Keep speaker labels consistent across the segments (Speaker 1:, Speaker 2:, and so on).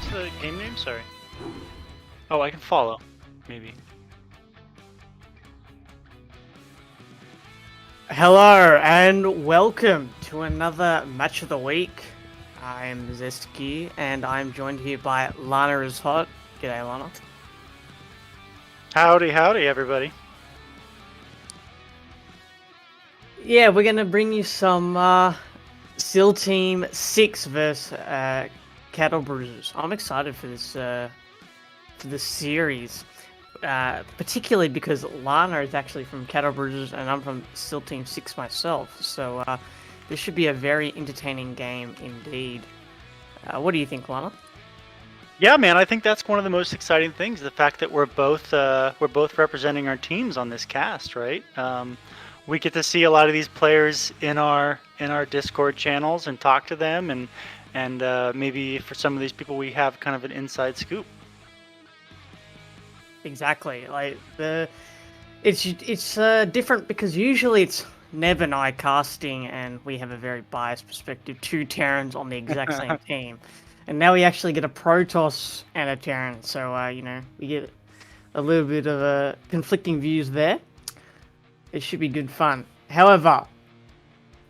Speaker 1: What's the game name? Sorry. Oh, I can follow. Maybe.
Speaker 2: Hello and welcome to another match of the week. I'm Zesky and I'm joined here by Lanaishot. G'day, Lana.
Speaker 1: Howdy, everybody.
Speaker 2: Yeah, we're gonna bring you some S.E.A.L Team 6 versus Cattlebruisers. I'm excited for this series, particularly because Lana is actually from Cattlebruisers and I'm from S.E.A.L Team 6 myself. So this should be a very entertaining game indeed. What do you think, Lana?
Speaker 1: Yeah, man, I think that's one of the most exciting things, the fact that we're both representing our teams on this cast, right? We get to see a lot of these players in our Discord channels and talk to them, and maybe for some of these people we have kind of an inside scoop.
Speaker 2: Exactly. Like it's different because usually it's Neb and I casting, and we have a very biased perspective. Two Terrans on the exact same team, and now we actually get a Protoss and a Terran. So we get a little bit of conflicting views there. It should be good fun. However,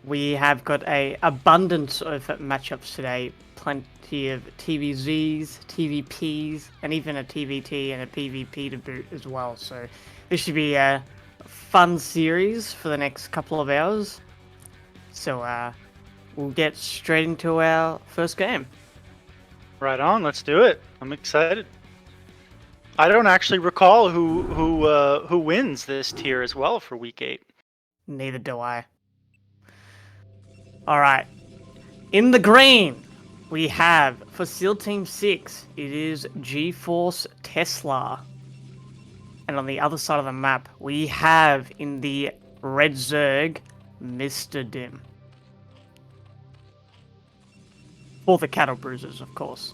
Speaker 2: we have got a abundance of matchups today. Plenty of TVZs, TVPs, and even a TVT and a PvP to boot as well. So this should be a fun series for the next couple of hours. So we'll get straight into our first game.
Speaker 1: Right on, let's do it. I'm excited. I don't actually recall who wins this tier as well for week 8.
Speaker 2: Neither do I. All right. In the green, we have, for S.E.A.L Team 6, it is GeforceTesla. And on the other side of the map, we have, in the red Zerg, Mr. Dim. For the Cattlebruisers, of course.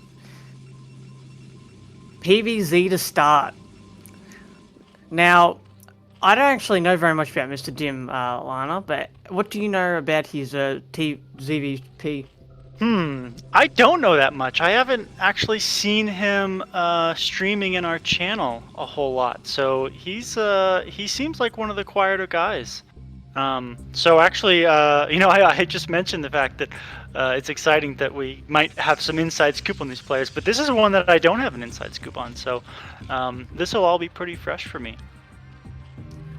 Speaker 2: PVZ to start. Now, I don't actually know very much about Mr. Dim, Lana, but what do you know about his ZVP?
Speaker 1: I don't know that much. I haven't actually seen him streaming in our channel a whole lot. So he seems like one of the quieter guys. So actually, I just mentioned the fact that it's exciting that we might have some inside scoop on these players, but this is one that I don't have an inside scoop on. So this will all be pretty fresh for me.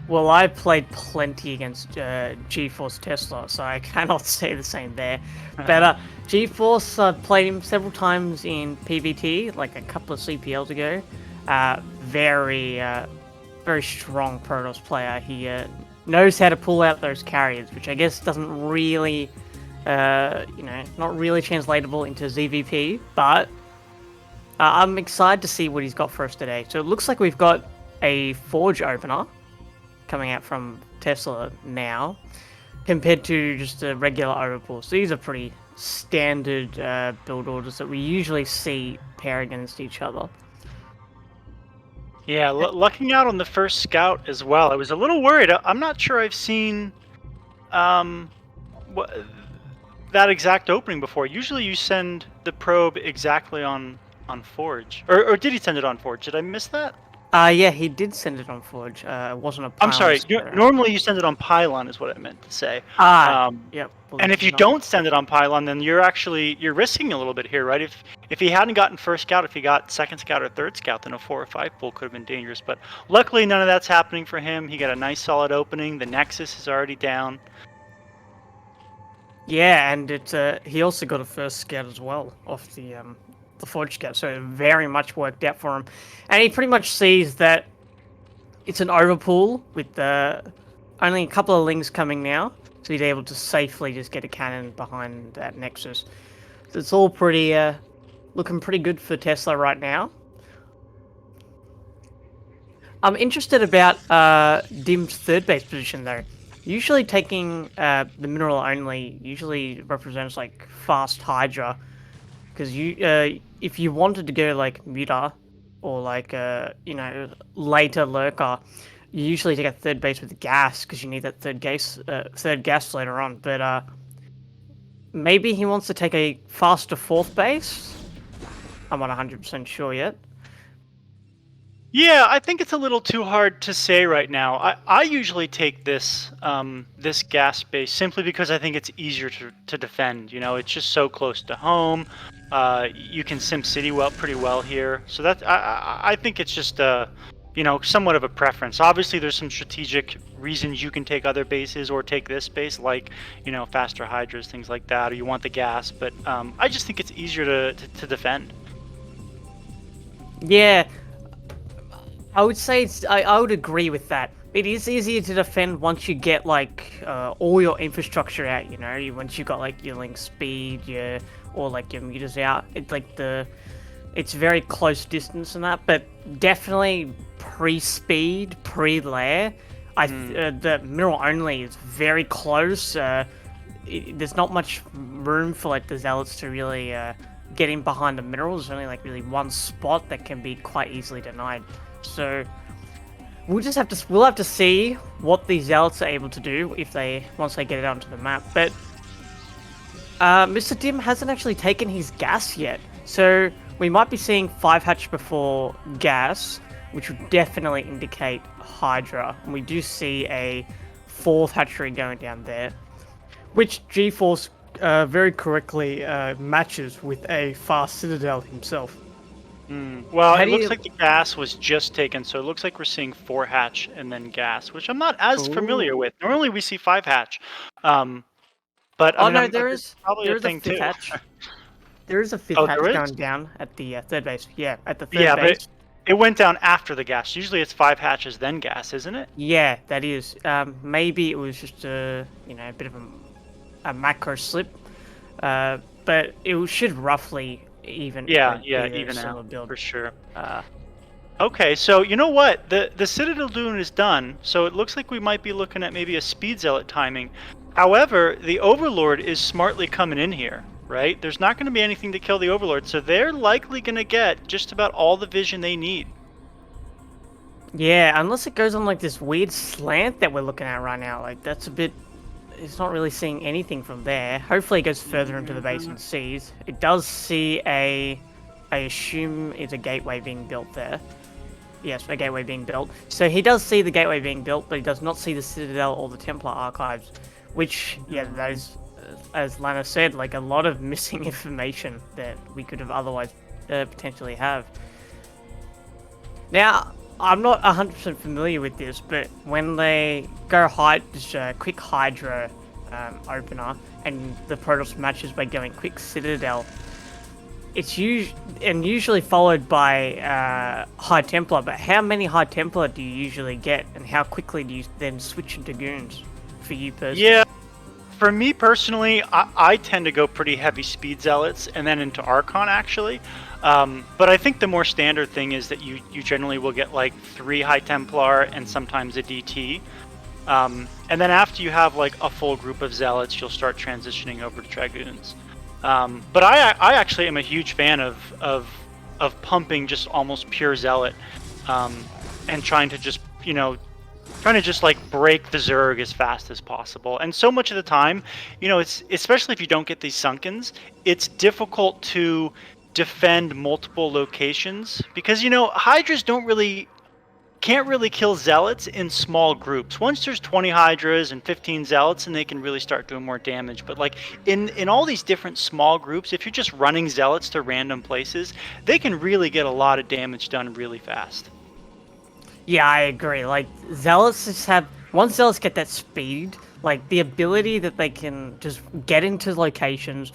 Speaker 2: Well, I played plenty against GeforceTesla, so I cannot say the same there. But GeForce played him several times in PvT, like a couple of CPLs ago. Very strong Protoss player. He knows how to pull out those carriers, which I guess doesn't really, not really translatable into ZVP. But I'm excited to see what he's got for us today. So it looks like we've got a Forge opener coming out from Tesla now, compared to just a regular overpull. So these are pretty standard build orders that we usually see pair against each other.
Speaker 1: Yeah, lucking out on the first scout as well. I was a little worried. I'm not sure I've seen that exact opening before. Usually you send the probe exactly on Forge. Or did he send it on Forge? Did I miss that?
Speaker 2: Yeah, he did send it on Forge. It wasn't a pylon.
Speaker 1: I'm sorry. Normally you send it on Pylon is what I meant to say.
Speaker 2: Yep. Well,
Speaker 1: and if you don't send it on Pylon, then you're risking a little bit here, right? If he hadn't gotten first scout, if he got second scout or third scout, then a 4 or 5 pull could have been dangerous. But luckily none of that's happening for him. He got a nice solid opening. The Nexus is already down.
Speaker 2: Yeah, and he also got a first scout as well off the Forge scout, so it very much worked out for him. And he pretty much sees that it's an overpull with only a couple of links coming now, so he's able to safely just get a cannon behind that Nexus. So it's all pretty looking pretty good for Tesla right now. I'm interested about Dim's third base position though. Usually taking the mineral only usually represents like fast Hydra, because if you wanted to go like Muta or like later Lurker, you usually take a third base with gas because you need that third gas later on. But maybe he wants to take a faster fourth base. I'm not 100% sure yet.
Speaker 1: Yeah, I think it's a little too hard to say right now. I usually take this gas base simply because I think it's easier to defend. You know, it's just so close to home. You can sim city pretty well here. So I think it's just somewhat of a preference. Obviously, there's some strategic reasons you can take other bases or take this base, like faster hydras, things like that, or you want the gas. But I just think it's easier to defend.
Speaker 2: Yeah, I would say I would agree with that. It is easier to defend once you get like all your infrastructure out. Once you got like your link speed, or like your meters out. It's very close distance and that, but definitely pre-speed, pre-layer. The mineral only is very close. There's not much room for like the zealots to really get in behind the minerals. There's only like really one spot that can be quite easily denied. So we'll have to see what these zealots are able to do once they get it onto the map. But Mr. Dim hasn't actually taken his gas yet, so we might be seeing 5 hatch before gas, which would definitely indicate Hydra. And we do see a 4th hatchery going down there, which GeForce very correctly matches with a fast Citadel himself.
Speaker 1: Well, it looks like the gas was just taken, so it looks like we're seeing 4 hatch and then gas, which I'm not as familiar with. Normally we see 5 hatch, but I mean,
Speaker 2: there is
Speaker 1: probably a thing
Speaker 2: a 5th
Speaker 1: too.
Speaker 2: hatch. There is a 5th hatch going down at the 3rd base. Yeah, at the 3rd base.
Speaker 1: But it went down after the gas. Usually it's 5 hatches then gas, isn't it?
Speaker 2: Yeah, that is. Maybe it was just a bit of a macro slip, but it should roughly even.
Speaker 1: Even out build for sure. Okay, so you know what? The Citadel Dune is done, so it looks like we might be looking at maybe a Speed Zealot timing. However, the Overlord is smartly coming in here, right? There's not going to be anything to kill the Overlord, so they're likely going to get just about all the vision they need.
Speaker 2: Yeah, unless it goes on like this weird slant that we're looking at right now. Like, that's a bit... It's not really seeing anything from there. Hopefully it goes further into the base and sees. It does see I assume it's a gateway being built there. Yes, a gateway being built. So he does see the gateway being built, but he does not see the Citadel or the Templar archives. Which, yeah, that is, as Lana said, like a lot of missing information that we could have otherwise potentially have. Now, I'm not 100% familiar with this, but when they go just a quick Hydra opener, and the Protoss matches by going quick Citadel, it's usually followed by High Templar. But how many High Templar do you usually get, and how quickly do you then switch into Goons for you personally?
Speaker 1: Yeah, for me personally, I tend to go pretty heavy Speed Zealots and then into Archon actually. But I think the more standard thing is that you generally will get like 3 High Templar and sometimes a DT. And then after you have like a full group of Zealots, you'll start transitioning over to Dragoons. But I actually am a huge fan of pumping just almost pure Zealot and trying to just like break the Zerg as fast as possible. And so much of the time, it's especially if you don't get these Sunkens, it's difficult to defend multiple locations because Hydras can't really kill Zealots in small groups. Once there's 20 Hydras and 15 Zealots, and they can really start doing more damage. But like in all these different small groups, if you're just running Zealots to random places, they can really get a lot of damage done really fast.
Speaker 2: Yeah, I agree. Like, Zealots once Zealots get that speed, like, the ability that they can just get into locations,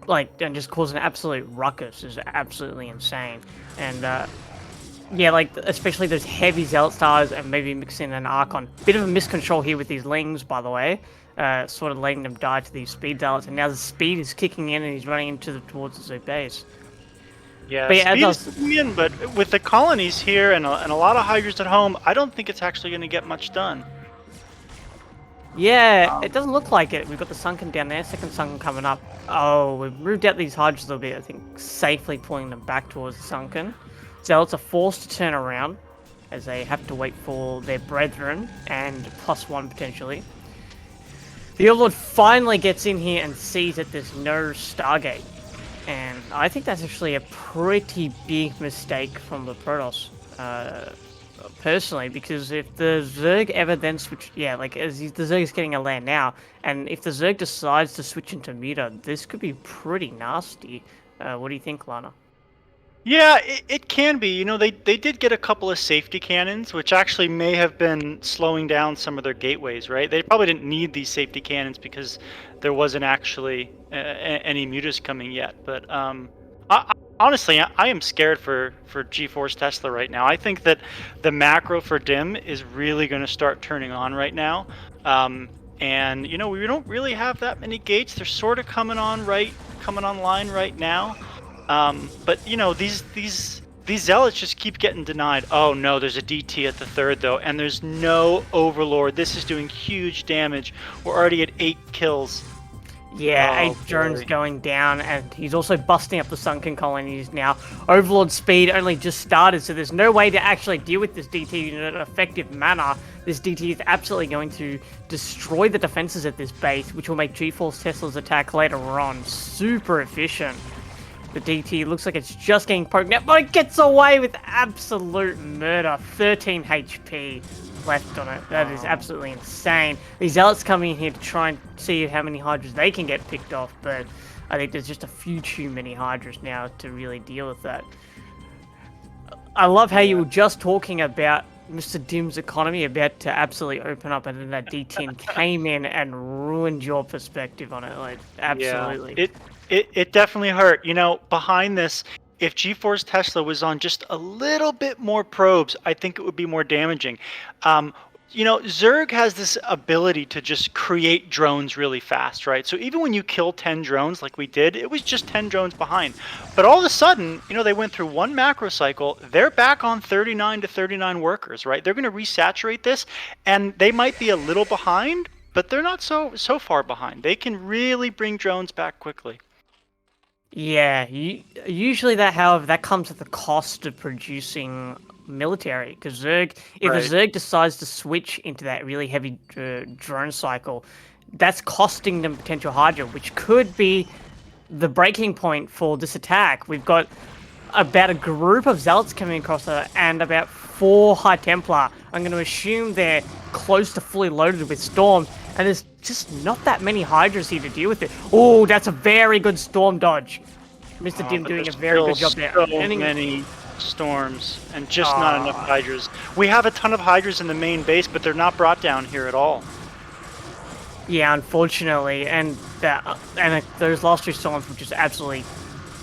Speaker 2: like, and just cause an absolute ruckus is absolutely insane. And, yeah, like, especially those heavy Zealot stars and maybe mixing an Archon. Bit of a miscontrol here with these Lings, by the way. Sort of letting them die to these Speed Zealots, and now the speed is kicking in and he's running towards the Zoo base.
Speaker 1: Yeah, speed is kicking in, but with the colonies here and a lot of Hydras at home, I don't think it's actually going to get much done.
Speaker 2: Yeah, it doesn't look like it. We've got the Sunken down there, second Sunken coming up. Oh, we've moved out these Hydras a little bit, I think, safely pulling them back towards the Sunken. Zealots are forced to turn around, as they have to wait for their brethren, and +1 potentially. The Overlord finally gets in here and sees that there's no Stargate. And I think that's actually a pretty big mistake from the Protoss, personally, because if the Zerg ever then switch, yeah, like the Zerg is getting a land now, and if the Zerg decides to switch into Muta, this could be pretty nasty. What do you think, Lana?
Speaker 1: Yeah, it can be. You know, they did get a couple of safety cannons, which actually may have been slowing down some of their gateways, right? They probably didn't need these safety cannons because there wasn't actually any mutas coming yet. But honestly, I am scared for GeforceTesla right now. I think that the macro for Dim is really going to start turning on right now. And you know, we don't really have that many gates. They're sort of coming online right now. But you know, these zealots just keep getting denied. Oh no, there's a DT at the third though, and there's no overlord. This is doing huge damage. We're already at 8 kills.
Speaker 2: Yeah,
Speaker 1: Oh,
Speaker 2: 8 drones
Speaker 1: boy.
Speaker 2: going down, and he's also busting up the sunken colonies now. Overlord speed only just started, so there's no way to actually deal with this DT in an effective manner. This DT is absolutely going to destroy the defenses at this base, which will make GeforceTesla's attack later on super efficient. The DT looks like it's just getting poked out, but it gets away with absolute murder. 13 HP left on it. That is absolutely insane. These Zealots coming in here to try and see how many Hydras they can get picked off, but I think there's just a few too many Hydras now to really deal with that. I love how you were just talking about Mr. Dim's economy about to absolutely open up, and then that D10 came in and ruined your perspective on it. Like, absolutely.
Speaker 1: Yeah, it definitely hurt. You know, behind this, if GeforceTesla was on just a little bit more probes, I think it would be more damaging. You know, Zerg has this ability to just create drones really fast, right? So even when you kill 10 drones like we did, it was just 10 drones behind. But all of a sudden, you know, they went through one macro cycle, they're back on 39 to 39 workers, right? They're going to resaturate this, and they might be a little behind, but they're not so far behind. They can really bring drones back quickly.
Speaker 2: Yeah, usually that, however, that comes at the cost of producing military. Because Zerg, if
Speaker 1: Right.
Speaker 2: a Zerg decides to switch into that really heavy drone cycle, that's costing them potential Hydra, which could be the breaking point for this attack. We've got about a group of Zealots coming across her and about 4 High Templar. I'm going to assume they're close to fully loaded with Storms, and there's just not that many Hydras here to deal with it. Oh, that's a very good Storm dodge. Mr. Dim
Speaker 1: But
Speaker 2: doing a
Speaker 1: there's
Speaker 2: very good
Speaker 1: still
Speaker 2: job there.
Speaker 1: So
Speaker 2: Ending-
Speaker 1: many storms and just not enough Hydras. We have a ton of Hydras in the main base, but they're not brought down here at all.
Speaker 2: Yeah, unfortunately, and those last 2 Storms were just absolutely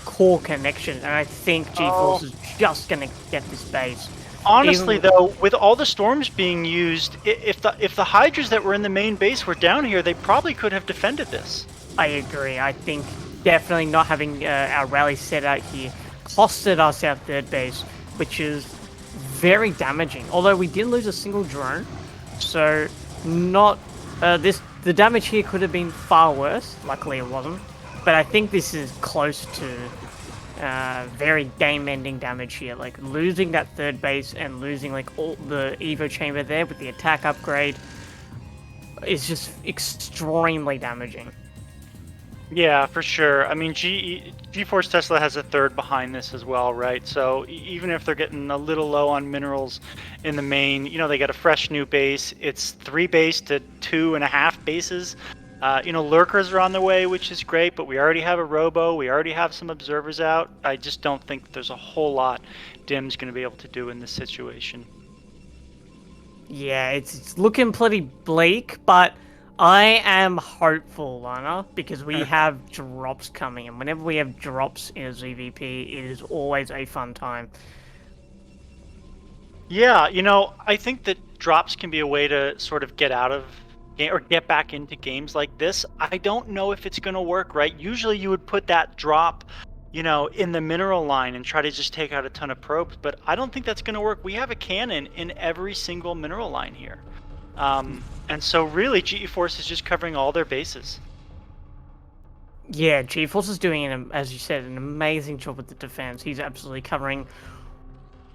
Speaker 2: core connection, and I think GeForce is just going to get this base.
Speaker 1: Honestly, though, with all the storms being used, if the Hydras that were in the main base were down here, they probably could have defended this.
Speaker 2: I agree. I think definitely not having our rally set out here costed us our third base, which is very damaging. Although we did lose a single drone, so not the damage here could have been far worse. Luckily, it wasn't. But I think this is close to very game-ending damage here. Like losing that third base and losing like all the Evo chamber there with the attack upgrade is just extremely damaging.
Speaker 1: Yeah, for sure. I mean, GeforceTesla has a third behind this as well, right? So even if they're getting a little low on minerals in the main, you know, they got a fresh new base. It's 3 base to 2.5 bases. You know, lurkers are on the way, which is great, but we already have a robo. We already have some observers out. I just don't think there's a whole lot Dim's going to be able to do in this situation.
Speaker 2: Yeah, it's looking pretty bleak, but I am hopeful, Lana, because we have drops coming, and whenever we have drops in a ZVP, it is always a fun time.
Speaker 1: Yeah, you know, I think that drops can be a way to sort of get out of or get back into games like this. I don't know if it's going to work, right? Usually you would put that drop, you know, in the mineral line and try to just take out a ton of probes, but I don't think that's going to work. We have a cannon in every single mineral line here. And so really GeForce is just covering all their bases.
Speaker 2: Yeah, GeForce is doing, as you said, an amazing job with the defense. He's absolutely covering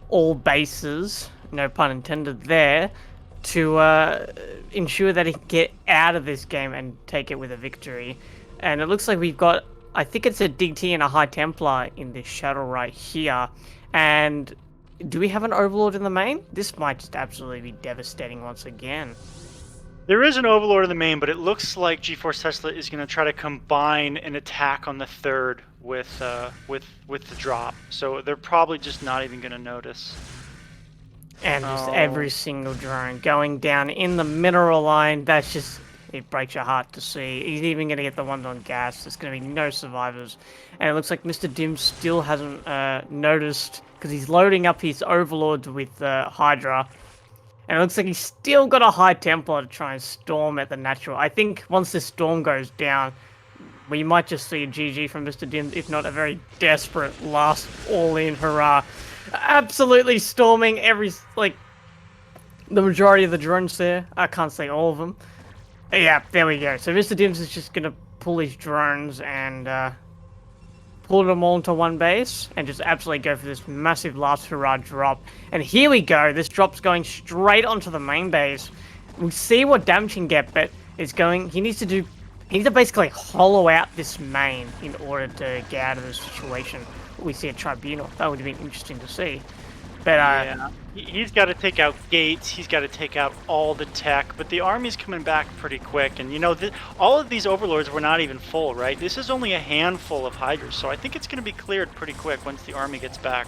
Speaker 2: all bases, no pun intended there, to ensure that he can get out of this game and take it with a victory. And it looks like we've got I think it's a DT and a High Templar in this shuttle right here. And do we have an Overlord in the main? This might just absolutely be devastating once again.
Speaker 1: There is an Overlord in the main, but it looks like GeforceTesla is going to try to combine an attack on the third with the drop. So they're probably just not even going to notice.
Speaker 2: And just every single drone going down in the mineral line. That's just, it breaks your heart to see. He's even going to get the ones on gas. There's going to be no survivors. And it looks like Mr. Dim still hasn't noticed, because he's loading up his Overlords with Hydra. And it looks like he's still got a High Templar to try and storm at the natural. I think once this storm goes down, we might just see a GG from Mr. Dim, if not a very desperate last all-in hurrah. Absolutely storming the majority of the drones there. I can't say all of them. Yeah, there we go. So Mr. Dims is just going to pull his drones and pull them all into one base and just absolutely go for this massive last hurrah drop. And here we go. This drop's going straight onto the main base. We see what damage he can get, but it's going... He needs to basically hollow out this main in order to get out of this situation. We see a tribunal. That would have been interesting to see. But
Speaker 1: yeah, he's got to take out gates. He's got to take out all the tech. But the army's coming back pretty quick. And, you know, all of these overlords were not even full, right? This is only a handful of hydras. So I think it's going to be cleared pretty quick once the army gets back.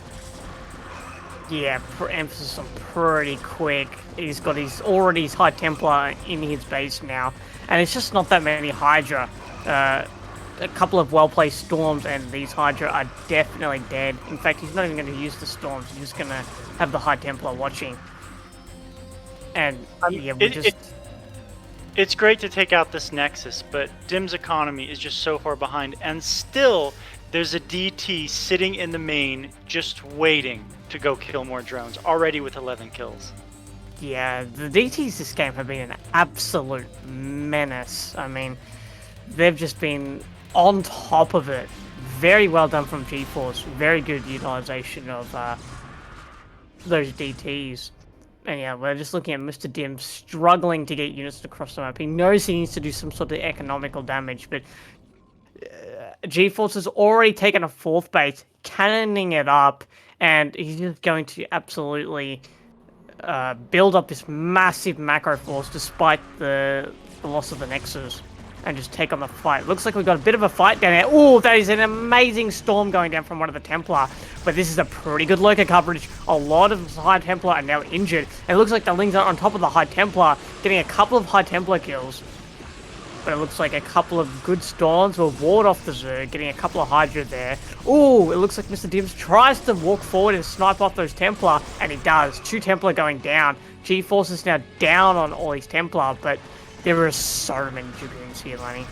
Speaker 2: Yeah, emphasis on pretty quick. He's got already his High Templar in his base now. And it's just not that many Hydra. A couple of well-placed storms and these Hydra are definitely dead. In fact, he's not even going to use the storms. He's just going to have the High Templar watching. And yeah,
Speaker 1: it's great to take out this Nexus, but Dim's economy is just so far behind. And still, there's a DT sitting in the main just waiting to go kill more drones, already with 11 kills.
Speaker 2: Yeah, the DTs this game have been an absolute menace. I mean, they've just been on top of it. Very well done from GeForce. Very good utilization of those DTs. And yeah, we're just looking at Mr. Dim struggling to get units across the map. He knows he needs to do some sort of economical damage, but GeForce has already taken a fourth base, cannoning it up, and he's just going to absolutely build up this massive macro force despite the loss of the Nexus and just take on the fight. Looks like we've got a bit of a fight down there. Oh, that is an amazing storm going down from one of the Templar. But this is a pretty good lurker coverage. A lot of High Templar are now injured. And it looks like the Lings are on top of the High Templar, getting a couple of High Templar kills. But it looks like a couple of good storms will ward off the Zerg, getting a couple of Hydra there. Ooh, it looks like Mr. Dims tries to walk forward and snipe off those Templar, and he does. 2 Templar going down. GeForce is now down on all these Templar, but there are so many Dragoons here, Lenny.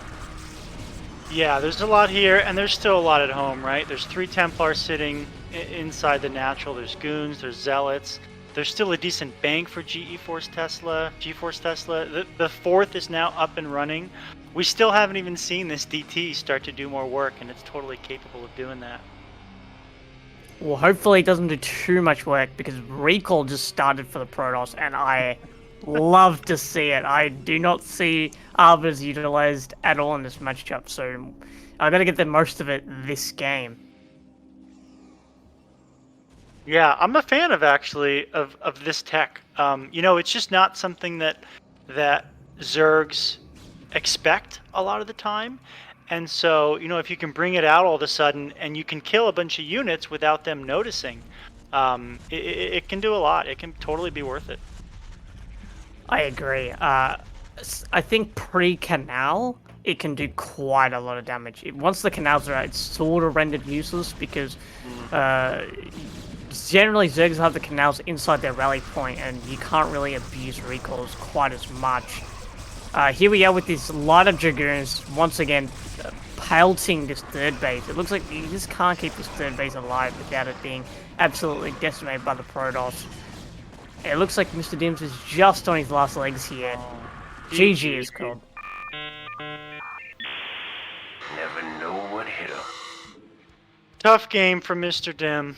Speaker 1: Yeah, there's a lot here, and there's still a lot at home, right? There's 3 Templars sitting inside the natural. There's Goons, there's Zealots. There's still a decent bank for GeforceTesla. The 4th is now up and running. We still haven't even seen this DT start to do more work, and it's totally capable of doing that.
Speaker 2: Well, hopefully it doesn't do too much work, because Recall just started for the Protoss, and I love to see it. I do not see Arbors utilized at all in this matchup, so I'm going to get the most of it this game.
Speaker 1: Yeah, I'm a fan of of this tech. You know, it's just not something that Zergs expect a lot of the time. And so, you know, if you can bring it out all of a sudden and you can kill a bunch of units without them noticing, it can do a lot. It can totally be worth it.
Speaker 2: I agree. I think pre-canal, it can do quite a lot of damage. Once the canals are out, it's sort of rendered useless because generally Zergs have the canals inside their rally point and you can't really abuse recalls quite as much. Here we are with this line of Dragoons, once again, pelting this third base. It looks like you just can't keep this third base alive without it being absolutely decimated by the Protoss. It looks like Mr. Dims is just on his last legs here. GG is called.
Speaker 3: Never know what hit him.
Speaker 1: Tough game for Mr. Dim.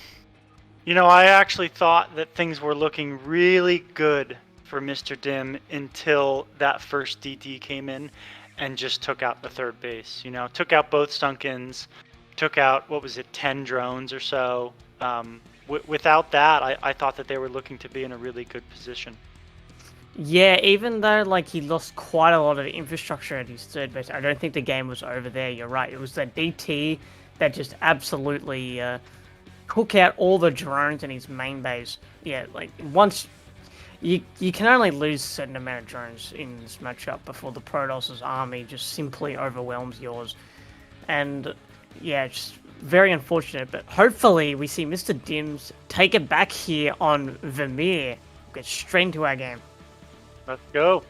Speaker 1: You know, I actually thought that things were looking really good for Mr. Dim until that first DT came in. and just took out the third base. You know, took out both Stunkins, took out, what was it, 10 drones or so. Without that, I thought that they were looking to be in a really good position.
Speaker 2: Yeah, even though like he lost quite a lot of infrastructure at his third base, I don't think the game was over there. You're right. It was the DT that just absolutely took out all the drones in his main base. Yeah, like once you can only lose a certain amount of drones in this matchup before the Protoss's army just simply overwhelms yours. And yeah, just very unfortunate. But hopefully we see Mr. Dims take it back here on Vermeer. Get straight into our game.
Speaker 1: Let's go.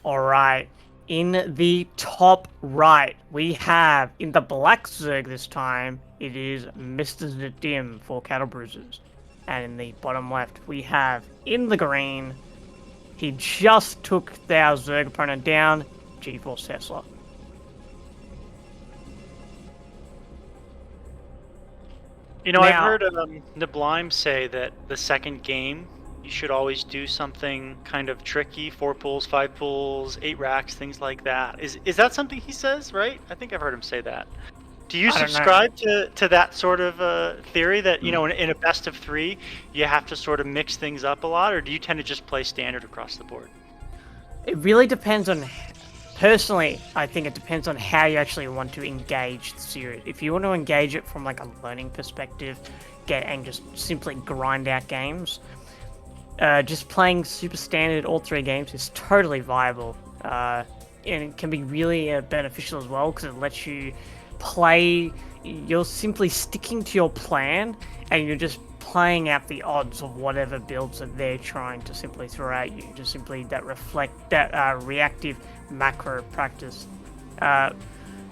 Speaker 2: All right. In the top right, we have, in the black Zerg this time, it is Mr. Zadim for Cattlebruisers. And in the bottom left, we have, in the green, he just took our Zerg opponent down, GeforceTesla.
Speaker 1: You know, I've
Speaker 2: Now-
Speaker 1: heard Neblime say that the second game, you should always do something kind of tricky, 4 pulls, 5 pulls, 8 racks, things like that. Is that something he says, right? I think I've heard him say that. Do you
Speaker 2: I don't know.
Speaker 1: subscribe to that sort of theory that, you know, in a best of 3, you have to sort of mix things up a lot, or do you tend to just play standard across the board?
Speaker 2: It really depends on... Personally, I think it depends on how you actually want to engage the series. If you want to engage it from like a learning perspective, and just simply grind out games, just playing super standard all 3 games is totally viable. And it can be really beneficial as well because it lets you play. You're simply sticking to your plan and you're just playing out the odds of whatever builds that they're trying to simply throw at you. Just simply that reactive macro practice.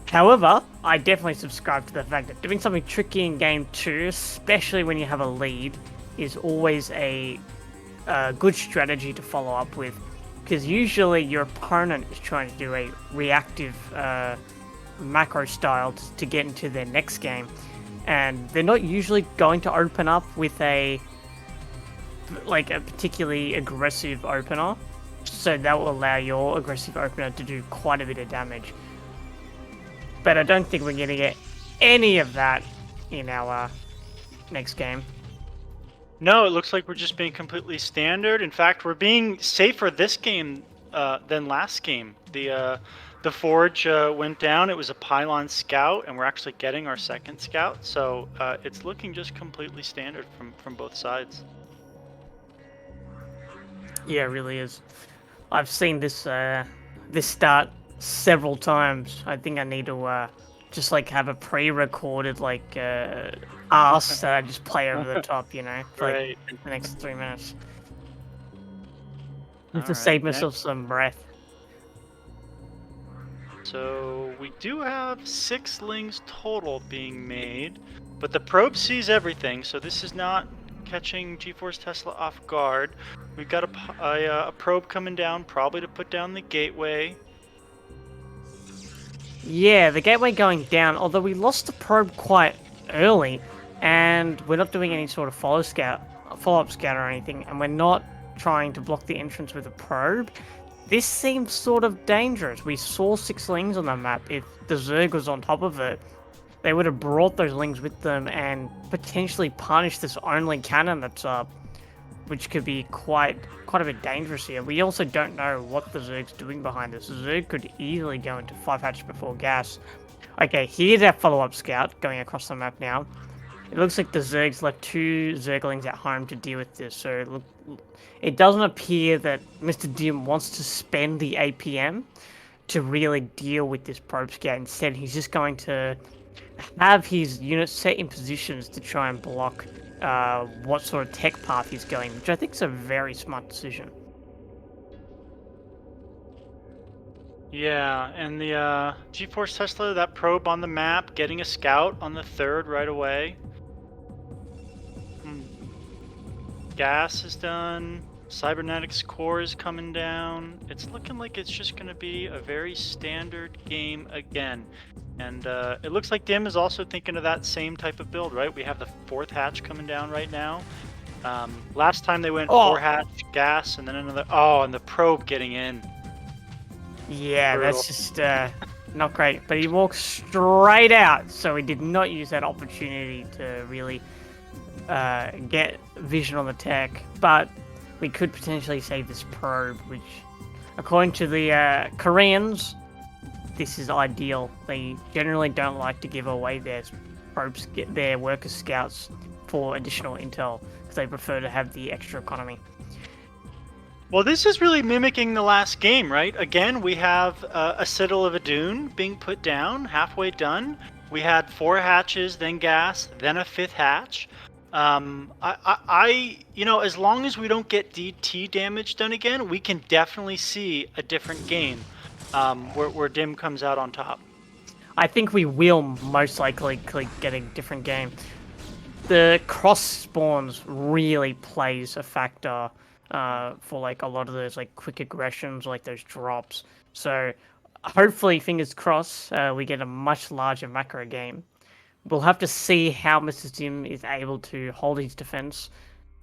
Speaker 2: However, I definitely subscribe to the fact that doing something tricky in game 2, especially when you have a lead, is always a good strategy to follow up with, because usually your opponent is trying to do a reactive macro style to get into their next game, and they're not usually going to open up with a particularly aggressive opener, so that will allow your aggressive opener to do quite a bit of damage. But I don't think we're going to get any of that in our next game.
Speaker 1: No, it looks like we're just being completely standard. In fact, we're being safer this game than last game. The Forge went down. It was a pylon scout, and we're actually getting our second scout. So it's looking just completely standard from both sides.
Speaker 2: Yeah, it really is. I've seen this this start several times. I think I need to just like have a pre-recorded ask that I just play over the top, you know, for
Speaker 1: Right.
Speaker 2: the next 3 minutes.
Speaker 1: All
Speaker 2: Just to save
Speaker 1: right,
Speaker 2: myself some breath.
Speaker 1: So we do have 6 lings total being made, but the probe sees everything, so this is not catching GeforceTesla off guard. We've got a probe coming down, probably to put down the gateway.
Speaker 2: Yeah, the gateway going down, although we lost the probe quite early, and we're not doing any sort of follow-up scout or anything, and we're not trying to block the entrance with a probe. This seems sort of dangerous. We saw 6 lings on the map. If the Zerg was on top of it, they would have brought those lings with them and potentially punished this only cannon that's up, which could be quite a bit dangerous here. We also don't know what the Zerg's doing behind this. The Zerg could easily go into 5 hatch before gas. Okay, here's our follow-up scout going across the map now. It looks like the Zerg's left 2 Zerglings at home to deal with this, so it doesn't appear that Mr. Dim wants to spend the APM to really deal with this probe scout. Instead, he's just going to have his units set in positions to try and block what sort of tech path he's going, which I think is a very smart decision.
Speaker 1: Yeah, and the GeforceTesla, that probe on the map, getting a scout on the 3rd right away. Gas is done. Cybernetics core is coming down. It's looking like it's just going to be a very standard game again. And it looks like Dim is also thinking of that same type of build, right? We have the 4th hatch coming down right now. Last time they went 4 hatch, gas, and then another... Oh, and the probe getting in.
Speaker 2: Yeah,
Speaker 1: Brutal.
Speaker 2: that's just not great. But he walked straight out, so he did not use that opportunity to really get vision on the tech. But we could potentially save this probe, which, according to the Koreans, this is ideal. They generally don't like to give away their probes, their worker scouts for additional intel, because they prefer to have the extra economy.
Speaker 1: Well, this is really mimicking the last game, right? Again, we have a Citadel of Adun being put down, halfway done. We had 4 hatches, then gas, then a 5th hatch. You know, as long as we don't get DT damage done again, we can definitely see a different game where Dim comes out on top.
Speaker 2: I think we will most likely get a different game. The cross spawns really plays a factor for like a lot of those like quick aggressions, like those drops. So hopefully, fingers crossed, we get a much larger macro game. We'll have to see how Mr. Dim is able to hold his defense.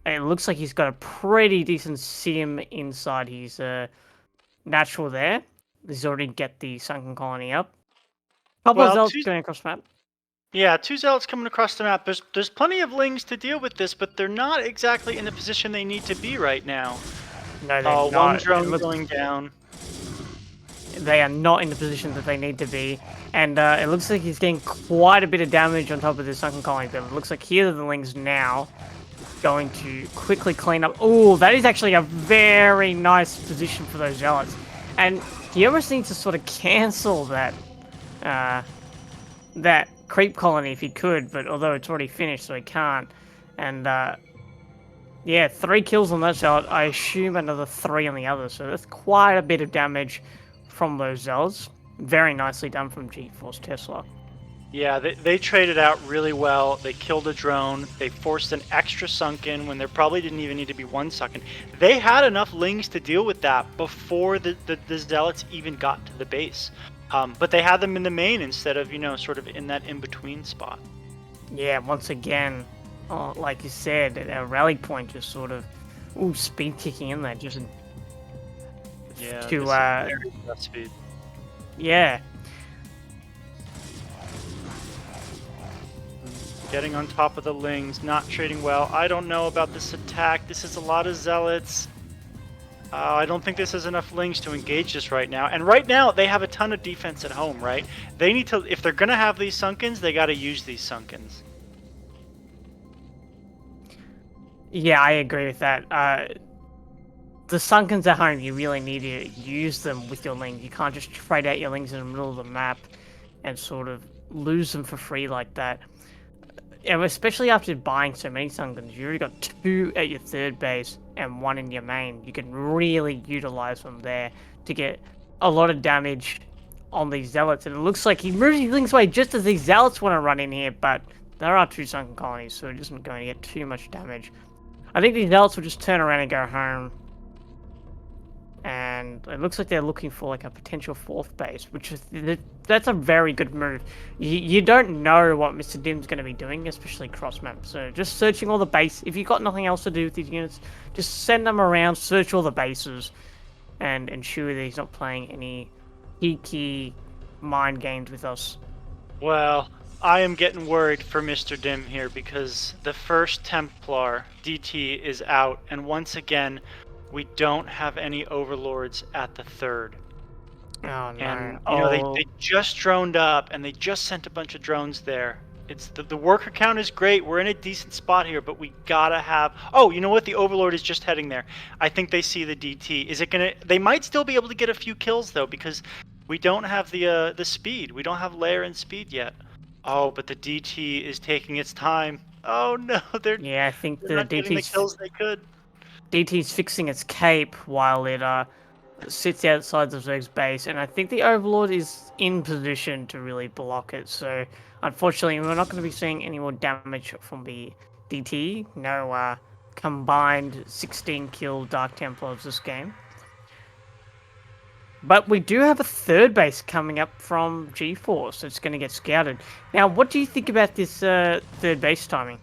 Speaker 2: It looks like he's got a pretty decent sim inside his natural there. He's already get the sunken colony up. Couple of zealots going across the map.
Speaker 1: Yeah, 2 zealots coming across the map. There's plenty of lings to deal with this, but they're not exactly in the position they need to be right now.
Speaker 2: No, they're not.
Speaker 1: One drone going down.
Speaker 2: They are not in the position that they need to be. And it looks like he's getting quite a bit of damage on top of this sunken colony. But it looks like here are the lings now going to quickly clean up. Oh, that is actually a very nice position for those zealots. And he almost needs to sort of cancel that that creep colony if he could, but although it's already finished, so he can't. And yeah, 3 kills on that zealot. I assume another 3 on the other, so that's quite a bit of damage from those zealots. Very nicely done from GeforceTesla.
Speaker 1: Yeah, they traded out really well. They killed a drone. They forced an extra sunken when there probably didn't even need to be 1 sunken. They had enough lings to deal with that before the zealots even got to the base. But they had them in the main instead of, you know, sort of in that in-between spot.
Speaker 2: Yeah, once again, like you said, a rally point just sort of speed kicking in there, just to
Speaker 1: speed.
Speaker 2: Yeah.
Speaker 1: Getting on top of the lings, not trading well. I don't know about this attack. This is a lot of zealots. I don't think this is enough lings to engage this right now. And right now, they have a ton of defense at home, right? They need to, if they're going to have these sunkens, they got to use these sunkens.
Speaker 2: Yeah, I agree with that. The sunkens at home, you really need to use them with your lings. You can't just trade out your lings in the middle of the map and sort of lose them for free like that. And especially after buying so many sunkens, you already got 2 at your 3rd base and 1 in your main. You can really utilize them there to get a lot of damage on these zealots. And it looks like he moves his lings away just as these zealots want to run in here, but there are 2 sunken colonies, so it isn't going to get too much damage. I think these zealots will just turn around and go home. And it looks like they're looking for like a potential 4th base, which is that's a very good move. You don't know what Mr. Dim's going to be doing, especially cross map. So just searching all the base. If you've got nothing else to do with these units, just send them around, search all the bases, and ensure that he's not playing any geeky mind games with us.
Speaker 1: Well, I am getting worried for Mr. Dim here because the first Templar DT is out, and once again, we don't have any overlords at the 3rd.
Speaker 2: Oh, no.
Speaker 1: And, you know, they just droned up, and they just sent a bunch of drones there. It's the worker count is great. We're in a decent spot here, but we gotta have... Oh, you know what? The overlord is just heading there. I think they see the DT. Is it gonna... They might still be able to get a few kills, though, because we don't have the speed. We don't have layer and speed yet. Oh, but the DT is taking its time. Oh, no.
Speaker 2: Yeah, I think the
Speaker 1: not getting the kills they could.
Speaker 2: DT's fixing its cape while it sits outside the Zerg's base, and I think the Overlord is in position to really block it. So, unfortunately, we're not going to be seeing any more damage from the DT. No combined 16 kill Dark Templars this game. But we do have a third base coming up from GeForce. It's going to get scouted. Now, what do you think about this third base timing?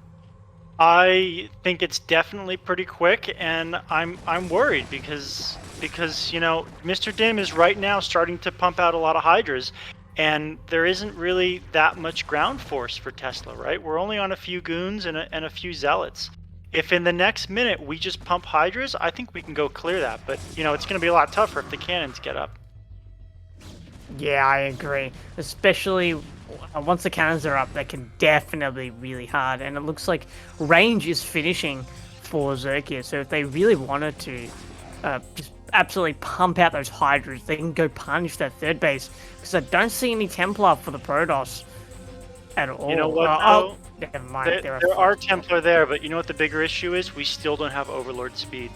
Speaker 1: I think it's definitely pretty quick, and I'm worried because Mr. Dim is right now starting to pump out a lot of hydras, and there isn't really that much ground force for Tesla, right? We're only on a few goons and a few zealots. If in the next minute we just pump hydras, I think we can go clear that. But it's going to be a lot tougher if the cannons get up.
Speaker 2: Yeah, I agree. Especially once the cannons are up, they can definitely be really hard. And it looks like range is finishing for Zerkia. So if they really wanted to just absolutely pump out those hydras, they can go punish that third base. Because I don't see any Templar for the Protoss at all.
Speaker 1: You know what, though?
Speaker 2: Never mind.
Speaker 1: There are Templar there, but you know what the bigger issue is? We still don't have Overlord speed.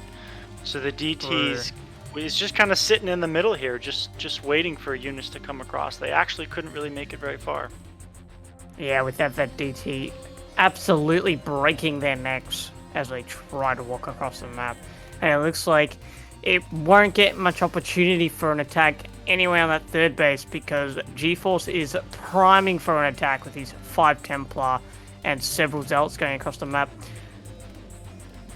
Speaker 1: So the DTs is just kind of sitting in the middle here, just waiting for units to come across. They actually couldn't really make it very far.
Speaker 2: Yeah, without that DT absolutely breaking their necks as they try to walk across the map. And it looks like it won't get much opportunity for an attack anywhere on that third base because GeForce is priming for an attack with his 5 Templar and several Zealots going across the map.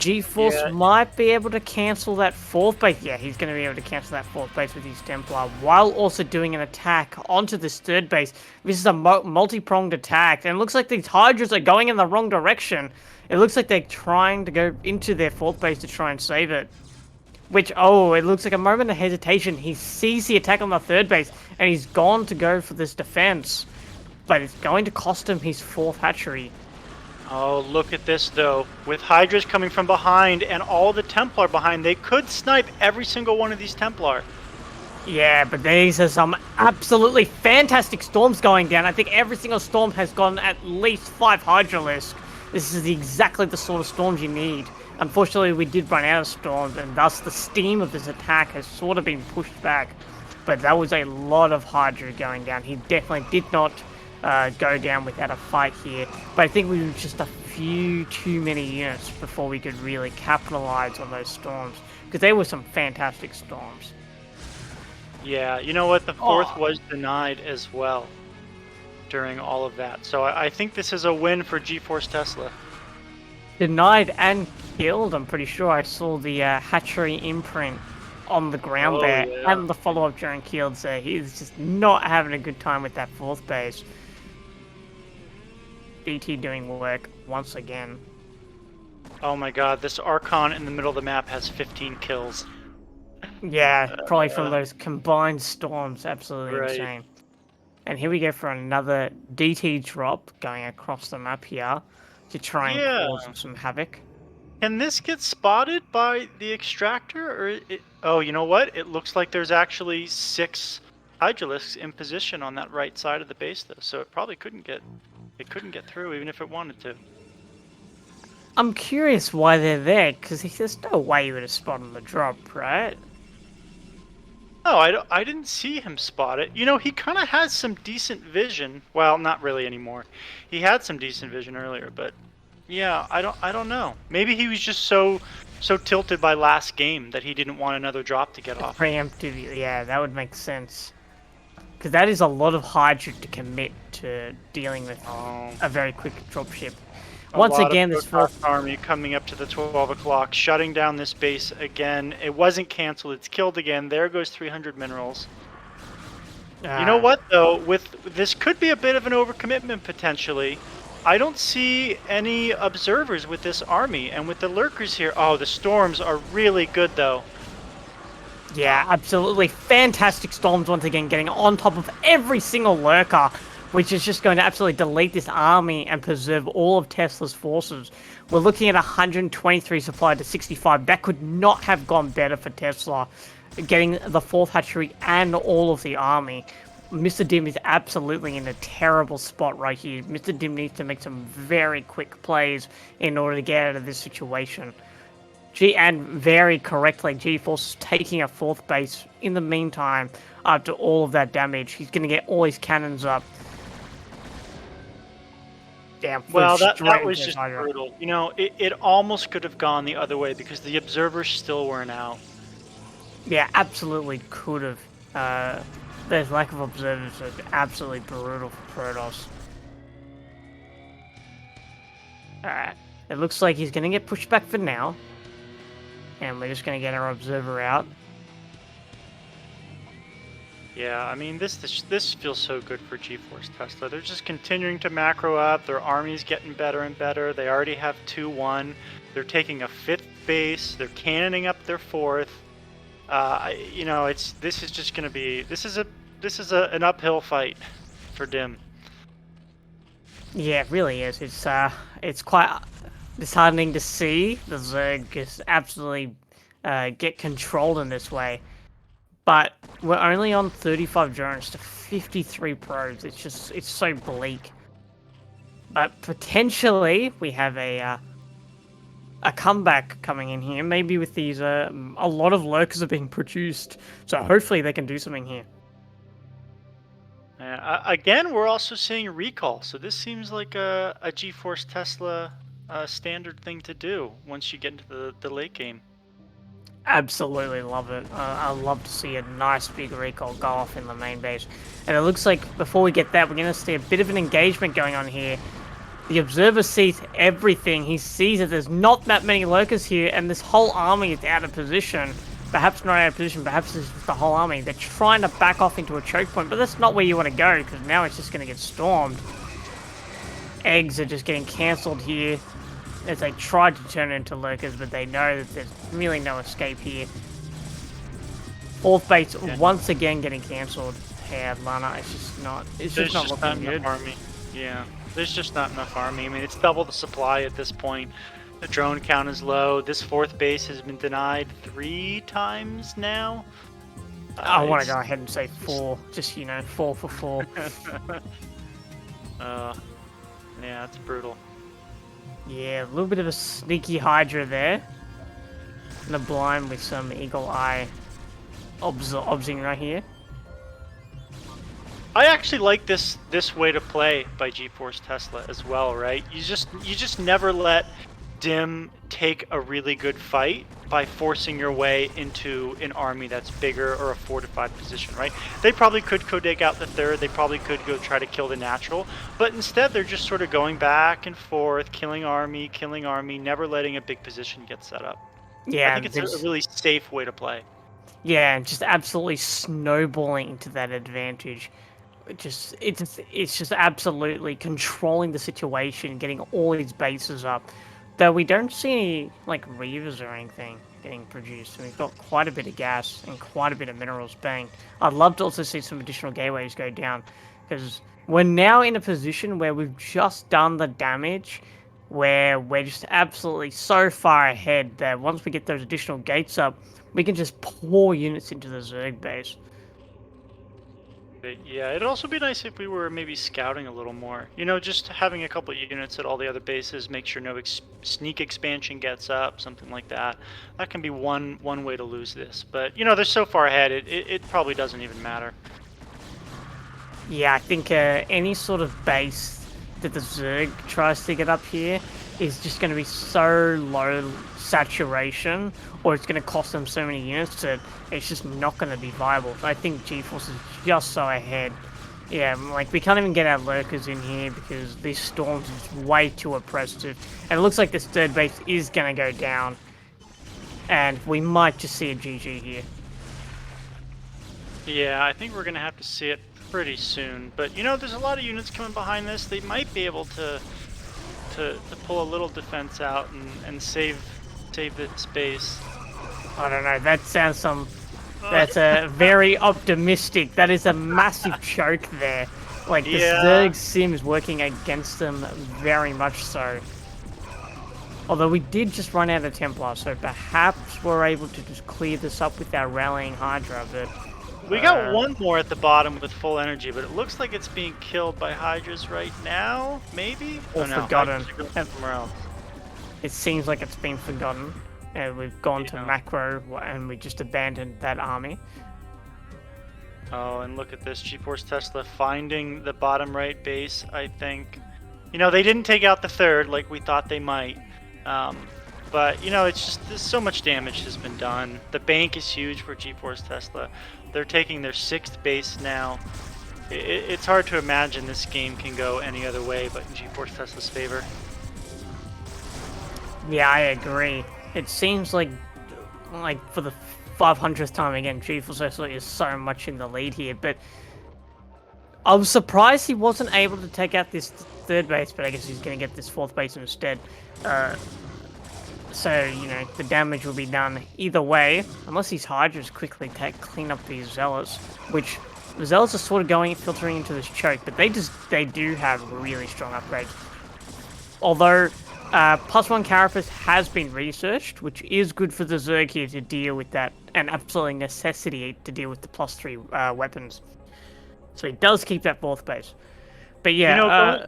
Speaker 2: GeForce might be able to cancel that fourth base. Yeah, he's going to be able to cancel that fourth base with his Templar while also doing an attack onto this third base. This is a multi-pronged attack, and it looks like these Hydras are going in the wrong direction. It looks like they're trying to go into their fourth base to try and save it. Which, it looks like a moment of hesitation. He sees the attack on the third base, and he's gone to go for this defense. But it's going to cost him his fourth hatchery.
Speaker 1: Oh, look at this, though. With Hydras coming from behind and all the Templar behind, they could snipe every single one of these Templar.
Speaker 2: Yeah, but these are some absolutely fantastic storms going down. I think every single storm has gotten at least 5 Hydralisk. This is exactly the sort of storms you need. Unfortunately, we did run out of storms, and thus the steam of this attack has sort of been pushed back. But that was a lot of Hydra going down. He definitely did not go down without a fight here. But I think we were just a few too many units before we could really capitalize on those storms. Because they were some fantastic storms.
Speaker 1: Yeah, you know what? The fourth was denied as well during all of that. So I think this is a win for GeforceTesla.
Speaker 2: Denied and killed, I'm pretty sure. I saw the hatchery imprint on the ground there,
Speaker 1: yeah.
Speaker 2: and the follow-up during killed, so he's just not having a good time with that fourth base. DT doing work once again.
Speaker 1: Oh my god, this Archon in the middle of the map has 15 kills.
Speaker 2: Yeah, probably from those combined storms, absolutely insane. And here we go for another DT drop going across the map here to try and cause some havoc.
Speaker 1: Can this get spotted by the extractor, or oh, you know what? It looks like there's actually 6 Hydralisks in position on that right side of the base, though. So it probably couldn't get through, even if it wanted to.
Speaker 2: I'm curious why they're there, because there's no way you would have spotted the drop, right?
Speaker 1: No, I didn't see him spot it. He kind of has some decent vision. Well, not really anymore. He had some decent vision earlier, but yeah, I don't know. Maybe he was just so tilted by last game that he didn't want another drop to get off.
Speaker 2: Preemptive, yeah, that would make sense. Because that is a lot of Hydra to commit to dealing with a very quick dropship. Once again, this fourth
Speaker 1: army coming up to the 12 o'clock, shutting down this base again. It wasn't canceled, it's killed again. There goes 300 minerals. You know what, though? This could be a bit of an overcommitment, potentially. I don't see any observers with this army, and with the lurkers here. Oh, the storms are really good, though.
Speaker 2: Yeah, absolutely fantastic storms once again, getting on top of every single lurker, which is just going to absolutely delete this army and preserve all of Tesla's forces. We're looking at 123 supply to 65. That could not have gone better for Tesla, getting the 4th hatchery and all of the army. Mr. Dim is absolutely in a terrible spot right here. Mr. Dim needs to make some very quick plays in order to get out of this situation. And very correctly, GeForce is taking a 4th base in the meantime after all of that damage. He's going to get all his cannons up. Damn,
Speaker 1: well, that was just brutal. It almost could have gone the other way because the observers still weren't out.
Speaker 2: Yeah, absolutely could have. Their lack of observers are absolutely brutal for Protoss. Alright, it looks like he's going to get pushed back for now. And we're just going to get our observer out.
Speaker 1: Yeah, I mean, this feels so good for GeforceTesla. They're just continuing to macro up. Their army's getting better and better. They already have 2-1. They're taking a 5th base. They're cannoning up their 4th. You know, this is just going to be an uphill fight for Dim.
Speaker 2: Yeah, it really is. It's quite disheartening to see the Zerg just absolutely get controlled in this way. But we're only on 35 drones to 53 probes. It's so bleak. But potentially we have a comeback coming in here. Maybe with these, a lot of lurkers are being produced. So hopefully they can do something here.
Speaker 1: Again, we're also seeing recall. So this seems like a GeforceTesla standard thing to do once you get into the late game.
Speaker 2: Absolutely love it. I love to see a nice big recall go off in the main base. And it looks like before we get that, we're going to see a bit of an engagement going on here. The observer sees everything. He sees that there's not that many lurkers here, and this whole army is out of position. Perhaps not out of position, perhaps it's just the whole army. They're trying to back off into a choke point, but that's not where you want to go, because now it's just going to get stormed. Eggs are just getting cancelled here, as they tried to turn into lurkers, but they know that there's really no escape here. 4th base once again getting cancelled. Yeah, Lana, it's just not looking good.
Speaker 1: Army. Yeah, there's just not enough army. I mean, it's double the supply at this point. The drone count is low. This 4th base has been denied 3 times now.
Speaker 2: I want to go ahead and say 4. Just, 4 for 4.
Speaker 1: Yeah, it's brutal.
Speaker 2: Yeah, a little bit of a sneaky Hydra there. Neblime with some eagle eye obsing right here.
Speaker 1: I actually like this way to play by GeforceTesla as well, right? You just never let Dim take a really good fight by forcing your way into an army that's bigger or a fortified position, right? They probably could dig out the 3rd, they probably could go try to kill the natural, but instead they're just sort of going back and forth, killing army, never letting a big position get set up.
Speaker 2: Yeah,
Speaker 1: I think it's a really safe way to play.
Speaker 2: Yeah, and just absolutely snowballing into that advantage. It's just absolutely controlling the situation, getting all these bases up. Though we don't see any, like, reavers or anything getting produced. And we've got quite a bit of gas and quite a bit of minerals banked. I'd love to also see some additional gateways go down, because we're now in a position where we've just done the damage, where we're just absolutely so far ahead that once we get those additional gates up, we can just pour units into the Zerg base.
Speaker 1: But yeah, it'd also be nice if we were maybe scouting a little more. Just having a couple units at all the other bases, make sure no sneak expansion gets up, something like that. That can be one way to lose this. But, they're so far ahead, it probably doesn't even matter.
Speaker 2: Yeah, I think any sort of base that the Zerg tries to get up here is just going to be so low saturation, or it's going to cost them so many units that it's just not going to be viable. I think GeForce is just so ahead. Yeah, like, we can't even get our lurkers in here because these storms is way too oppressive. And it looks like this 3rd base is going to go down. And we might just see a GG here.
Speaker 1: Yeah, I think we're going to have to see it pretty soon. But, there's a lot of units coming behind this. They might be able to pull a little defense out and save this base.
Speaker 2: I don't know, that sounds that's very optimistic. That is a massive choke there. Like, the Zerg sim is working against them very much so. Although we did just run out of Templar, so perhaps we're able to just clear this up with our rallying Hydra, but...
Speaker 1: We got one more at the bottom with full energy, but it looks like it's being killed by Hydras right now, maybe?
Speaker 2: Or forgotten.
Speaker 1: Somewhere else.
Speaker 2: It seems like it's been forgotten. We've gone to macro, and we just abandoned that army.
Speaker 1: Oh, and look at this. GeforceTesla finding the bottom right base, I think. They didn't take out the 3rd like we thought they might. But you know, it's just there's so much damage has been done. The bank is huge for GeforceTesla. They're taking their 6th base now. It's hard to imagine this game can go any other way but in GeforceTesla's favor.
Speaker 2: Yeah, I agree. It seems like for the 500th time again, GeforceTesla is so much in the lead here. But I was surprised he wasn't able to take out this 3rd base, but I guess he's going to get this 4th base instead. So, you know, the damage will be done either way, unless these Hydras quickly clean up these Zealots, which the Zealots are sort of filtering into this choke, but they do have really strong upgrades. Although, +1 Carapace has been researched, which is good for the Zerg here to deal with that, and absolutely necessity to deal with the +3 weapons. So he does keep that 4th base. But yeah,
Speaker 1: you know,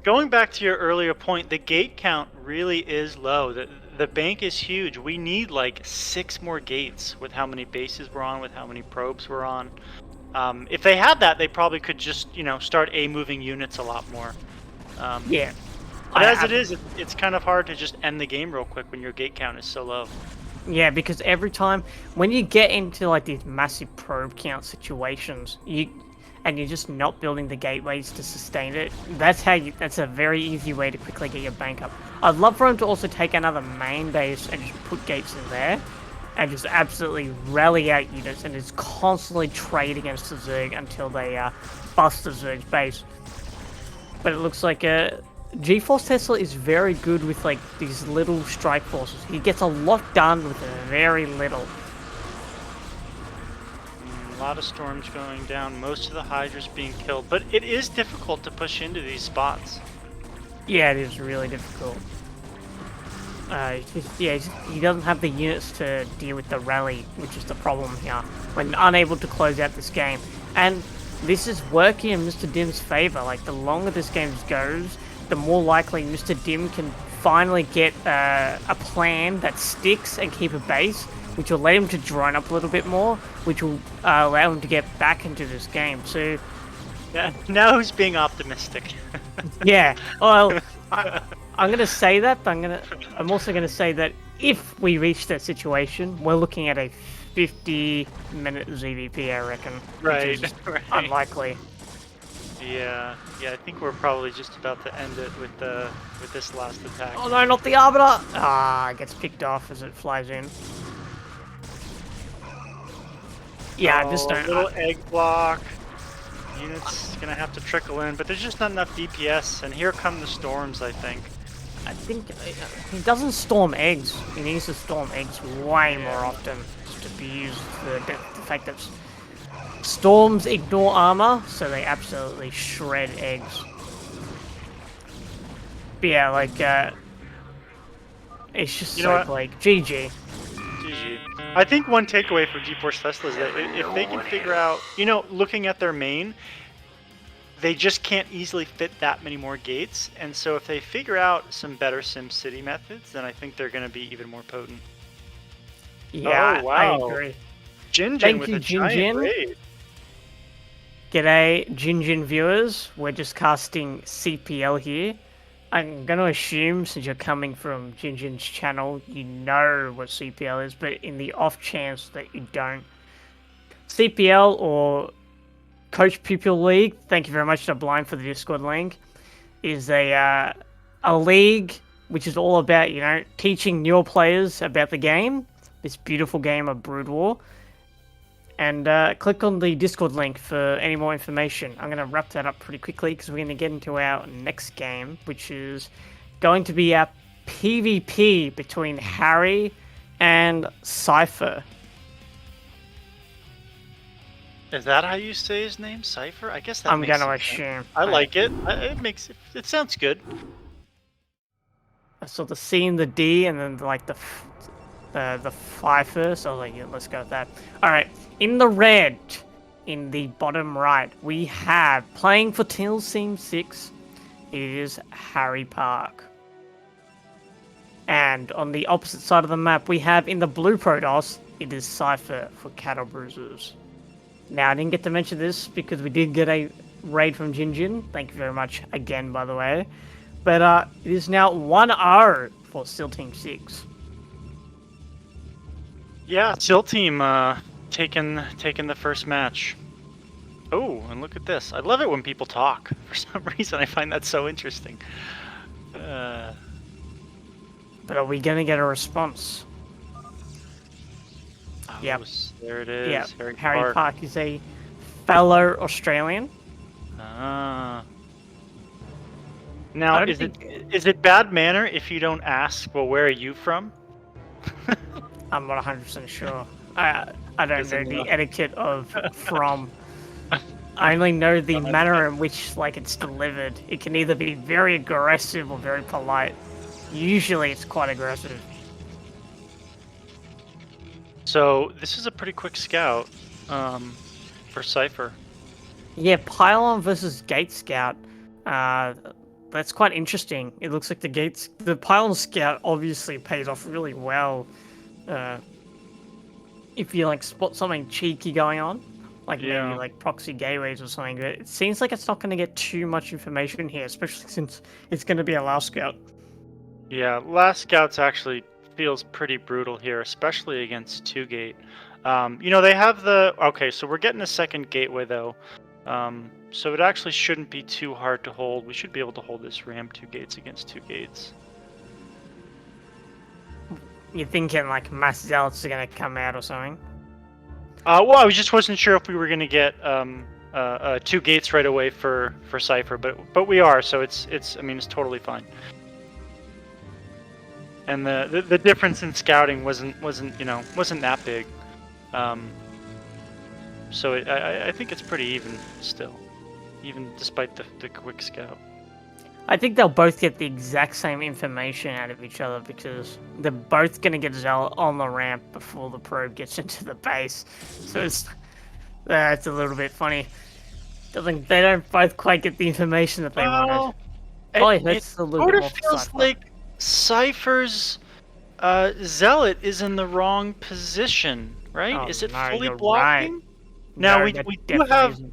Speaker 1: going back to your earlier point, the gate count really is low. The bank is huge. We need like 6 more gates with how many bases we're on, with how many probes we're on. If they had that, they probably could just, you know, start moving units a lot more.
Speaker 2: Yeah.
Speaker 1: But as it is, it's kind of hard to just end the game real quick when your gate count is so low.
Speaker 2: Yeah, because every time when you get into like these massive probe count situations, you're just not building the gateways to sustain it. That's a very easy way to quickly get your bank up. I'd love for him to also take another main base and just put gates in there and just absolutely rally out units and just constantly trade against the Zerg until they bust the Zerg's base. But it looks like GeforceTesla is very good with like these little strike forces. He gets a lot done with very little.
Speaker 1: A lot of storms going down, most of the Hydras being killed, but it is difficult to push into these spots.
Speaker 2: Yeah, it is really difficult. He doesn't have the units to deal with the rally, which is the problem here, when unable to close out this game. And this is working in Mr. Dim's favor. Like, the longer this game goes, the more likely Mr. Dim can finally get a plan that sticks and keep a base, which will let him to drone up a little bit more, which will allow him to get back into this game. So,
Speaker 1: yeah, now who's being optimistic?
Speaker 2: yeah. Well, I'm gonna say that, but I'm also gonna say that if we reach that situation, we're looking at a 50-minute ZVP, I reckon.
Speaker 1: Right.
Speaker 2: Which is
Speaker 1: right.
Speaker 2: unlikely.
Speaker 1: Yeah, I think we're probably just about to end it with this last attack.
Speaker 2: Oh no, not the Arbiter! Ah, it gets picked off as it flies in. Yeah, just don't.
Speaker 1: Little egg block. Units gonna have to trickle in, but there's just not enough DPS, and here come the storms, I think.
Speaker 2: I think he doesn't storm eggs. He needs to storm eggs way more often just to abuse the fact that storms ignore armor, so they absolutely shred eggs. But yeah, like it's just so like GG.
Speaker 1: GG. I think one takeaway for GeforceTesla is that if they can figure out, you know, looking at their main, they just can't easily fit that many more gates, and so if they figure out some better SimCity methods, then I think they're going to be even more potent.
Speaker 2: Yeah,
Speaker 1: oh, wow.
Speaker 2: I agree.
Speaker 1: Jinjin with a giant raid.
Speaker 2: G'day, Jinjin viewers. We're just casting CPL here. I'm going to assume, since you're coming from Jinjin's channel, you know what CPL is, but in the off chance that you don't, CPL, or Coach-Pupil League, thank you very much to Blind for the Discord link, is a league which is all about, you know, teaching newer players about the game, this beautiful game of Brood War. And click on the Discord link for any more information. I'm going to wrap that up pretty quickly because we're going to get into our next game, which is going to be our PvP between Harry and Cypher.
Speaker 1: Is that how you say his name, Cypher? I guess that
Speaker 2: I'm
Speaker 1: makes
Speaker 2: going to
Speaker 1: sense.
Speaker 2: assume.
Speaker 1: I like it. It sounds good.
Speaker 2: I saw the C and the D, and then like the Pfeiffer, so I was like, yeah, let's go with that. Alright, in the red, in the bottom right, we have, playing for Team 6, it is Harry Park. And on the opposite side of the map, we have, in the blue Protoss, it is Cypher for Cattlebruisers. Now, I didn't get to mention this because we did get a raid from Jinjin. Thank you very much again, by the way. But it is now 1-0 for still Team 6.
Speaker 1: Yeah, S.E.A.L team taking the first match. Oh, and look at this. I love it when people talk. For some reason, I find that so interesting.
Speaker 2: But are we gonna get a response? Yep.
Speaker 1: There it is.
Speaker 2: Yeah,
Speaker 1: Harry
Speaker 2: Harry
Speaker 1: Park.
Speaker 2: Park is a fellow Australian.
Speaker 1: Ah. Now,
Speaker 2: I don't
Speaker 1: is
Speaker 2: think
Speaker 1: it bad manner if you don't ask? Well, where are you from?
Speaker 2: I'm not 100% sure. I don't know
Speaker 1: Doesn't
Speaker 2: the
Speaker 1: know.
Speaker 2: etiquette of from. I only know the
Speaker 1: From.
Speaker 2: manner in which like it's delivered. It can either be very aggressive or very polite. Usually, it's quite aggressive.
Speaker 1: So this is a pretty quick scout for Cypher.
Speaker 2: Yeah, Pylon versus Gate Scout. That's quite interesting. It looks like the Pylon Scout obviously pays off really well. If you like spot something cheeky going on, like maybe
Speaker 1: Yeah.
Speaker 2: like proxy gateways or something. But it seems like it's not going to get too much information here, especially since it's going to be a last scout.
Speaker 1: Yeah, last scouts actually feels pretty brutal here, especially against 2-gate. You know, they have the... Okay, so we're getting a second gateway, though. So it actually shouldn't be too hard to hold. We should be able to hold this ramp 2 gates against 2 gates.
Speaker 2: You're thinking like mass zealots are going to come out or something?
Speaker 1: Well, I just wasn't sure if we were going to get 2 gates right away for Cypher, but we are, so it's I mean, it's totally fine. And the difference in scouting wasn't that big. So I think it's pretty even still, even despite the quick scout.
Speaker 2: I think they'll both get the exact same information out of each other because they're both going to get zealot on the ramp before the probe gets into the base. So it's a little bit funny. They don't both quite get the information that they wanted. Probably hurts a little
Speaker 1: sort
Speaker 2: bit
Speaker 1: of
Speaker 2: more for
Speaker 1: feels
Speaker 2: Cypher.
Speaker 1: like Cypher's zealot is in the wrong position, right?
Speaker 2: Oh,
Speaker 1: Is it
Speaker 2: no,
Speaker 1: fully
Speaker 2: you're
Speaker 1: blocking?
Speaker 2: right.
Speaker 1: Now
Speaker 2: No,
Speaker 1: we
Speaker 2: that
Speaker 1: do
Speaker 2: definitely
Speaker 1: have
Speaker 2: isn't.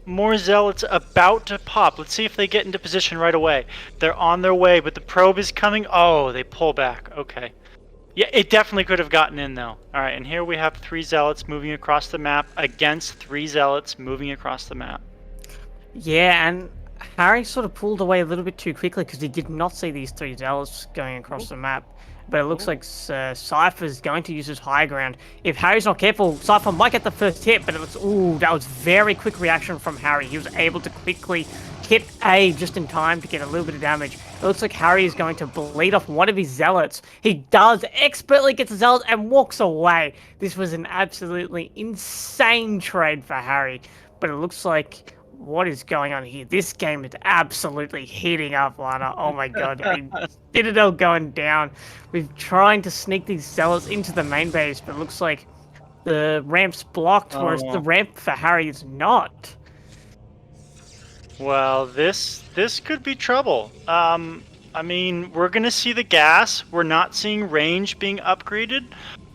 Speaker 1: more zealots about to pop. Let's see if they get into position right away. They're on their way, but the probe is coming. Oh, they pull back. Okay. Yeah, it definitely could have gotten in, though. All right, and here we have 3 zealots moving across the map against 3 zealots moving across the map.
Speaker 2: Yeah, and Harry sort of pulled away a little bit too quickly because he did not see these 3 zealots going across the map. But it looks like Cypher's going to use his high ground. If Harry's not careful, Cypher might get the first hit, but it looks... Ooh, that was very quick reaction from Harry. He was able to quickly hit A just in time to get a little bit of damage. It looks like Harry is going to bleed off one of his zealots. He does, expertly gets a zealot and walks away. This was an absolutely insane trade for Harry. But it looks like... What is going on here? This game is absolutely heating up, Lana. Oh my god. Citadel going down. We're trying to sneak these zealots into the main base, but it looks like the ramp's blocked, whereas the ramp for Harry is not.
Speaker 1: Well, this could be trouble. I mean, we're gonna see the gas. We're not seeing range being upgraded.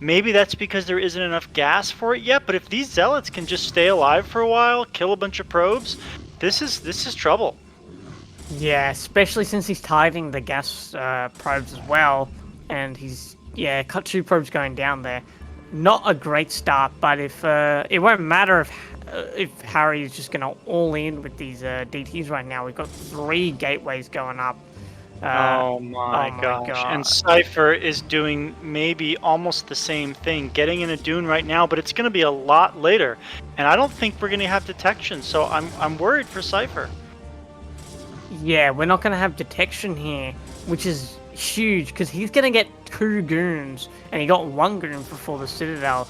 Speaker 1: Maybe that's because there isn't enough gas for it yet. But if these zealots can just stay alive for a while, kill a bunch of probes, this is trouble.
Speaker 2: Yeah, especially since he's targeting the gas probes as well, and he's cut 2 probes going down there. Not a great start, but if it won't matter if Harry is just gonna all in with these DTs right now. We've got 3 gateways going up.
Speaker 1: Oh my gosh. And Cypher is doing maybe almost the same thing, getting in a dune right now, but it's going to be a lot later. And I don't think we're going to have detection, so I'm worried for Cypher.
Speaker 2: Yeah, we're not going to have detection here, which is huge, because he's going to get 2 goons, and he got 1 goon before the Citadel,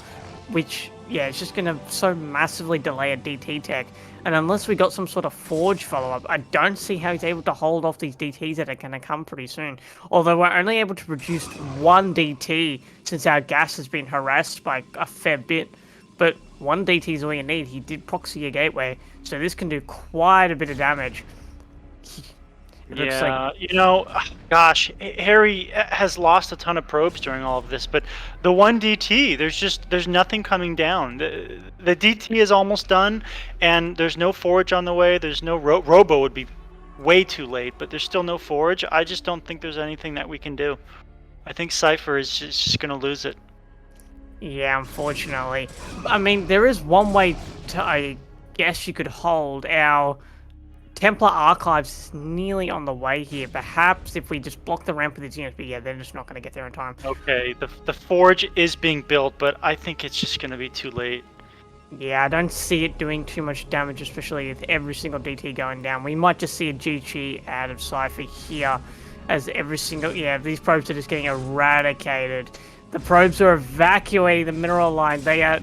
Speaker 2: which, yeah, it's just going to so massively delay a DT tech. And unless we got some sort of forge follow-up, I don't see how he's able to hold off these DTs that are going to come pretty soon. Although we're only able to produce 1 DT since our gas has been harassed by a fair bit. But 1 DT is all you need. He did proxy a gateway, so this can do quite a bit of damage.
Speaker 1: You know, gosh, Harry has lost a ton of probes during all of this, but the 1 DT, there's nothing coming down. The DT is almost done, and there's no forge on the way. There's no Robo would be way too late, but there's still no forge. I just don't think there's anything that we can do. I think Cypher is just going to lose it.
Speaker 2: Yeah, unfortunately. I mean, there is one way to, I guess you could hold our Templar Archives is nearly on the way here. Perhaps if we just block the ramp with these units, but yeah, they're just not going to get there in time.
Speaker 1: Okay, the forge is being built, but I think it's just going to be too late.
Speaker 2: Yeah, I don't see it doing too much damage, especially with every single DT going down. We might just see a GG out of Cypher here, as every single... Yeah, these probes are just getting eradicated. The probes are evacuating the mineral line. They are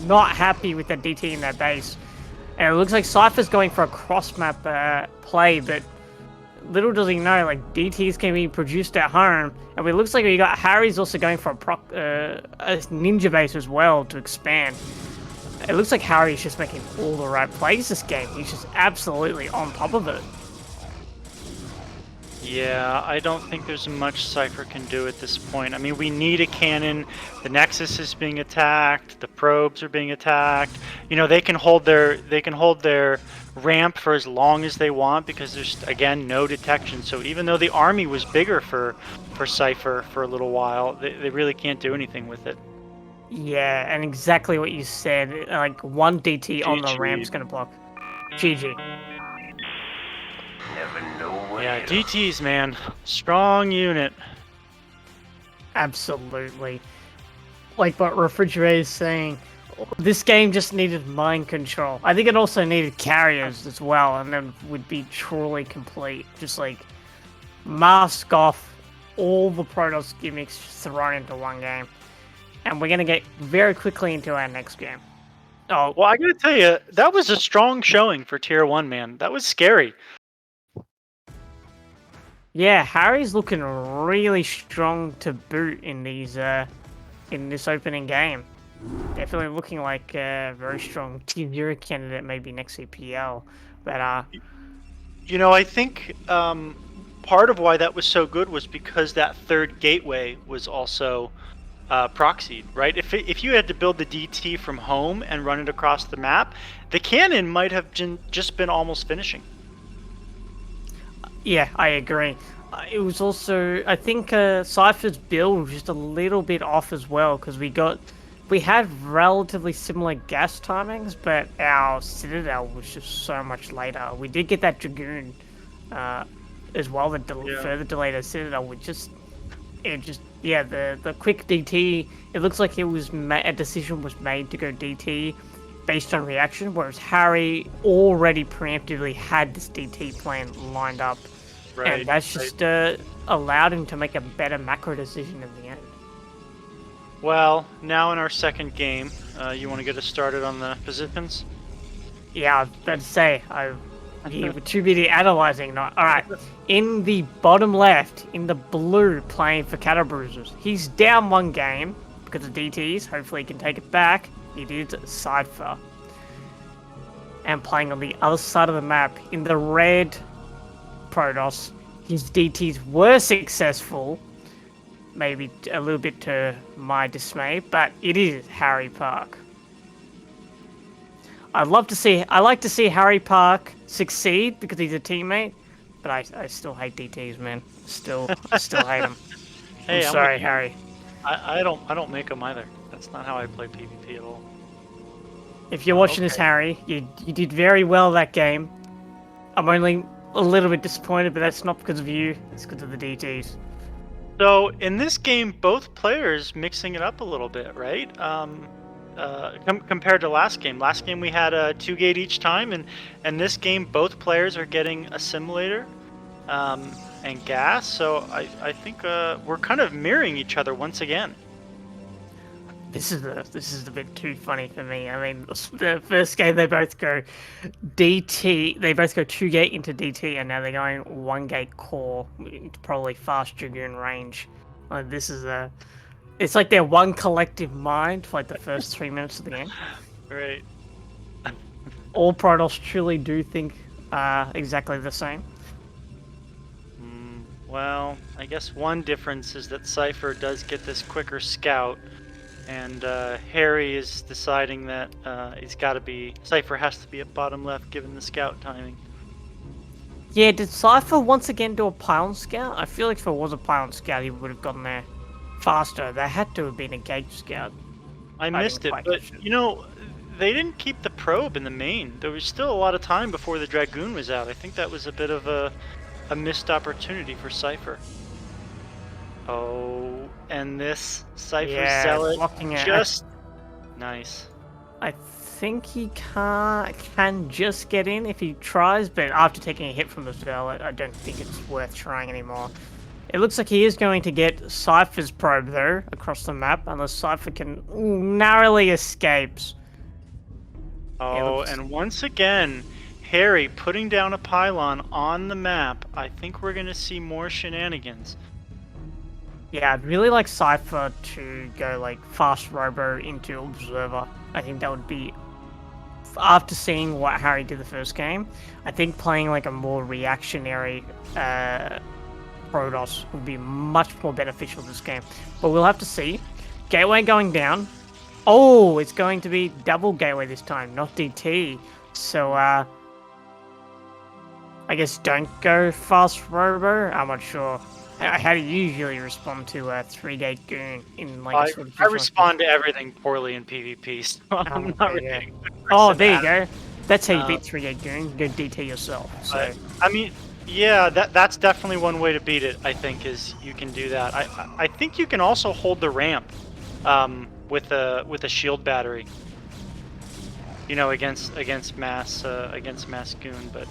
Speaker 2: not happy with the DT in their base. And it looks like Cypher's going for a cross-map play, but little does he know, like, DTs can be produced at home. And it looks like we got Harry's also going for a ninja base as well to expand. It looks like Harry's just making all the right plays this game. He's just absolutely on top of it.
Speaker 1: Yeah, I don't think there's much Cypher can do at this point. I mean, we need a cannon. The Nexus is being attacked. The probes are being attacked. You know, they can hold their ramp for as long as they want because there's again no detection. So even though the army was bigger for Cypher for a little while, they really can't do anything with it.
Speaker 2: Yeah, and exactly what you said. Like, one DT on the
Speaker 1: GG.
Speaker 2: ramp's gonna block. GG.
Speaker 3: Never know what
Speaker 1: Yeah,
Speaker 3: hit 'em.
Speaker 1: GTs, man. Strong unit.
Speaker 2: Absolutely. Like what Refrigerator is saying, this game just needed mind control. I think it also needed carriers as well, and then would be truly complete. Just like mask off all the Protoss gimmicks thrown into one game. And we're gonna get very quickly into our next game. Oh,
Speaker 1: Well, I gotta tell you, that was a strong showing for Tier 1, man. That was scary.
Speaker 2: yeah, Harry's looking really strong to boot in these in this opening game. Definitely looking like a very strong Tier 0 candidate, maybe next CPL. But
Speaker 1: You know, I think part of why that was so good was because that third gateway was also proxied, right? If you had to build the DT from home and run it across the map, the cannon might have just been almost finishing.
Speaker 2: yeah, I agree. It was also, I think, Cypher's build was just a little bit off as well because we had relatively similar gas timings, but our Citadel was just so much later. We did get that Dragoon as well, the further delayed our Citadel, which just yeah, the quick DT. It looks like it was a decision was made to go DT based on reaction, whereas Harry already preemptively had this DT plan lined up,
Speaker 1: Right.
Speaker 2: and that's just allowed him to make a better macro decision in the end.
Speaker 1: Well, now in our second game, you want to get us started on the positions?
Speaker 2: Yeah, I was about to say, you were too busy analyzing. Not all right. In the bottom left, in the blue, playing for Cattlebruisers. He's down one game because of DTs. Hopefully, he can take it back. He did Cypher. And playing on the other side of the map, in the red Protoss, his DTs were successful. Maybe a little bit to my dismay, but it is Harry Park. I like to see Harry Park succeed because he's a teammate, but I still hate DTs, man. Still hate them.
Speaker 1: Hey,
Speaker 2: I'm sorry, Harry.
Speaker 1: I don't make them either. That's not how I play PvP at all.
Speaker 2: If you're watching this, Harry, you did very well that game. I'm only a little bit disappointed, but that's not because of you. It's because of the DTs.
Speaker 1: So in this game, both players mixing it up a little bit, right? Compared to last game. Last game we had a 2-gate each time, and this game both players are getting assimilator and gas. So I think we're kind of mirroring each other once again.
Speaker 2: This is a bit too funny for me. I mean, the first game they both go DT. They both go 2-gate into DT, and now they're going 1-gate core, probably fast Dragoon range. Like, this is it's like they're one collective mind for like the first 3 minutes of the game.
Speaker 1: Right.
Speaker 2: All Protoss truly do think exactly the same.
Speaker 1: Well, I guess one difference is that Cypher does get this quicker scout, and Harry is deciding that Cypher has to be at bottom left given the scout timing.
Speaker 2: Yeah, did Cypher once again do a pylon scout? I feel like if it was a pylon scout, he would have gotten there faster. There had to have been a gauge scout.
Speaker 1: I
Speaker 2: didn't
Speaker 1: missed it,
Speaker 2: quite
Speaker 1: but
Speaker 2: catch it.
Speaker 1: you know, they didn't keep the probe in the main. There was still a lot of time before the Dragoon was out. I think that was a bit of a missed opportunity for Cypher. Oh, and this Cypher
Speaker 2: Yeah,
Speaker 1: Zealot
Speaker 2: blocking it.
Speaker 1: just nice.
Speaker 2: I think he can just get in if he tries, but after taking a hit from the spell, I don't think it's worth trying anymore. It looks like he is going to get Cypher's probe, though, across the map, unless Cypher can narrowly escapes.
Speaker 1: Oh, and once again, Harry putting down a pylon on the map. I think we're gonna see more shenanigans.
Speaker 2: Yeah, I'd really like Cypher to go, like, fast robo into Observer. I think that would be... After seeing what Harry did the first game, I think playing, like, a more reactionary Protoss would be much more beneficial this game. But we'll have to see. Gateway going down. Oh, it's going to be double gateway this time, not DT. So, I guess don't go fast robo. I'm not sure. How do you usually respond to a 3-gate goon in like a sort of
Speaker 1: I respond to everything poorly in PvP, so I'm not really a good person
Speaker 2: there you
Speaker 1: at
Speaker 2: go.
Speaker 1: it.
Speaker 2: That's how you beat 3-gate goon. Go DT yourself. So
Speaker 1: I mean, yeah, that's definitely one way to beat it. I think is you can do that. I think you can also hold the ramp with a shield battery. You know, against mass goon, but.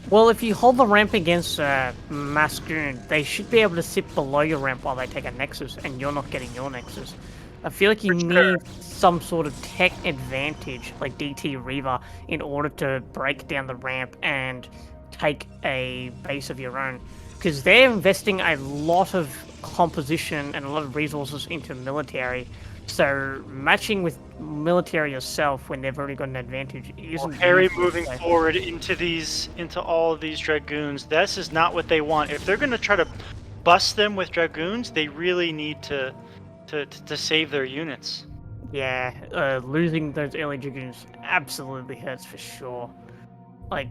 Speaker 2: well, if you hold the ramp against Mascoon, they should be able to sit below your ramp while they take a Nexus, and you're not getting your Nexus. I feel like you need some sort of tech advantage, like DT Reaver, in order to break down the ramp and take a base of your own. Because they're investing a lot of composition and a lot of resources into military. So matching with military yourself when they've already got an advantage isn't
Speaker 1: Harry
Speaker 2: usually
Speaker 1: moving
Speaker 2: safe.
Speaker 1: forward into all of these Dragoons. This is not what they want. If they're going to try to bust them with Dragoons, they really need to save their units.
Speaker 2: Yeah, losing those early Dragoons absolutely hurts for sure. Like,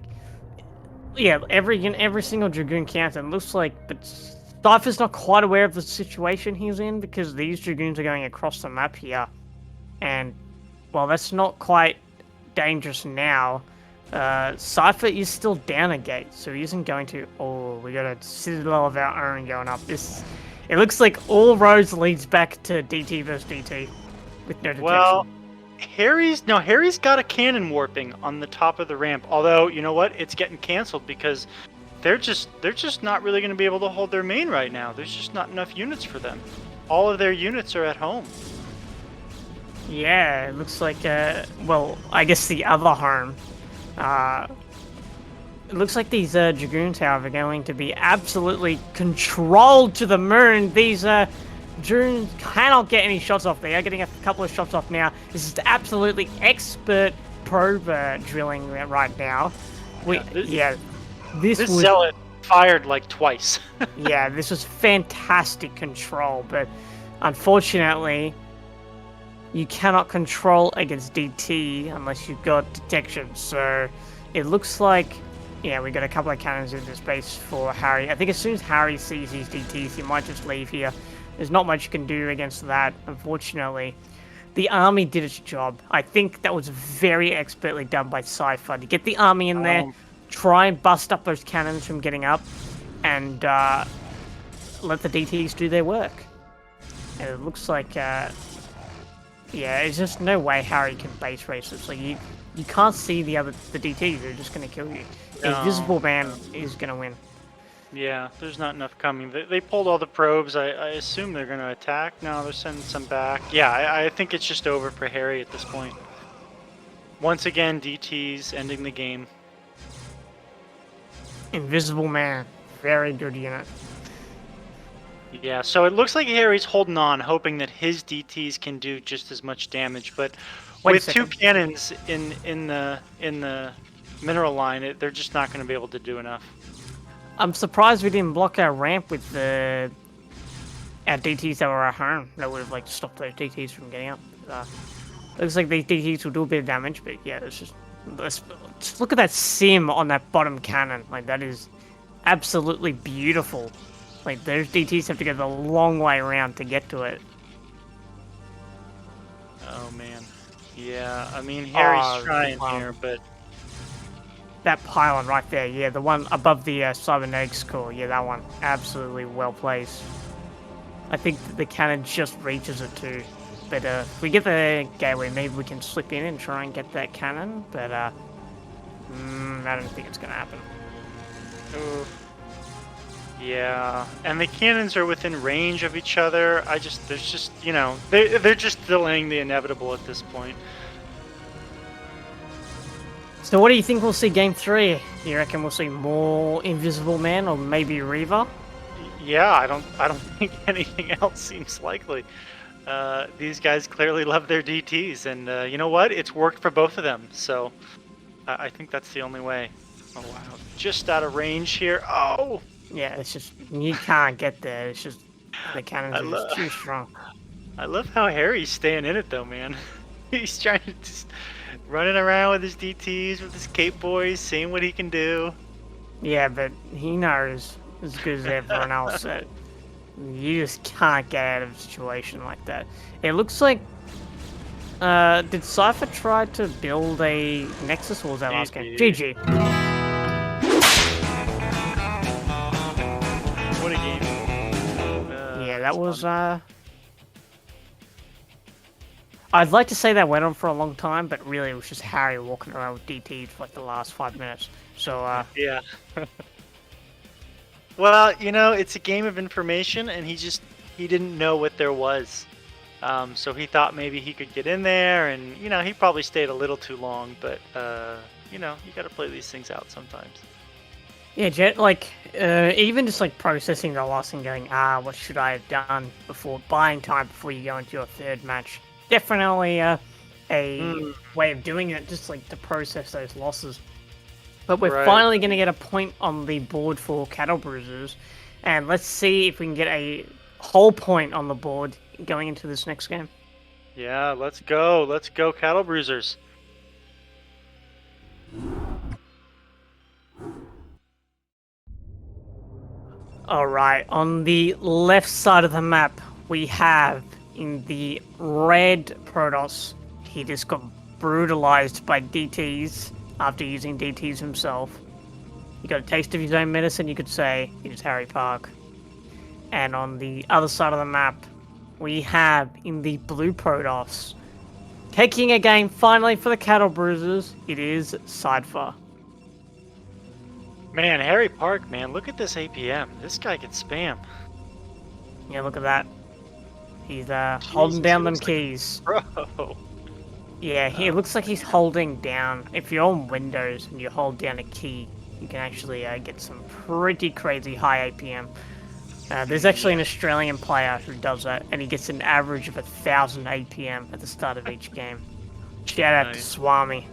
Speaker 2: yeah, every single Dragoon counts, and looks like, but Cypher's not quite aware of the situation he's in because these Dragoons are going across the map here. And, well, that's not quite dangerous now. Cypher is still down a gate, so he isn't going to... Oh, we got a Citadel of our own going up. It looks like all roads leads back to DT versus DT with no detection.
Speaker 1: Well, Harry's got a cannon warping on the top of the ramp. Although, you know what? It's getting canceled because they're just not really going to be able to hold their main right now. There's just not enough units for them. All of their units are at home.
Speaker 2: Yeah, it looks like, well, I guess the other home. It looks like these Dragoons, however, are going to be absolutely controlled to the moon. These Dragoons cannot get any shots off. They are getting a couple of shots off now. This is absolutely expert probe drilling right now. This was...
Speaker 1: Zealot fired like twice.
Speaker 2: Yeah, this was fantastic control, but unfortunately, you cannot control against DT unless you've got detection. So it looks like, yeah, we got a couple of cannons in this base for Harry. I think as soon as Harry sees these DTs, he might just leave here. There's not much you can do against that, unfortunately. The army did its job. I think that was very expertly done by Cypher to get the army in there, try and bust up those cannons from getting up, and let the DTs do their work. And it looks like, yeah, there's just no way Harry can base race this. Like, you can't see the DTs. They're just going to kill you.
Speaker 1: No.
Speaker 2: Invisible Man is going to win.
Speaker 1: Yeah, there's not enough coming. They pulled all the probes. I assume they're going to attack. No, they're sending some back. Yeah, I think it's just over for Harry at this point. Once again, DT's ending the game.
Speaker 2: Invisible Man. Very good unit.
Speaker 1: Yeah, so it looks like Harry's holding on, hoping that his DTs can do just as much damage. But with two cannons in the mineral line, they're just not going to be able to do enough.
Speaker 2: I'm surprised we didn't block our ramp with our DTs that were at home. That would have like stopped those DTs from getting up. Looks like these DTs will do a bit of damage, but yeah, just look at that sim on that bottom cannon. Like, that is absolutely beautiful. Like, those DTs have to go the long way around to get to it.
Speaker 1: Oh man. Yeah, I mean Harry's trying here, but
Speaker 2: that pylon right there, yeah, the one above the cybernetic score, yeah, that one, absolutely well placed. I think that the cannon just reaches it too. But if we get the gateway, maybe we can slip in and try and get that cannon. But I don't think it's gonna happen.
Speaker 1: ooh, yeah, and the cannons are within range of each other. There's just, you know, they're just delaying the inevitable at this point.
Speaker 2: So what do you think we'll see game 3? You reckon we'll see more Invisible Man or maybe Reaver?
Speaker 1: Yeah, I don't think anything else seems likely. These guys clearly love their DTs, and you know what? It's worked for both of them. So I think that's the only way. Oh wow, just out of range here. Oh,
Speaker 2: Yeah, it's just, you can't get there. It's just, the cannons
Speaker 1: I
Speaker 2: are just
Speaker 1: love
Speaker 2: too strong.
Speaker 1: I love how Harry's staying in it though, man. He's trying to just running around with his DTs, with his Cape Boys, seeing what he can do.
Speaker 2: Yeah, but he knows as good as everyone else that you just can't get out of a situation like that. It looks like, did Cypher try to build a Nexus or was that last game?
Speaker 1: GG.
Speaker 2: GG.
Speaker 1: What a game.
Speaker 2: Yeah, that was, I'd like to say that went on for a long time, but really it was just Harry walking around with DT for like the last 5 minutes. So,
Speaker 1: Yeah. Well, you know, it's a game of information, and he didn't know what there was. So he thought maybe he could get in there, and you know, he probably stayed a little too long. But you know, you got to play these things out sometimes.
Speaker 2: yeah, Jet, like, even just like processing the loss and going, what should I have done before buying time before you go into your third match? Definitely a way of doing it, just like to process those losses. But we're
Speaker 1: Right.
Speaker 2: finally going to get a point on the board for Cattlebruisers, and let's see if we can get a whole point on the board going into this next game.
Speaker 1: Yeah, let's go. Let's go, Cattlebruisers.
Speaker 2: Alright, on the left side of the map, we have in the red Protoss, he just got brutalized by DTs after using DTs himself. He got a taste of his own medicine, you could say. He was Harry Park. And on the other side of the map, we have in the blue Protoss, taking a game finally for the Cattlebruisers, it is Cypher.
Speaker 1: Man, Harry Park, man, look at this APM. This guy can spam.
Speaker 2: Yeah, look at that. He's holding down them keys.
Speaker 1: Bro.
Speaker 2: Yeah, it looks like he's holding down. If you're on Windows and you hold down a key, you can actually get some pretty crazy high APM. There's actually an Australian player who does that, and he gets an average of 1,000 APM at the start of each game. Shout out to Swami.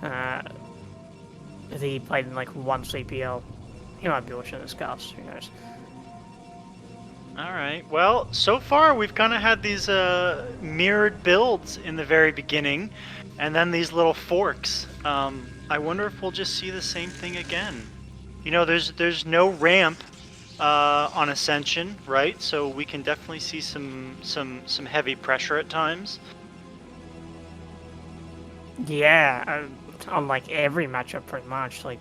Speaker 2: I think he played in like one CPL. He might be watching this cast, who knows.
Speaker 1: Alright, well, so far we've kind of had these mirrored builds in the very beginning, and then these little forks. I wonder if we'll just see the same thing again. You know, there's no ramp on Ascension, right? So we can definitely see some heavy pressure at times.
Speaker 2: Yeah, on like every matchup pretty much. Like,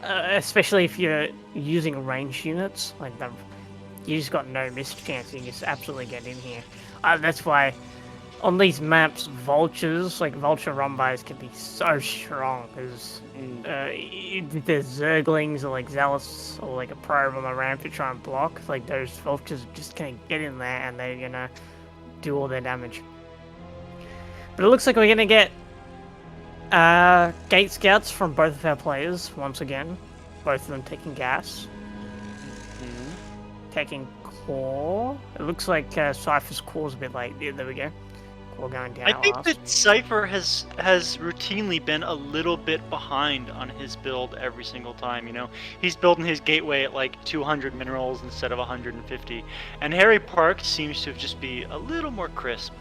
Speaker 2: especially if you're using range units, like you just got no miss chance. You can just absolutely get in here. That's why on these maps, vultures, like vulture rumbys, can be so strong because if there's zerglings or like zealots or like a probe on the ramp to try and block, like those vultures are just gonna get in there and they're gonna do all their damage. But it looks like we're gonna get gate scouts from both of our players once again. Both of them taking gas. Taking core. It looks like Cypher's core's a bit late. Yeah, there we go. Core going down.
Speaker 1: I think that Cypher has routinely been a little bit behind on his build every single time. You know, he's building his gateway at like 200 minerals instead of 150, and Harry Park seems to just be a little more crisp.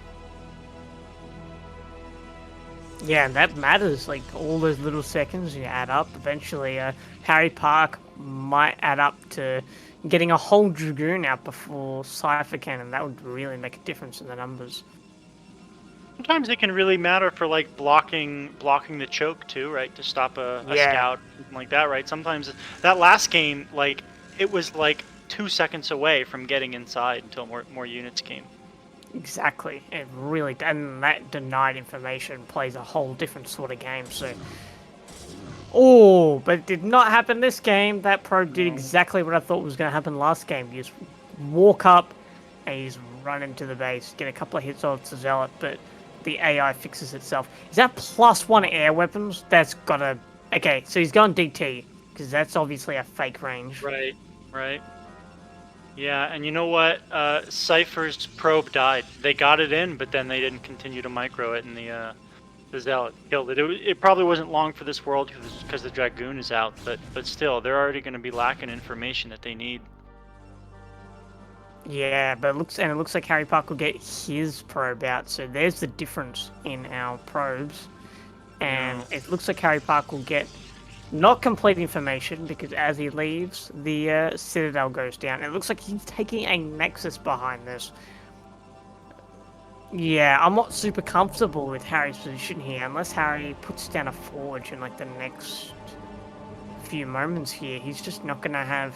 Speaker 2: Yeah, and that matters. Like all those little seconds you add up. Eventually, Harry Park might add up to getting a whole Dragoon out before Cypher can, and that would really make a difference in the numbers.
Speaker 1: sometimes it can really matter for like blocking the choke too, right? To stop a
Speaker 2: Yeah.
Speaker 1: scout, something like that, right? Sometimes that last game, like it was like 2 seconds away from getting inside until more units came.
Speaker 2: Exactly. It really, and that denied information plays a whole different sort of game. So, oh, but it did not happen this game. That probe did
Speaker 1: No.
Speaker 2: exactly what I thought was going to happen last game. You just walk up and you just run into the base, get a couple of hits off the Zealot, but the AI fixes itself. Is that +1 air weapons? That's gotta. Okay, so he's gone DT because that's obviously a fake range.
Speaker 1: Right, right. Yeah, and you know what? Cypher's probe died. They got it in, but then they didn't continue to micro it, and the Zealot killed it. It probably wasn't long for this world because the Dragoon is out, but still, they're already going to be lacking information that they need.
Speaker 2: Yeah, but it looks like Harry Park will get his probe out. So there's the difference in our probes, and
Speaker 1: No.
Speaker 2: it looks like Harry Park will get not complete information because as he leaves, the Citadel goes down. It looks like he's taking a Nexus behind this. Yeah, I'm not super comfortable with Harry's position here unless Harry puts down a forge in like the next few moments here. He's just not going to have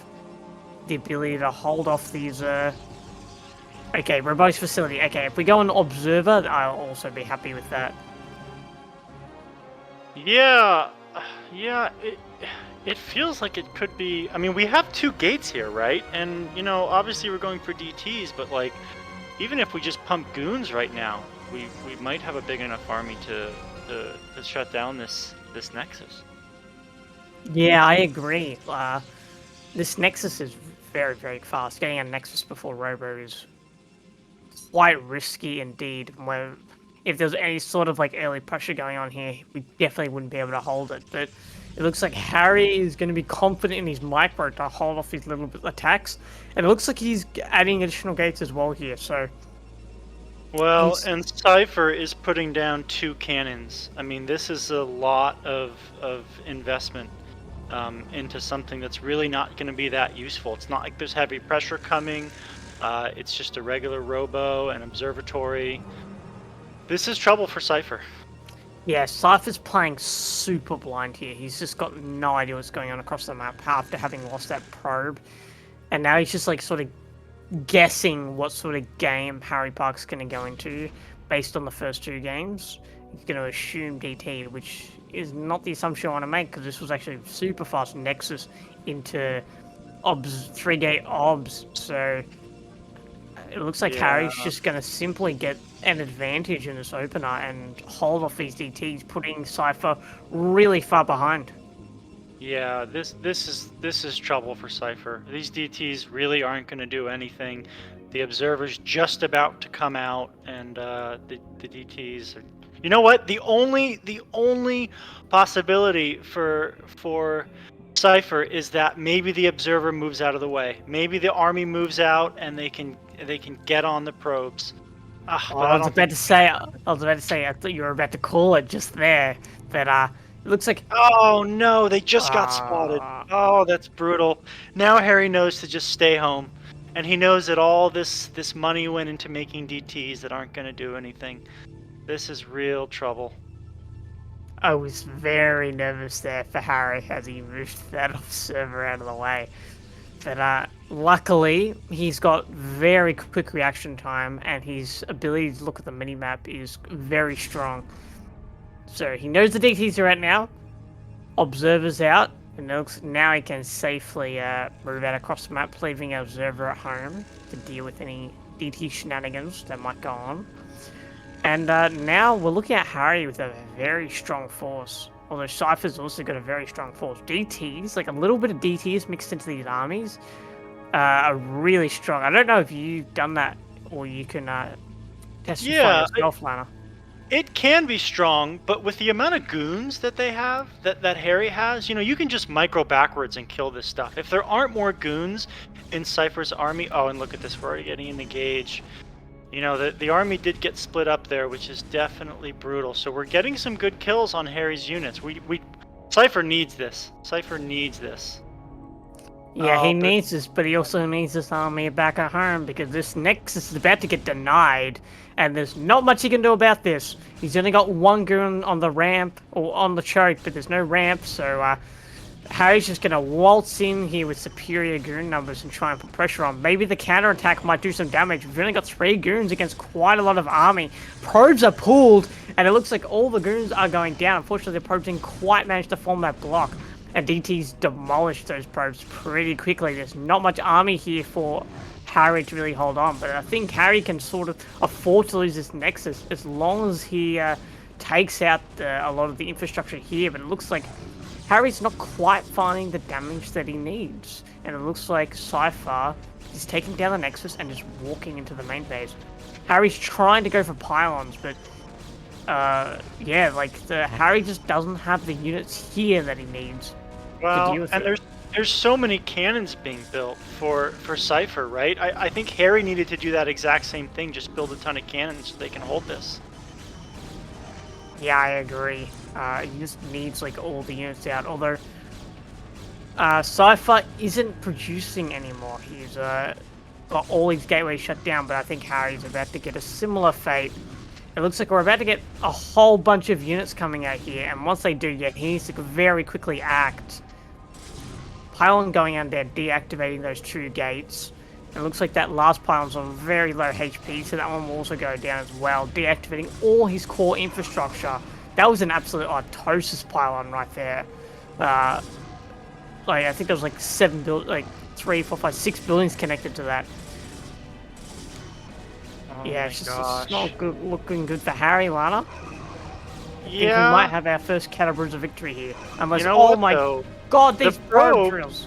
Speaker 2: the ability to hold off these. Okay, robotics facility. Okay, if we go on observer, I'll also be happy with that.
Speaker 1: Yeah, yeah. It feels like it could be. I mean, we have 2 gates here, right? And you know, obviously we're going for DTs, but like, even if we just pump goons right now, we might have a big enough army to shut down this Nexus.
Speaker 2: Yeah, I agree. This Nexus is very, very fast. Getting a Nexus before Robo is quite risky indeed. Where if there's any sort of like early pressure going on here, we definitely wouldn't be able to hold it. But it looks like Harry is going to be confident in his micro to hold off these little attacks, and it looks like he's adding additional gates as well here. So,
Speaker 1: Well, and Cypher is putting down 2 cannons. I mean, this is a lot of investment into something that's really not going to be that useful. It's not like there's heavy pressure coming. It's just a regular robo and observatory. This is trouble for Cypher.
Speaker 2: yeah, Cypher's playing super blind here. He's just got no idea what's going on across the map after having lost that probe. And now he's just like sort of guessing what sort of game Harry Park's going to go into based on the first 2 games. He's going to assume DT, which is not the assumption I want to make because this was actually super fast Nexus into 3-gate obs. So it looks like Harry's just going to simply get an advantage in this opener and hold off these DTs, putting Cypher really far behind.
Speaker 1: Yeah, this is trouble for Cypher. These DTs really aren't going to do anything. The observer's just about to come out, and the DTs are. You know what? The only possibility for Cypher is that maybe the observer moves out of the way. Maybe the army moves out, and they can get on the probes.
Speaker 2: I was about to say, I thought you were about to call it just there. But it looks like.
Speaker 1: Oh no, they just got spotted. Oh, that's brutal. Now Harry knows to just stay home, and he knows that all this money went into making DTs that aren't going to do anything. This is real trouble.
Speaker 2: I was very nervous there for Harry as he moved that observer out of the way. But luckily, he's got very quick reaction time, and his ability to look at the minimap is very strong. So he knows the DTs are out now, observer's out, and now he can safely move out across the map, leaving an observer at home to deal with any DT shenanigans that might go on. And now we're looking at Harry with a very strong force. Although Cypher's also got a very strong force. DTs, like a little bit of DTs mixed into these armies, are really strong. I don't know if you've done that or you can test yourself, Lana.
Speaker 1: It can be strong, but with the amount of goons that they have, that Harry has, you know, you can just micro backwards and kill this stuff. If there aren't more goons in Cypher's army, oh, and look at this, we're already getting in the gauge. You know, the army did get split up there, which is definitely brutal. So we're getting some good kills on Harry's units. Cypher needs this. Cypher needs this.
Speaker 2: Yeah, he
Speaker 1: But
Speaker 2: needs this, but he also needs this army back at home because this Nexus is about to get denied, and there's not much he can do about this. He's only got one goon on the ramp, or on the choke, but there's no ramp, so Harry's just gonna waltz in here with superior goon numbers and try and put pressure on. Maybe the counterattack might do some damage. We've only got 3 goons against quite a lot of army. Probes are pulled, and it looks like all the goons are going down. Unfortunately, the probes didn't quite manage to form that block. And DT's demolished those probes pretty quickly. There's not much army here for Harry to really hold on, but I think Harry can sort of afford to lose this Nexus as long as he takes out a lot of the infrastructure here, but it looks like Harry's not quite finding the damage that he needs, and it looks like Cypher is taking down the Nexus and just walking into the main base. Harry's trying to go for pylons, but yeah, like Harry just doesn't have the units here that he needs.
Speaker 1: well, and there's so many cannons being built for Cypher, right? I think Harry needed to do that exact same thing, just build a ton of cannons so they can hold this.
Speaker 2: Yeah, I agree. He just needs like all the units out. Although Cypher isn't producing anymore. He's got all his gateways shut down, but I think Harry's about to get a similar fate. It looks like we're about to get a whole bunch of units coming out here, and once they do, yeah, he needs to very quickly act. Pylon going out there, deactivating those 2 gates. It looks like that last pylon's on very low HP, so that one will also go down as well, deactivating all his core infrastructure. That was an absolute autosis pylon right there. Like I think there was like 3, 4, 5, 6 buildings connected to that. Yeah, it's not good, looking good for Harry, Lana. I think we might have our first Cattlebruiser victory here. Unless, oh my god, these probe drills.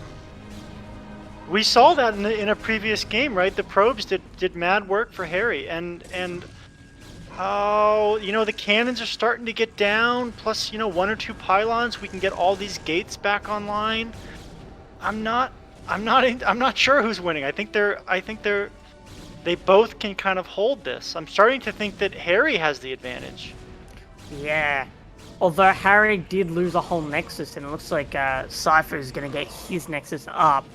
Speaker 1: We saw that in a previous game, right? The probes did mad work for Harry, and oh, the cannons are starting to get down. Plus, 1 or 2 pylons, we can get all these gates back online. I'm not sure who's winning. I think they both can kind of hold this. I'm starting to think that Harry has the advantage.
Speaker 2: Yeah. Although Harry did lose a whole Nexus, and it looks like Cypher is going to get his Nexus up.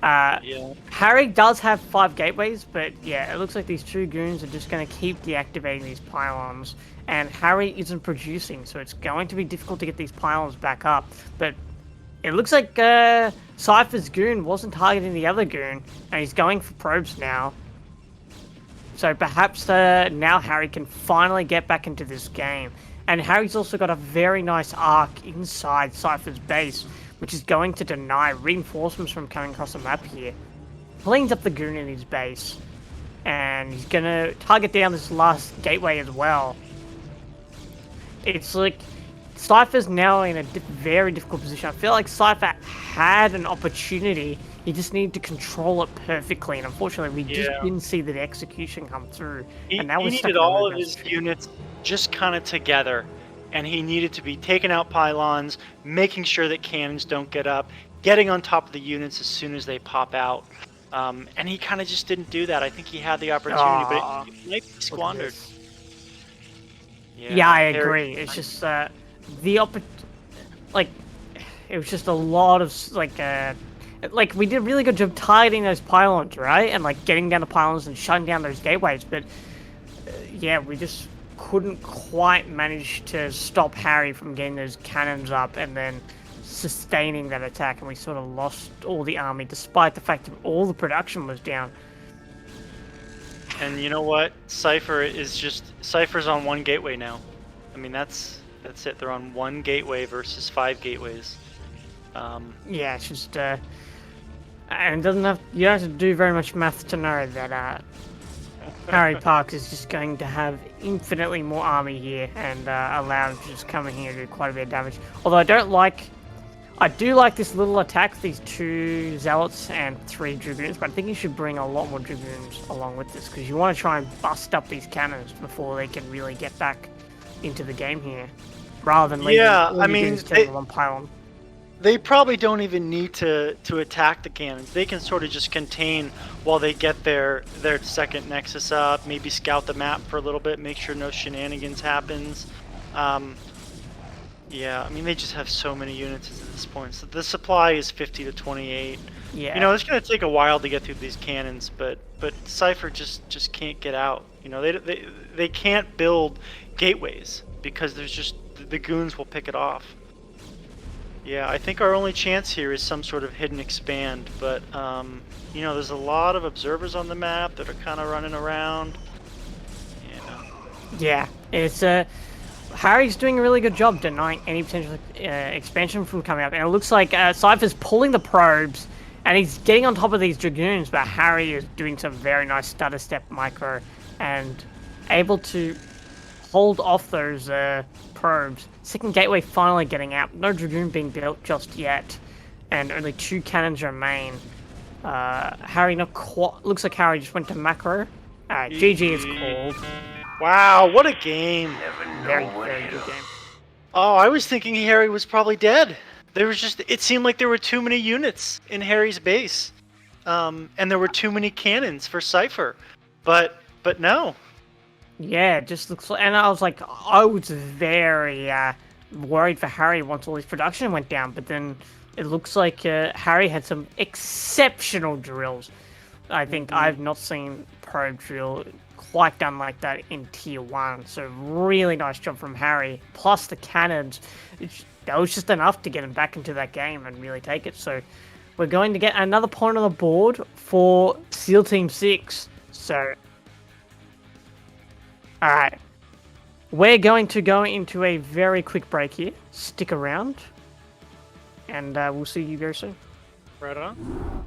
Speaker 1: Yeah.
Speaker 2: Harry does have 5 gateways, but yeah, it looks like these 2 goons are just going to keep deactivating these pylons. And Harry isn't producing, so it's going to be difficult to get these pylons back up. But it looks like Cypher's goon wasn't targeting the other goon, and he's going for probes now. So perhaps now Harry can finally get back into this game. And Harry's also got a very nice arc inside Cypher's base, which is going to deny reinforcements from coming across the map here. Cleans up the goon in his base, and he's going to target down this last gateway as well. It's like Cypher's now in a very difficult position. I feel like Cypher had an opportunity. He just needed to control it perfectly, and unfortunately, we just didn't see the execution come through. And that was
Speaker 1: he needed all of his units just kind of together, and he needed to be taking out pylons, making sure that cannons don't get up, getting on top of the units as soon as they pop out. And he kind of just didn't do that. I think he had the opportunity, but it might be squandered.
Speaker 2: Yeah, I agree. It's just it was just a lot of like we did a really good job targeting those pylons, right? And like getting down the pylons and shutting down those gateways, but yeah, we just couldn't quite manage to stop Harry from getting those cannons up and then sustaining that attack, and we sort of lost all the army despite the fact that all the production was down.
Speaker 1: And you know what? Cypher's on 1 gateway now. I mean, that's it. They're on 1 gateway versus 5 gateways.
Speaker 2: Yeah, it's just and you don't have to do very much math to know that Harry Parks is just going to have infinitely more army here and allow him to just come in here and do quite a bit of damage. Although I do like this little attack, these 2 Zealots and 3 Dragoons, but I think you should bring a lot more Dragoons along with this, because you want to try and bust up these cannons before they can really get back into the game here, rather than leaving one pylon.
Speaker 1: They probably don't even need to attack the cannons. They can sort of just contain while they get their second Nexus up, maybe scout the map for a little bit, make sure no shenanigans happens. Yeah, I mean, they just have so many units at this point. So the supply is 50 to 28.
Speaker 2: Yeah.
Speaker 1: You know, it's gonna take a while to get through these cannons, but Cypher just can't get out. You know, they can't build gateways because there's just the goons will pick it off. Yeah, I think our only chance here is some sort of hidden expand, but you know, there's a lot of observers on the map that are kind of running around.
Speaker 2: Yeah, it's Harry's doing a really good job denying any potential expansion from coming up, and it looks like Cypher's pulling the probes, and he's getting on top of these dragoons, but Harry is doing some very nice stutter step micro, and able to hold off those probes. Second gateway finally getting out, no dragoon being built just yet, and only 2 cannons remain. Harry not quite, looks like Harry just went to macro. Alright, GG is called.
Speaker 1: Wow, what a game!
Speaker 3: Never know
Speaker 2: Very,
Speaker 3: what
Speaker 2: very
Speaker 3: hit
Speaker 2: good
Speaker 3: 'em.
Speaker 2: game.
Speaker 1: Oh, I was thinking Harry was probably dead. There was just, it seemed like there were too many units in Harry's base. And there were too many cannons for Cypher. But no.
Speaker 2: Yeah, it just looks like, and I was like, I was very worried for Harry once all his production went down, but then it looks like Harry had some exceptional drills. I think I've not seen pro drill quite done like that in tier 1, so really nice job from Harry, plus the cannons. That was just enough to get him back into that game and really take it, so we're going to get another point on the board for SEAL Team 6, so alright, we're going to go into a very quick break here, stick around, and we'll see you very soon.
Speaker 1: Right on.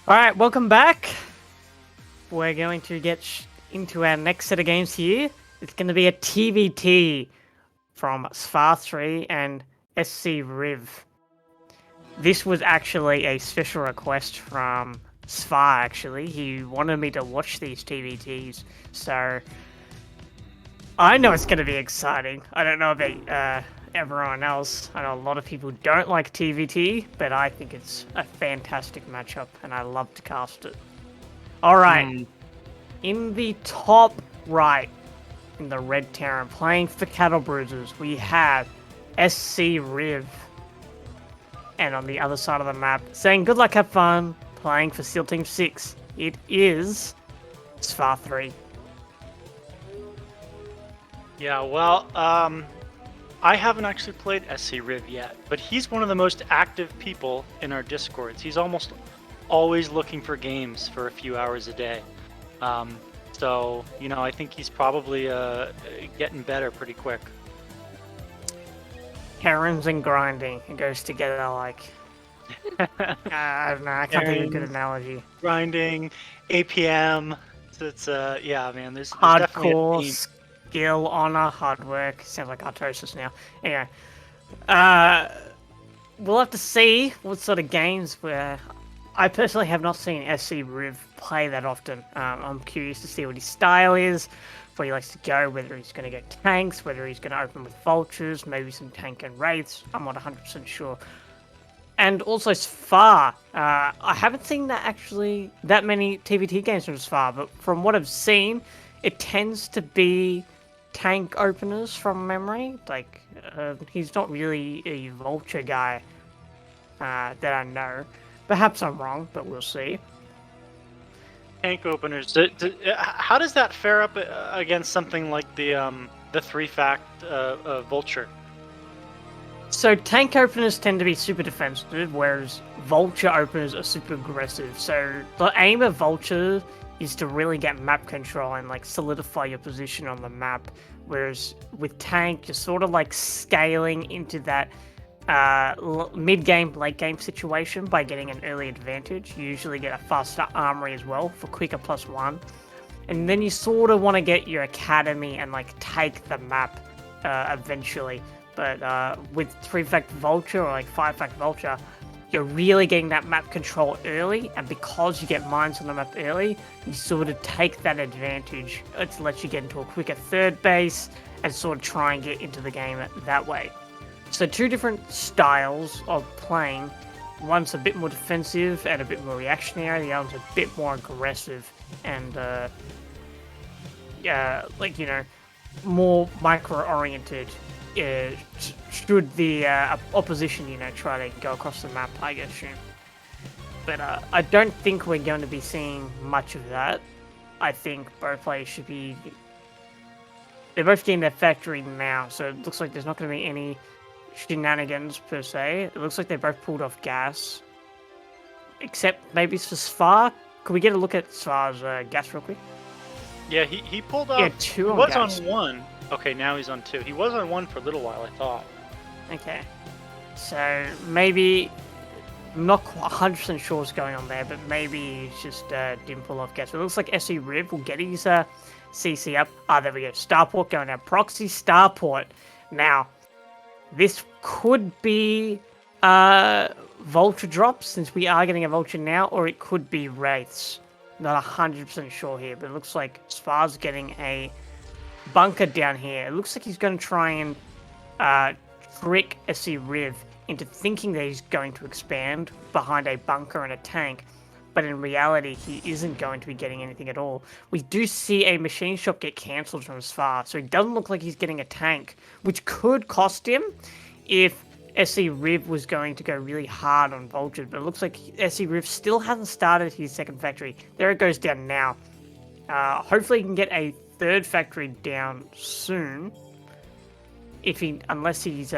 Speaker 2: All right, welcome back. We're going to get into our next set of games here. It's going to be a TVT from S.E.A.L 3 and sCriv. This was actually a special request from S.E.A.L, actually. He wanted me to watch these TVTs, so I know it's going to be exciting. I don't know about everyone else. I know a lot of people don't like TVT, but I think it's a fantastic matchup, and I love to cast it. All right. In the top right, in the red Terran, playing for Cattlebruisers, we have sCriv. And on the other side of the map, saying good luck, have fun, playing for SEAL Team 6, it is S.E.A.L 3.
Speaker 1: Yeah, well, I haven't actually played sCriv yet, but he's one of the most active people in our Discords. He's almost always looking for games for a few hours a day. So, you know, I think he's probably getting better pretty quick.
Speaker 2: Herons and grinding, it goes together like... I don't know, I can't think of a good analogy.
Speaker 1: Grinding, APM, it's yeah, man, there's definitely a
Speaker 2: Hardcore,
Speaker 1: theme.
Speaker 2: skill, honor, hard work. Sounds like Artosis now. Anyway, we'll have to see what sort of games where... I personally have not seen sCriv play that often. I'm curious to see what his style is, where he likes to go, whether he's going to go tanks, whether he's going to open with vultures, maybe some tank and wraiths. I'm not 100% sure. And also S.E.A.L, I haven't seen that many TVT games from S.E.A.L, but from what I've seen, it tends to be tank openers from memory. Like, he's not really a vulture guy that I know. Perhaps I'm wrong, but we'll see.
Speaker 1: Tank openers. How does that fare up against something like the 3-fact vulture?
Speaker 2: So tank openers tend to be super defensive, whereas vulture openers are super aggressive. So the aim of vulture is to really get map control and like solidify your position on the map. Whereas with tank, you're sort of like scaling into that mid-game, late-game situation by getting an early advantage. You usually get a faster armory as well for quicker +1. And then you sort of want to get your academy and like take the map eventually. But with 3-fact vulture or like 5-fact vulture, you're really getting that map control early, and because you get mines on the map early, you sort of take that advantage. It lets you get into a quicker third base and sort of try and get into the game that way. So two different styles of playing. One's a bit more defensive and a bit more reactionary. The other's a bit more aggressive and, like, you know, more micro-oriented. Should the opposition, you know, try to go across the map, I assume. But I don't think we're going to be seeing much of that. I think both players should be... They're both getting their factory now, so it looks like there's not going to be any shenanigans per se. It looks like they both pulled off gas. Except maybe it's for S.E.A.L. Could we get a look at S.E.A.L's gas real quick?
Speaker 1: Yeah, he pulled off...
Speaker 2: Yeah, 2 on
Speaker 1: gas. He was
Speaker 2: gas.
Speaker 1: on 1. Okay, now he's on 2. He was on 1 for a little while, I thought.
Speaker 2: Okay. So maybe... I'm not 100% sure what's going on there, but maybe it's just didn't pull off gas. It looks like sCriv will get his CC up. Ah, there we go. Starport going out. Proxy Starport. Now, this could be Vulture drops, since we are getting a Vulture now, or it could be Wraiths. Not 100% sure here, but it looks like S.E.A.L's getting a bunker down here. It looks like he's going to try and trick sCriv into thinking that he's going to expand behind a bunker and a tank, but in reality, he isn't going to be getting anything at all. We do see a machine shop get cancelled from S.E.A.L, so it doesn't look like he's getting a tank, which could cost him if sCriv was going to go really hard on Vulture, but it looks like sCriv still hasn't started his second factory. There it goes down now. Hopefully he can get a third factory down soon, unless he's...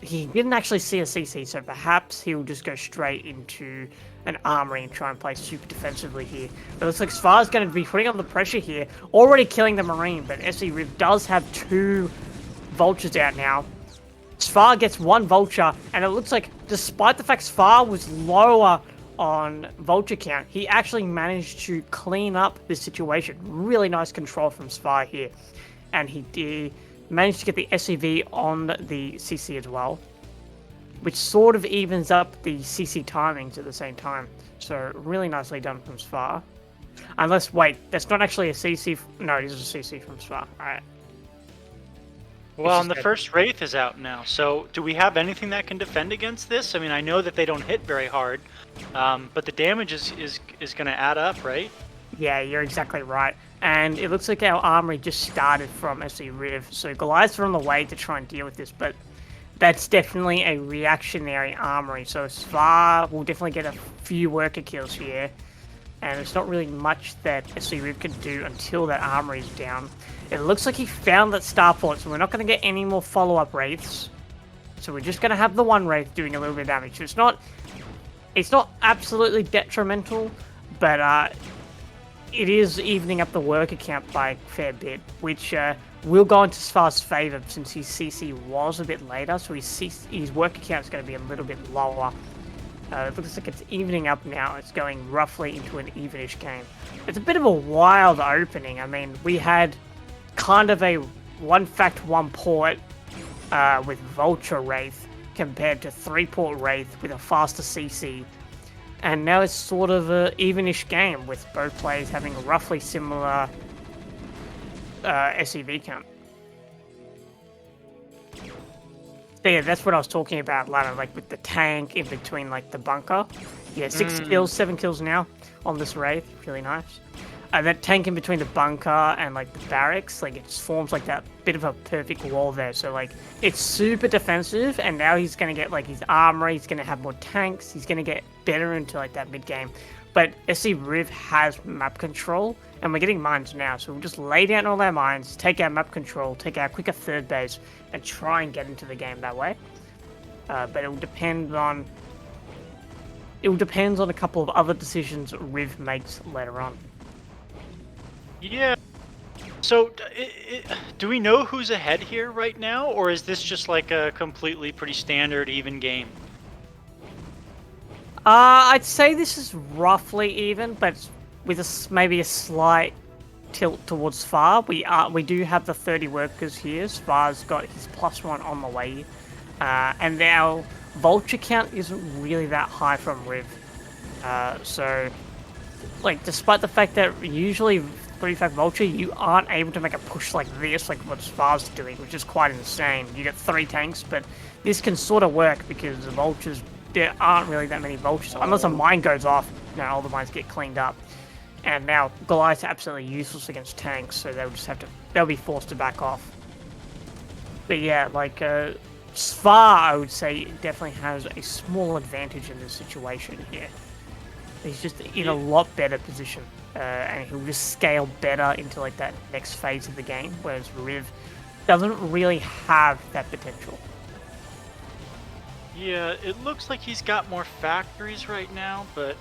Speaker 2: He didn't actually see a CC, so perhaps he'll just go straight into an armory and try and play super defensively here. But it looks like S.E.A.L is going to be putting on the pressure here, already killing the Marine, but sCriv does have 2 Vultures out now. S.E.A.L gets 1 Vulture, and it looks like, despite the fact S.E.A.L was lower on Vulture count, he actually managed to clean up the situation. Really nice control from S.E.A.L here. And he managed to get the SEV on the CC as well, which sort of evens up the CC timings at the same time. So really nicely done from S.E.A.L. Unless, wait, that's not actually a CC. No, it is a CC from S.E.A.L. Alright.
Speaker 1: Well, and the first Wraith is out now, so do we have anything that can defend against this? I mean, I know that they don't hit very hard, but the damage is going to add up, right?
Speaker 2: Yeah, you're exactly right. And it looks like our armory just started from sCriv, so Goliaths are on the way to try and deal with this, but that's definitely a reactionary armory, so S.E.A.L will definitely get a few worker kills here, and it's not really much that sCriv can do until that armory is down. It looks like he found that starport, so we're not going to get any more follow-up Wraiths. So we're just going to have the one Wraith doing a little bit of damage. So it's not absolutely detrimental, but it is evening up the worker count by a fair bit, which will go into S.E.A.L's favour since his CC was a bit later, so his worker count is going to be a little bit lower. It looks like it's evening up now. It's going roughly into an evenish game. It's a bit of a wild opening. I mean, we had kind of a one fact, one port with Vulture Wraith compared to 3-port Wraith with a faster CC. And now it's sort of an evenish game with both players having a roughly similar SEV count. So yeah, that's what I was talking about, Lana, like with the tank in between like the bunker. Yeah, 6 kills, 7 kills now on this Wraith. Really nice. That tank in between the bunker and like the barracks, like it forms like that bit of a perfect wall there. So like it's super defensive, and now he's gonna get like his armor, he's gonna have more tanks, he's gonna get better into like that mid game. But sCriv has map control, and we're getting mines now, so we'll just lay down all our mines, take our map control, take our quicker third base, and try and get into the game that way. But it will depend on a couple of other decisions Riv makes later on.
Speaker 1: Yeah. So, do we know who's ahead here right now, or is this just like a completely pretty standard even game?
Speaker 2: I'd say this is roughly even, but with maybe a slight tilt towards S.E.A.L. We do have the 30 workers here. S.E.A.L's got his +1 on the way, and our Vulture count isn't really that high from Riv. So, like, despite the fact that usually 3-fact Vulture, you aren't able to make a push like this, like what S.E.A.L's doing, which is quite insane. You get 3 tanks, but this can sort of work because the Vultures, there aren't really that many Vultures. Unless a mine goes off, all the mines get cleaned up. And now Goliath's are absolutely useless against tanks, so they'll be forced to back off. But yeah, like, S.E.A.L, I would say, definitely has a small advantage in this situation here. He's just in a lot better position, and he'll just scale better into like that next phase of the game, whereas Riv doesn't really have that potential.
Speaker 1: Yeah, it looks like he's got more factories right now, but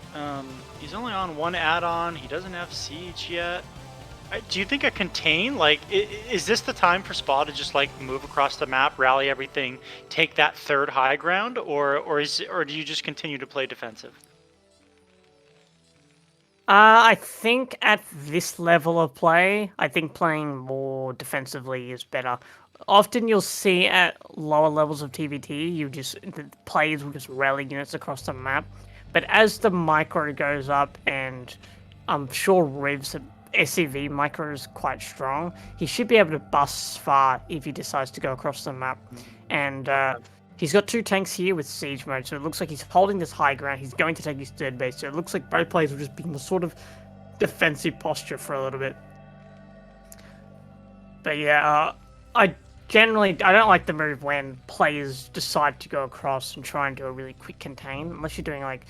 Speaker 1: he's only on 1 add-on. He doesn't have siege yet. Do you think a contain, like, is this the time for S.E.A.L to just like move across the map, rally everything, take that 3rd high ground, or do you just continue to play defensive?
Speaker 2: I think at this level of play, I think playing more defensively is better. Often you'll see at lower levels of TVT, the players will just rally units across the map. But as the micro goes up, and I'm sure Riv's SEV micro is quite strong, he should be able to bust S.E.A.L if he decides to go across the map. And he's got 2 tanks here with siege mode, so it looks like he's holding this high ground. He's going to take his 3rd base, so it looks like both players will just be in a sort of defensive posture for a little bit. But yeah, I don't like the move when players decide to go across and try and do a really quick contain, unless you're doing like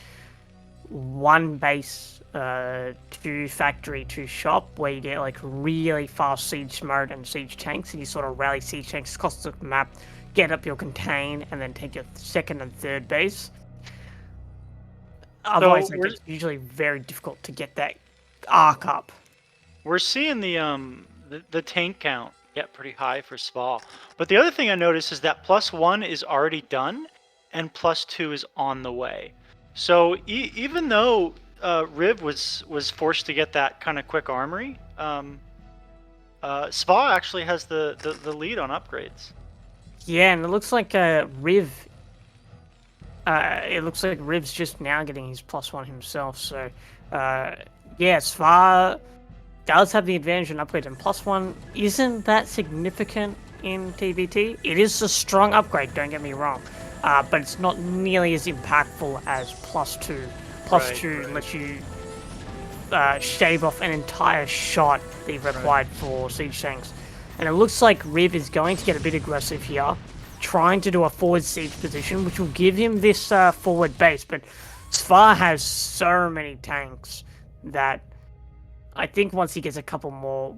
Speaker 2: 1 base, 2 factory, 2 shop, where you get like really fast siege mode and siege tanks, and you sort of rally siege tanks across the map, get up your contain, and then take your 2nd and 3rd base. Otherwise, it's usually very difficult to get that arc up.
Speaker 1: We're seeing the tank count get pretty high for S.E.A.L. But the other thing I noticed is that +1 is already done, and +2 is on the way. So even though Riv was forced to get that kind of quick armory, S.E.A.L actually has the lead on upgrades.
Speaker 2: Yeah, and it looks like Riv. It looks like Riv's just now getting his +1 himself. So, yeah, S.E.A.L does have the advantage in upgrade, and +1 isn't that significant in TBT. It is a strong upgrade, don't get me wrong, but it's not nearly as impactful as +2. +2 lets you shave off an entire shot that you've required for siege tanks. And it looks like Riv is going to get a bit aggressive here, trying to do a forward siege position, which will give him this forward base. But S.E.A.L has so many tanks that I think once he gets a couple more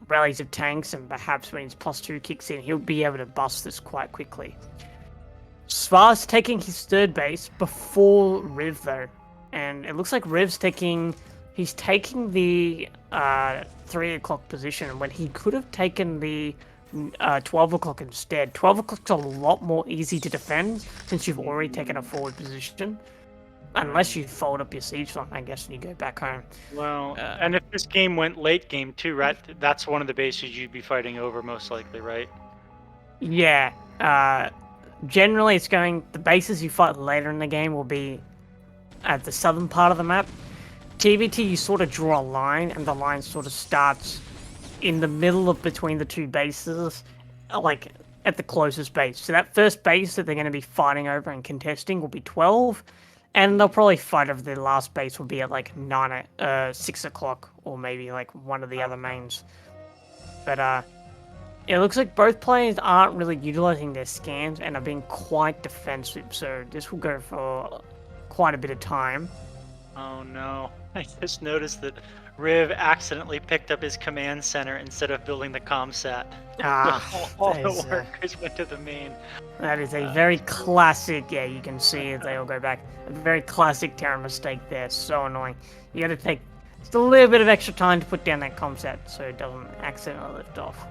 Speaker 2: rallies of tanks, and perhaps when his +2 kicks in, he'll be able to bust this quite quickly. S.E.A.L's taking his third base before Riv, though. And it looks like Riv's taking... He's taking the 3 o'clock position when he could have taken the 12 o'clock instead. 12 o'clock's a lot more easy to defend since you've already taken a forward position. Unless you fold up your siege line, I guess, and you go back home.
Speaker 1: Well, and if this game went late game too, right? That's one of the bases you'd be fighting over most likely, right?
Speaker 2: Yeah. Generally, it's going... The bases you fight later in the game will be at the southern part of the map. TBT, you sort of draw a line, and the line sort of starts in the middle of between the two bases, like at the closest base. So that first base that they're going to be fighting over and contesting will be 12, and they'll probably fight over the last base will be at like 6 o'clock, or maybe like one of the other mains. But it looks like both players aren't really utilizing their scans and are being quite defensive, so this will go for quite a bit of time.
Speaker 1: Oh no, I just noticed that Riv accidentally picked up his command center instead of building the comsat. All the workers went to the main.
Speaker 2: That is a very classic, yeah, you can see it, they all go back. A very classic Terra mistake there, so annoying. You gotta take just a little bit of extra time to put down that comsat so it doesn't accidentally lift off.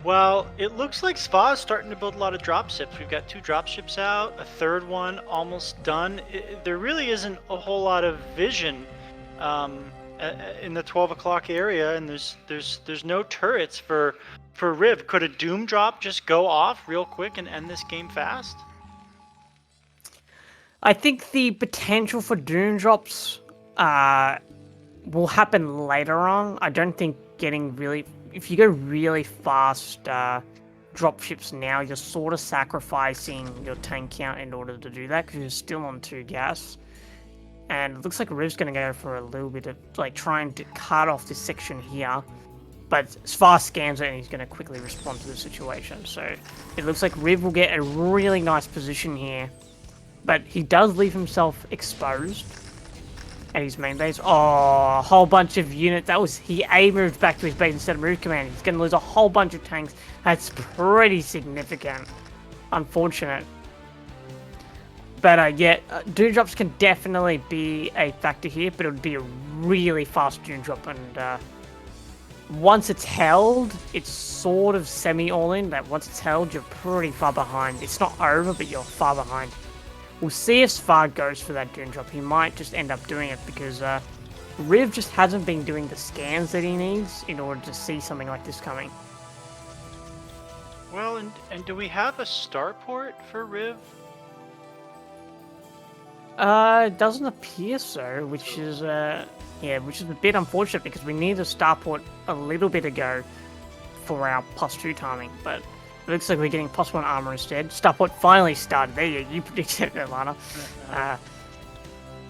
Speaker 1: Well, it looks like S.E.A.L is starting to build a lot of dropships. We've got 2 dropships out, a third one almost done. There really isn't a whole lot of vision in the 12 o'clock area, and there's no turrets for Riv. Could a Doom drop just go off real quick and end this game fast?
Speaker 2: I think the potential for Doom drops will happen later on. I don't think getting really... If you go really fast dropships now, you're sort of sacrificing your tank count in order to do that because you're still on 2 gas. And it looks like Riv's going to go for a little bit of like trying to cut off this section here. But S.E.A.L scans it and he's going to quickly respond to the situation. So it looks like Riv will get a really nice position here. But he does leave himself exposed at his main base. Oh, a whole bunch of units. That was... He moved back to his base instead of move command. He's going to lose a whole bunch of tanks. That's pretty significant. Unfortunate. But yeah, Doom drops can definitely be a factor here, but it would be a really fast Doom drop. And once it's held, it's sort of semi-all-in. That once it's held, you're pretty far behind. It's not over, but you're far behind. We'll see if S.E.A.L goes for that Doom drop. He might just end up doing it because Riv just hasn't been doing the scans that he needs in order to see something like this coming.
Speaker 1: Well, and do we have a starport for Riv?
Speaker 2: It doesn't appear so, which is a bit unfortunate because we need a starport a little bit ago for our +2 timing, but it looks like we're getting +1 armor instead. Starport finally started. There you predicted it, Lana.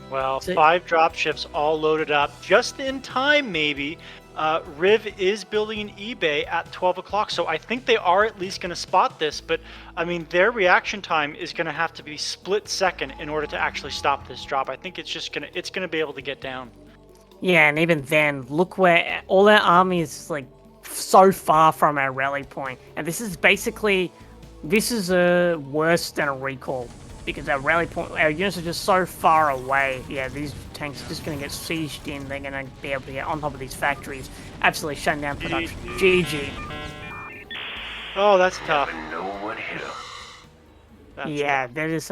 Speaker 1: Well, 5 dropships all loaded up just in time, maybe. Riv is building an eBay at 12 o'clock, so I think they are at least going to spot this, but I mean, their reaction time is going to have to be split second in order to actually stop this drop. I think it's going to be able to get down.
Speaker 2: Yeah, and even then, look where all our army is like so far from our rally point, and this is worse than a recall because our rally point, our units are just so far away. Yeah, these tanks are just going to get sieged in. They're going to be able to get on top of these factories, absolutely shutting down production. GG.
Speaker 1: Oh, that's tough.
Speaker 3: Never know what hit 'em.
Speaker 2: Yeah, that is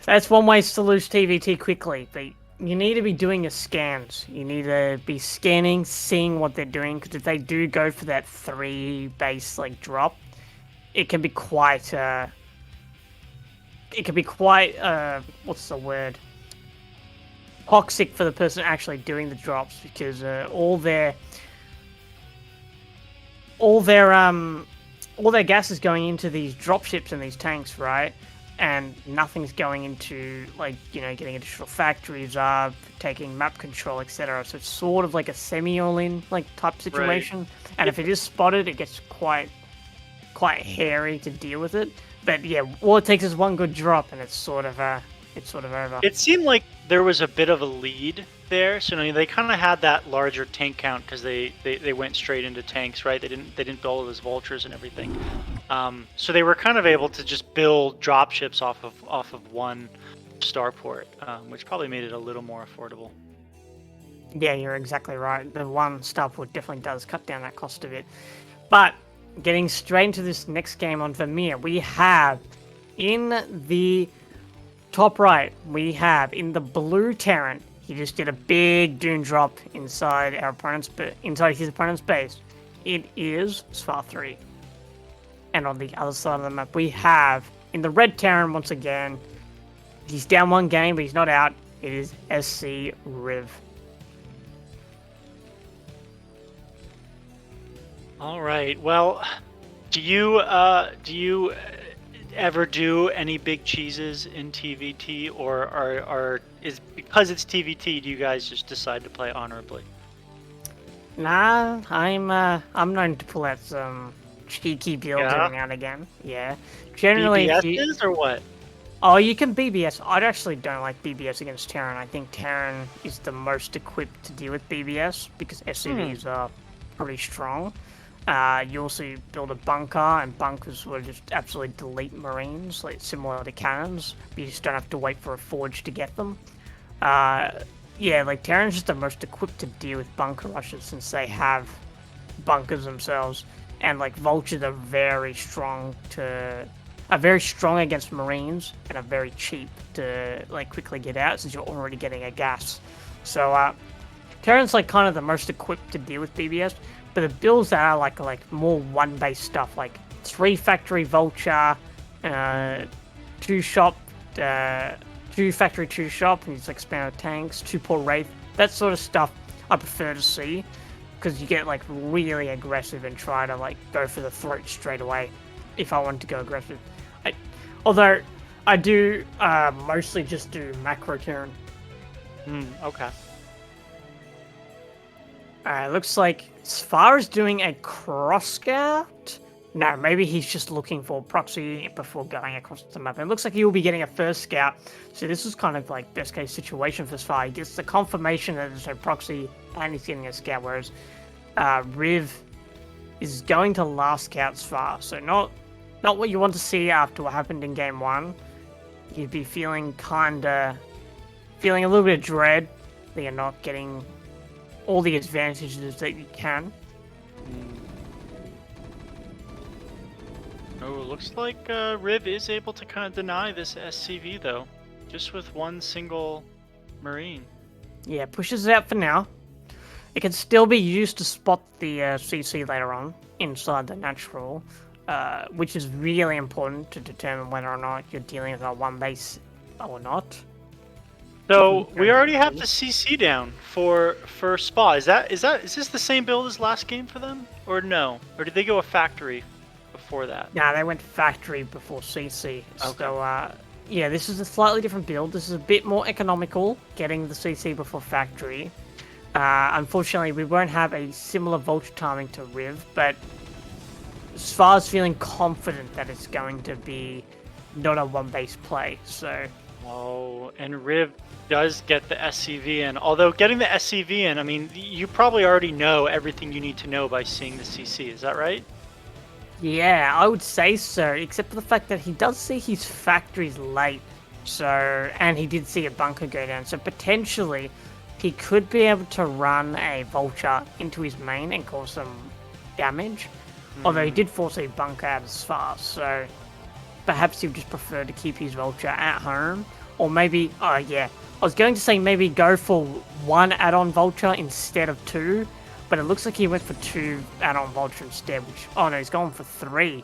Speaker 2: That's one way to lose TVT quickly, but you need to be doing your scans. You need to be scanning, seeing what they're doing, because if they do go for that 3 base like drop, it can be quite what's the word? Toxic for the person actually doing the drops, because all their gas is going into these dropships and these tanks, right? And nothing's going into, like, you know, getting additional factories, taking map control, etc. So it's sort of like a semi-all-in, like, type situation. Right. And if it is spotted, it gets quite hairy to deal with it. But yeah, all it takes is one good drop, and it's sort of over.
Speaker 1: It seemed like there was a bit of a lead there, so they kind of had that larger tank count because they went straight into tanks, right? They didn't build as vultures and everything, so they were kind of able to just build dropships off of one starport, which probably made it a little more affordable.
Speaker 2: Yeah, you're exactly right. The one starport definitely does cut down that cost a bit. But getting straight into this next game on Vermeer, we have in the top right, we have in the blue Terran. He just did a big dune drop inside his opponent's base. It is S.E.A.L 3. And on the other side of the map, we have in the red Terran once again. He's down one game, but he's not out. It is sCriv.
Speaker 1: All right. Well, do you ever do any big cheeses in TVT, or is because it's TVT, do you guys just decide to play honorably?
Speaker 2: Nah, I'm known to pull out some cheeky builds every now and again. Yeah, generally.
Speaker 1: BBSs or what?
Speaker 2: Oh, you can BBS. I actually don't like BBS against Terran. I think Terran is the most equipped to deal with BBS because SCVs are pretty strong. You also build a bunker, and bunkers will just absolutely delete marines, like similar to cannons. You just don't have to wait for a forge to get them. Yeah, like Terran's just the most equipped to deal with bunker rushes since they have bunkers themselves, and like vultures are very strong against marines and are very cheap to like quickly get out since you're already getting a gas. So Terran's like kind of the most equipped to deal with BBS. But the builds that are like more one-base stuff, like 3 factory vulture, 2 shop, 2 factory, 2 shop, and it's like expanded tanks, 2 port wraith, that sort of stuff I prefer to see, because you get like really aggressive and try to like go for the throat straight away if I want to go aggressive. Although I do mostly just do macro Terran.
Speaker 1: Okay.
Speaker 2: Looks like S.E.A.L is doing a cross scout. No, maybe he's just looking for proxy before going across the map. It looks like he will be getting a first scout. So this is kind of like best case situation for S.E.A.L. He gets the confirmation that there's no proxy and he's getting a scout, whereas Riv is going to last scout S.E.A.L. So not what you want to see after what happened in game 1. You'd be feeling a little bit of dread that you're not getting all the advantages that you can.
Speaker 1: Oh, it looks like Riv is able to kind of deny this SCV though, just with one single marine.
Speaker 2: Yeah, pushes it out for now. It can still be used to spot the CC later on inside the natural, which is really important to determine whether or not you're dealing with a one base or not.
Speaker 1: So we already have the CC down for S.E.A.L. Is this the same build as last game for them, or no? Or did they go a factory before that?
Speaker 2: Nah, they went factory before CC.
Speaker 1: Okay.
Speaker 2: So yeah, this is a slightly different build. This is a bit more economical, getting the CC before factory. Unfortunately, we won't have a similar vulture timing to Riv, but S.E.A.L is feeling confident that it's going to be not a one base play. So.
Speaker 1: Oh, and Riv does get the SCV in. Although getting the SCV in, I mean, you probably already know everything you need to know by seeing the CC. Is that right?
Speaker 2: Yeah, I would say so, except for the fact that he does see his factories late. So, and he did see a bunker go down. So potentially, he could be able to run a vulture into his main and cause some damage. Although he did force a bunker out as fast, so perhaps he would just prefer to keep his vulture at home, Or maybe, oh yeah, I was going to say maybe go for 1 add-on vulture instead of 2, but it looks like he went for 2 add-on vulture instead, which, oh no, he's going for 3.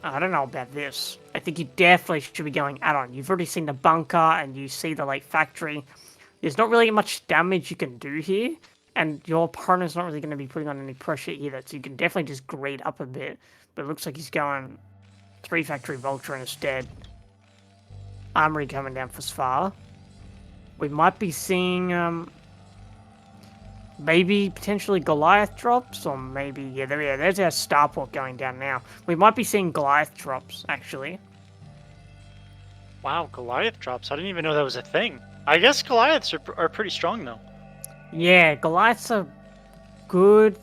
Speaker 2: I don't know about this. I think you definitely should be going add-on. You've already seen the bunker and you see the like factory. There's not really much damage you can do here, and your opponent's not really going to be putting on any pressure either, so you can definitely just grade up a bit. But it looks like he's going 3 factory vulture instead. Armory coming down for S.E.A.L. We might be seeing maybe potentially Goliath drops, or maybe there's our starport going down now. We might be seeing Goliath drops actually.
Speaker 1: Wow, Goliath drops. I didn't even know that was a thing. I guess Goliaths are pretty strong though.
Speaker 2: Yeah, Goliaths are good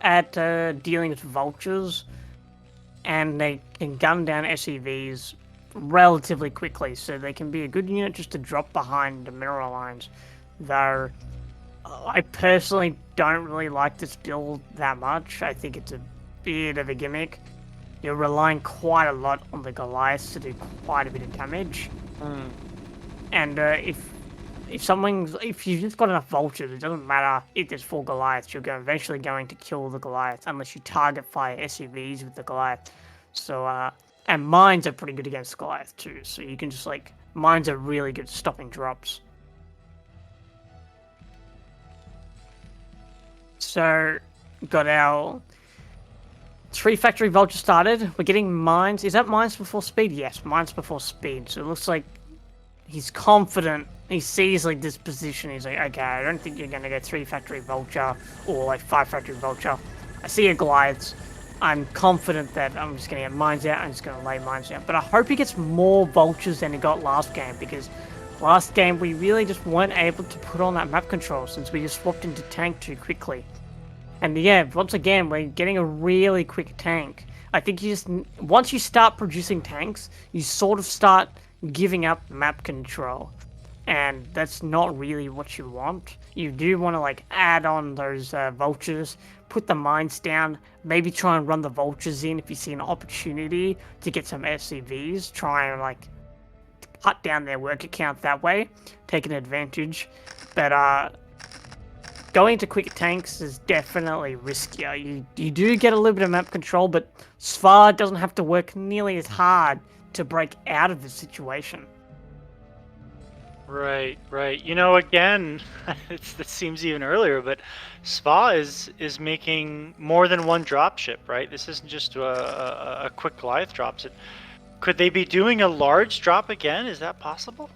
Speaker 2: at dealing with vultures, and they can gun down SEVs relatively quickly, so they can be a good unit just to drop behind the mineral lines. Though I personally don't really like this build that much. I think it's a bit of a gimmick. You're relying quite a lot on the Goliaths to do quite a bit of damage. And if you've just got enough vultures, it doesn't matter if there's 4 Goliaths, you're eventually going to kill the Goliaths unless you target fire SUVs with the Goliath. So and mines are pretty good against Goliath too, so you can just like, mines are really good at stopping drops. So got our 3 factory vulture started. We're getting mines. Is that mines before speed? Yes, mines before speed. So it looks like he's confident. He sees like this position. He's like, okay, I don't think you're going to go 3 factory vulture or like 5 factory vulture. I see a Goliaths. I'm confident that I'm just going to get mines out. I'm just going to lay mines out. But I hope he gets more vultures than he got last game, because last game we really just weren't able to put on that map control since we just swapped into tank too quickly. And yeah, once again, we're getting a really quick tank. I think you just, once you start producing tanks, you sort of start giving up map control. And that's not really what you want. You do want to like add on those vultures, put the mines down, maybe try and run the vultures in if you see an opportunity to get some SCVs, try and like cut down their worker count that way, take an advantage. But going into quick tanks is definitely riskier. You do get a little bit of map control, but S.E.A.L doesn't have to work nearly as hard to break out of the situation.
Speaker 1: Right. You know, again, it seems even earlier, but S.E.A.L is making more than 1 dropship, right? This isn't just a quick Goliath drops. Could they be doing a large drop again? Is that possible?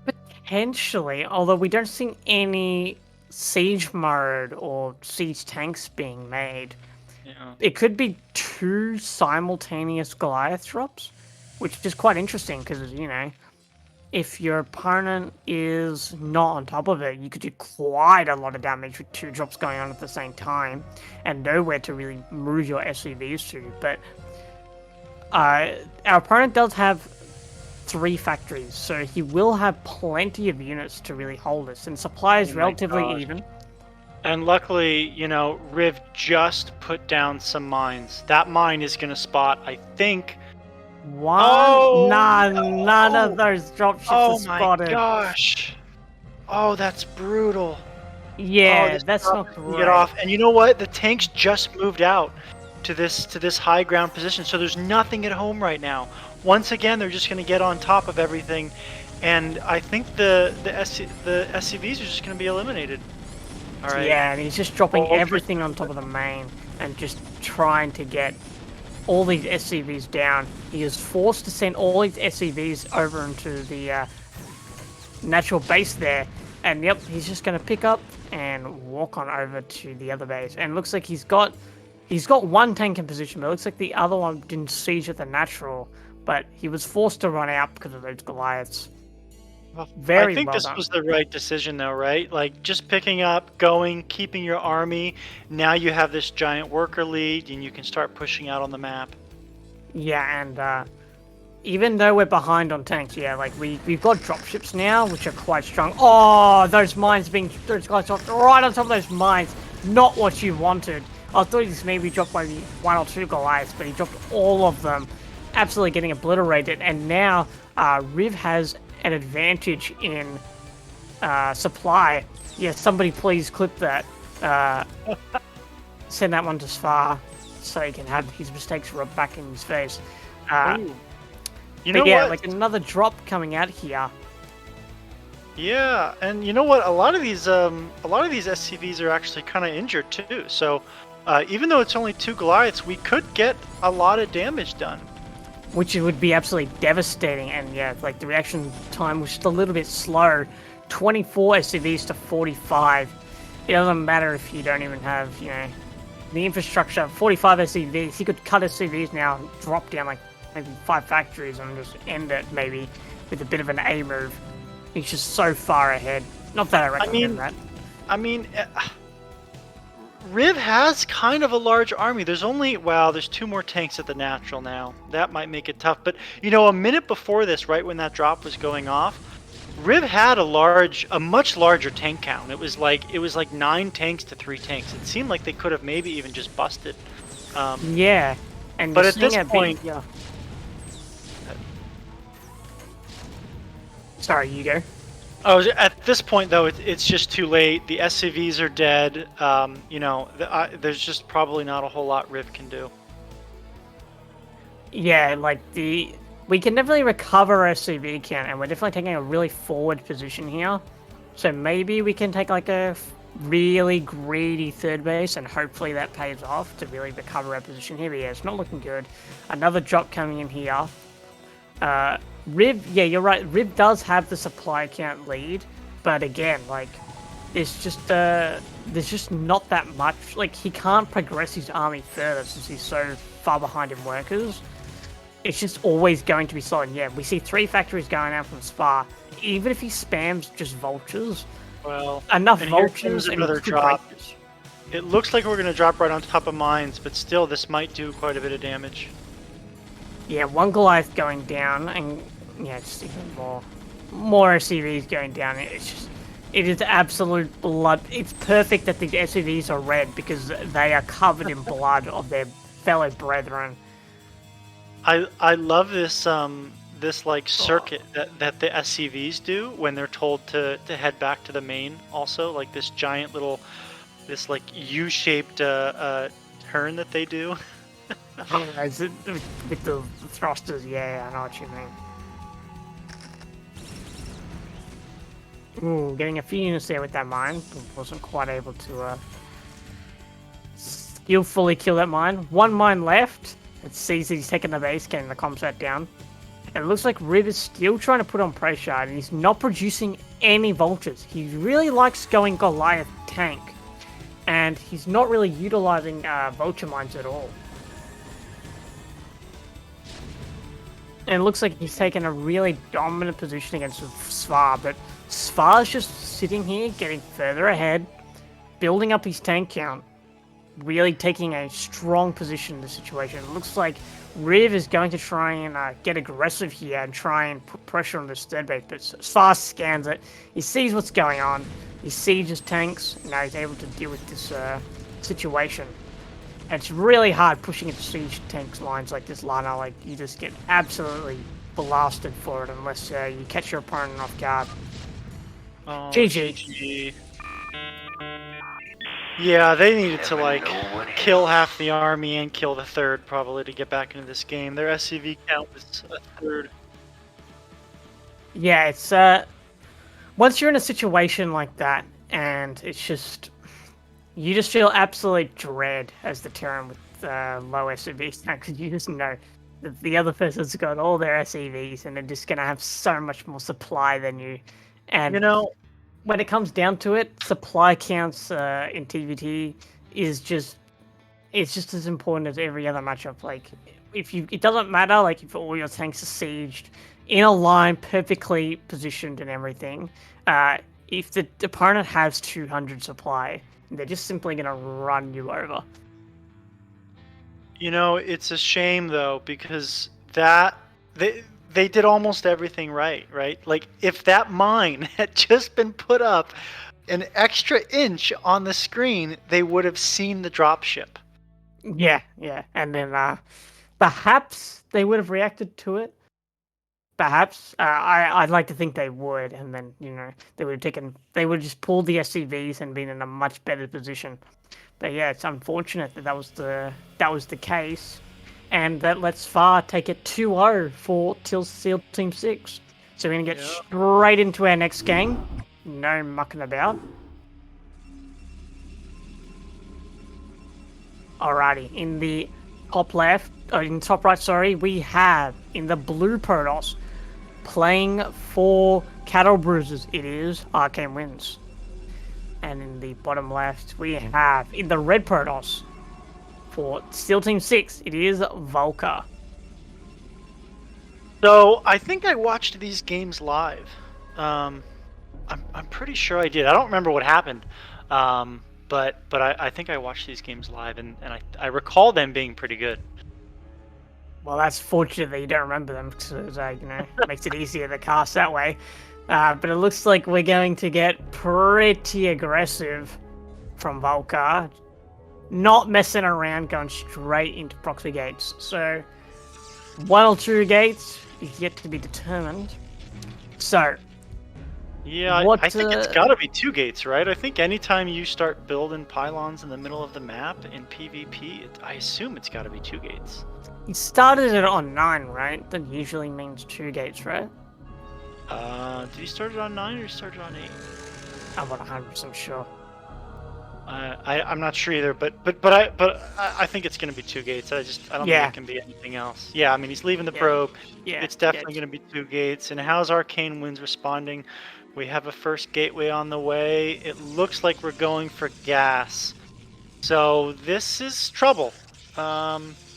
Speaker 2: Potentially, although we don't see any siege mode or siege tanks being made.
Speaker 1: Yeah.
Speaker 2: It could be 2 simultaneous Goliath drops, which is quite interesting because, you know, if your opponent is not on top of it, you could do quite a lot of damage with 2 drops going on at the same time and nowhere to really move your SCVs to. But our opponent does have 3 factories, so he will have plenty of units to really hold us, and supply is relatively even.
Speaker 1: And luckily, you know, Riv just put down some mines. That mine is going to spot, I think... None
Speaker 2: of those dropships are spotted.
Speaker 1: Oh my gosh. Oh, that's brutal.
Speaker 2: Yeah, that's not great.
Speaker 1: Get off. And you know what? The tanks just moved out to this high ground position, so there's nothing at home right now. Once again, they're just going to get on top of everything, and I think the SCVs are just going to be eliminated. All right.
Speaker 2: Yeah, and he's just dropping everything on top of the main and just trying to get all these SCVs down. He is forced to send all these SCVs over into the natural base there, and yep, he's just going to pick up and walk on over to the other base. And it looks like he's got 1 tank in position, but it looks like the other one didn't siege at the natural, but he was forced to run out because of those Goliaths.
Speaker 1: I think this was the right decision though, right? Like, just picking up, going, keeping your army. Now you have this giant worker lead, and you can start pushing out on the map.
Speaker 2: Yeah, and even though we're behind on tanks, yeah, like we've got dropships now, which are quite strong. Oh, those guys dropped right on top of those mines. Not what you wanted. I thought he just maybe dropped maybe 1 or 2 Goliaths, but he dropped all of them. Absolutely getting obliterated, and now Riv has an advantage in supply. Yeah, somebody please clip that. Send that one to S.E.A.L so he can have his mistakes rubbed back in his face.
Speaker 1: You know
Speaker 2: yeah,
Speaker 1: what?
Speaker 2: like another drop coming out here.
Speaker 1: Yeah, and you know what? A lot of these SCVs are actually kind of injured too. So even though it's only 2 Goliaths, we could get a lot of damage done.
Speaker 2: Which would be absolutely devastating, and yeah, like the reaction time was just a little bit slow. 24 SCVs to 45. It doesn't matter if you don't even have, you know, the infrastructure. 45 SCVs. He could cut SCVs now, drop down like maybe 5 factories, and just end it maybe with a bit of an A move. He's just so far ahead. Not that I recommend that.
Speaker 1: I mean, Riv has kind of a large army. There's 2 more tanks at the natural now. That might make it tough. But you know, a minute before this, right when that drop was going off, Riv had a much larger tank count. It was like 9 tanks to 3 tanks. It seemed like they could have maybe even just busted.
Speaker 2: Yeah, and
Speaker 1: but at this point,
Speaker 2: yeah. Sorry, you go.
Speaker 1: Oh, at this point though, it's just too late. The SCVs are dead. You know, there's just probably not a whole lot Riv can do.
Speaker 2: Yeah, like we can definitely recover our SCV count, and we're definitely taking a really forward position here. So maybe we can take like a really greedy third base, and hopefully that pays off to really recover our position here. But yeah, it's not looking good. Another drop coming in here. Riv, yeah, you're right. Riv does have the supply count lead, but again, like, there's just not that much. Like, he can't progress his army further since he's so far behind in workers. It's just always going to be slow. And yeah, we see 3 factories going out from S.E.A.L. Even if he spams just vultures,
Speaker 1: well,
Speaker 2: enough
Speaker 1: and
Speaker 2: vultures
Speaker 1: and
Speaker 2: and
Speaker 1: another drop. It looks like we're gonna drop right on top of mines, but still, this might do quite a bit of damage.
Speaker 2: Yeah, 1 Goliath going down, and yeah, just even more SCVs going down. It is absolute blood. It's perfect that the SCVs are red because they are covered in blood of their fellow brethren.
Speaker 1: I love this this like circuit that the SCVs do when they're told to head back to the main. Also, like this giant little like U-shaped turn that they do.
Speaker 2: With the thrusters, yeah, I know what you mean. Ooh, getting a few units there with that mine. Wasn't quite able to skillfully kill that mine. 1 mine left. It sees that he's taking the base, getting the comsat down. And it looks like Riv is still trying to put on pressure, and he's not producing any vultures. He really likes going Goliath tank, and he's not really utilizing vulture mines at all. And it looks like he's taken a really dominant position against S.E.A.L, but S.E.A.L is just sitting here, getting further ahead, building up his tank count, really taking a strong position in the situation. It looks like Riv is going to try and get aggressive here and try and put pressure on this third base, but S.E.A.L scans it. He sees what's going on. He sees his tanks. Now he's able to deal with this situation. And it's really hard pushing into siege tanks lines like this, Lana. Like, you just get absolutely blasted for it unless you catch your opponent off guard.
Speaker 1: Oh,
Speaker 2: GG.
Speaker 1: Yeah, they needed to like kill half the army and kill the third probably to get back into this game. Their SCV count was a third.
Speaker 2: Yeah, it's once you're in a situation like that, and it's just you just feel absolute dread as the Terran with low SCVs because you just know that the other person's got all their SCVs and they're just gonna have so much more supply than you. And
Speaker 1: you know,
Speaker 2: when it comes down to it, supply counts in TVT is just as important as every other matchup. Like, it doesn't matter like if all your tanks are sieged in a line, perfectly positioned and everything. If the opponent has 200 supply, they're just simply gonna run you over.
Speaker 1: You know, it's a shame though because they did almost everything right? Like, if that mine had just been put up an extra inch on the screen, they would have seen the dropship.
Speaker 2: Yeah, and then perhaps they would have reacted to it. Perhaps. I'd like to think they would, and then they would just pulled the SCVs and been in a much better position. But yeah, it's unfortunate that was the case, and that lets Far take it 2-0 for SEAL Team 6. So we're gonna get straight into our next game. No mucking about. Alrighty, in the top left, in top right, sorry, we have in the blue Protoss playing for Cattlebruisers. It is Arcanewinds. And in the bottom left, we have in the red Protoss for SEAL Team 6. It is Volka.
Speaker 1: So I think I watched these games live. I'm pretty sure I did. I don't remember what happened. But I think I watched these games live, and I recall them being pretty good.
Speaker 2: Well, that's fortunate that you don't remember them, because makes it easier to cast that way. But it looks like we're going to get pretty aggressive from Volka, not messing around, going straight into proxy gates. So 1 or 2 gates is yet to be determined. So.
Speaker 1: Yeah, I think it's got to be 2 gates, right? I think anytime you start building pylons in the middle of the map in PvP, I assume it's got to be 2 gates.
Speaker 2: He started it on 9, right? That usually means 2 gates, right?
Speaker 1: Did he start it on 9 or he started on 8?
Speaker 2: I'm not 100% sure.
Speaker 1: I'm not sure either, but I think it's going to be 2 gates. I don't think it can be anything else. Yeah, I mean he's leaving the probe. Yeah, it's definitely going to be 2 gates. And how's Arcanewinds responding? We have a first gateway on the way. It looks like we're going for gas. So this is trouble.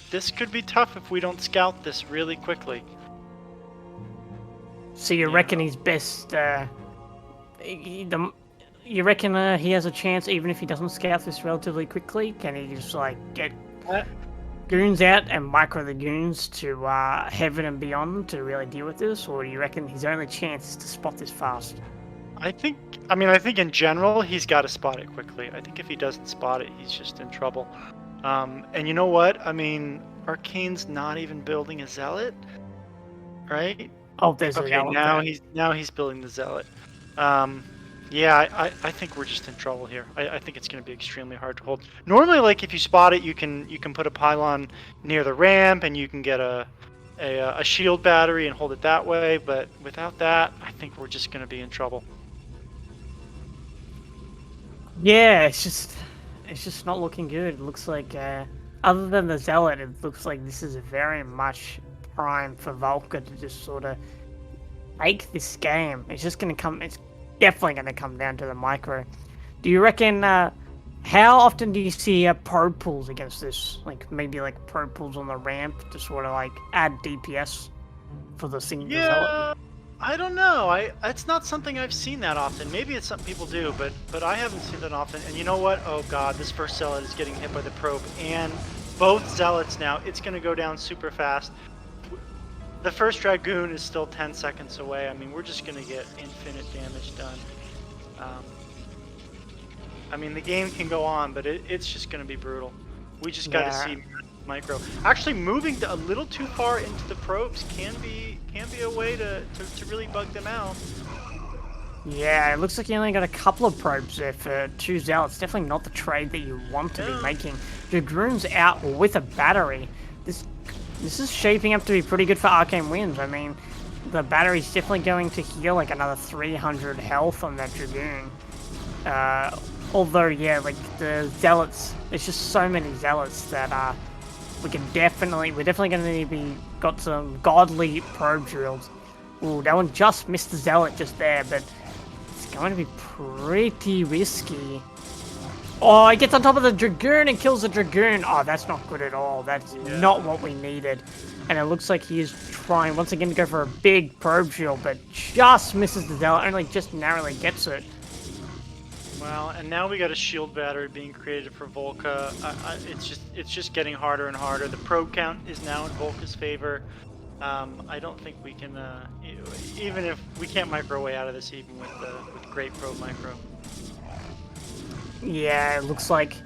Speaker 1: This could be tough if we don't scout this really quickly.
Speaker 2: So you reckon he's best? You reckon he has a chance even if he doesn't scout this relatively quickly? Can he just get goons out and micro the goons to heaven and beyond to really deal with this, or do you reckon his only chance is to spot this fast?
Speaker 1: I think in general he's got to spot it quickly. I think if he doesn't spot it, he's just in trouble. And you know what? I mean, Arcane's not even building a zealot, right?
Speaker 2: Oh, there's a zealot.
Speaker 1: Now he's building the zealot. Yeah, I think we're just in trouble here. I think it's going to be extremely hard to hold. Normally, like if you spot it, you can put a pylon near the ramp and you can get a shield battery and hold it that way. But without that, I think we're just going to be in trouble.
Speaker 2: Yeah, it's just not looking good. It looks like other than the zealot, it looks like this is very much prime for Volka to just sort of take this game. It's just going to come. It's definitely going to come down to the micro. Do you reckon? How often do you see probe pulls against this? Like maybe like probe pulls on the ramp to sort of like add DPS for the single zealot?
Speaker 1: I don't know. It's not something I've seen that often. Maybe it's something people do, but I haven't seen that often. And you know what? Oh god, this first zealot is getting hit by the probe, and both zealots now. It's going to go down super fast. The first Dragoon is still 10 seconds away. I mean, we're just going to get infinite damage done. I mean, the game can go on, but it's just going to be brutal. We just got to see micro. Actually, moving a little too far into the probes can be a way to really bug them out.
Speaker 2: Yeah, it looks like you only got a couple of probes there for 2 zealots. Definitely not the trade that you want to be making. Dragoon's out with a battery. This is shaping up to be pretty good for Arcanewinds. I mean, the battery's definitely going to heal like another 300 health on that Dragoon. Although, yeah, like the zealots, there's just so many zealots that we're definitely going to got some godly probe drills. Ooh, that one just missed the zealot just there, but it's going to be pretty risky. Oh, he gets on top of the Dragoon and kills the Dragoon. Oh, that's not good at all. That's not what we needed. And it looks like he is trying once again to go for a big probe shield, but just misses the zealot, only just narrowly gets it.
Speaker 1: Well, and now we got a shield battery being created for Volka. It's just getting harder and harder. The probe count is now in Volka's favor. I don't think we can, even if we can't micro way out of this, even with great probe micro.
Speaker 2: Yeah, it looks like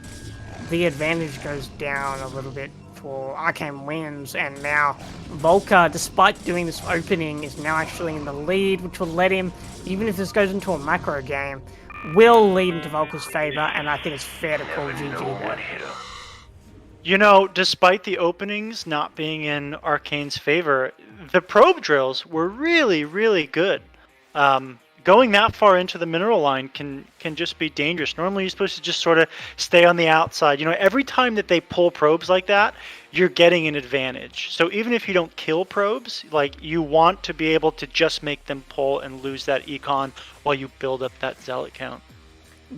Speaker 2: the advantage goes down a little bit for Arcanewinds, and now Volka, despite doing this opening, is now actually in the lead, which will let him, even if this goes into a macro game, will lead into Volka's favor, and I think it's fair to call
Speaker 3: Never know
Speaker 2: GG
Speaker 3: what
Speaker 2: there.
Speaker 3: hit him.
Speaker 1: You know, despite the openings not being in Arcane's favor, the probe drills were really, really good. Going that far into the mineral line can just be dangerous. Normally, you're supposed to just sort of stay on the outside. You know, every time that they pull probes like that, you're getting an advantage. So even if you don't kill probes, like, you want to be able to just make them pull and lose that econ while you build up that zealot count.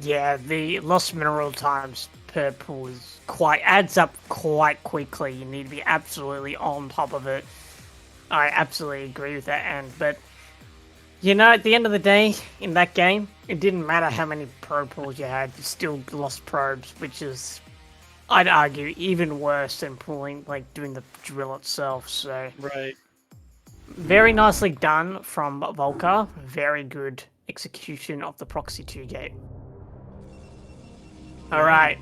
Speaker 2: Yeah, the lost mineral times per pull is adds up quite quickly. You need to be absolutely on top of it. I absolutely agree with that, but you know, at the end of the day, in that game, it didn't matter how many probe pulls you had, you still lost probes, which is, I'd argue, even worse than doing the drill itself. So,
Speaker 1: Right.
Speaker 2: very nicely done from Volka. Very good execution of the proxy 2 gate. Alright,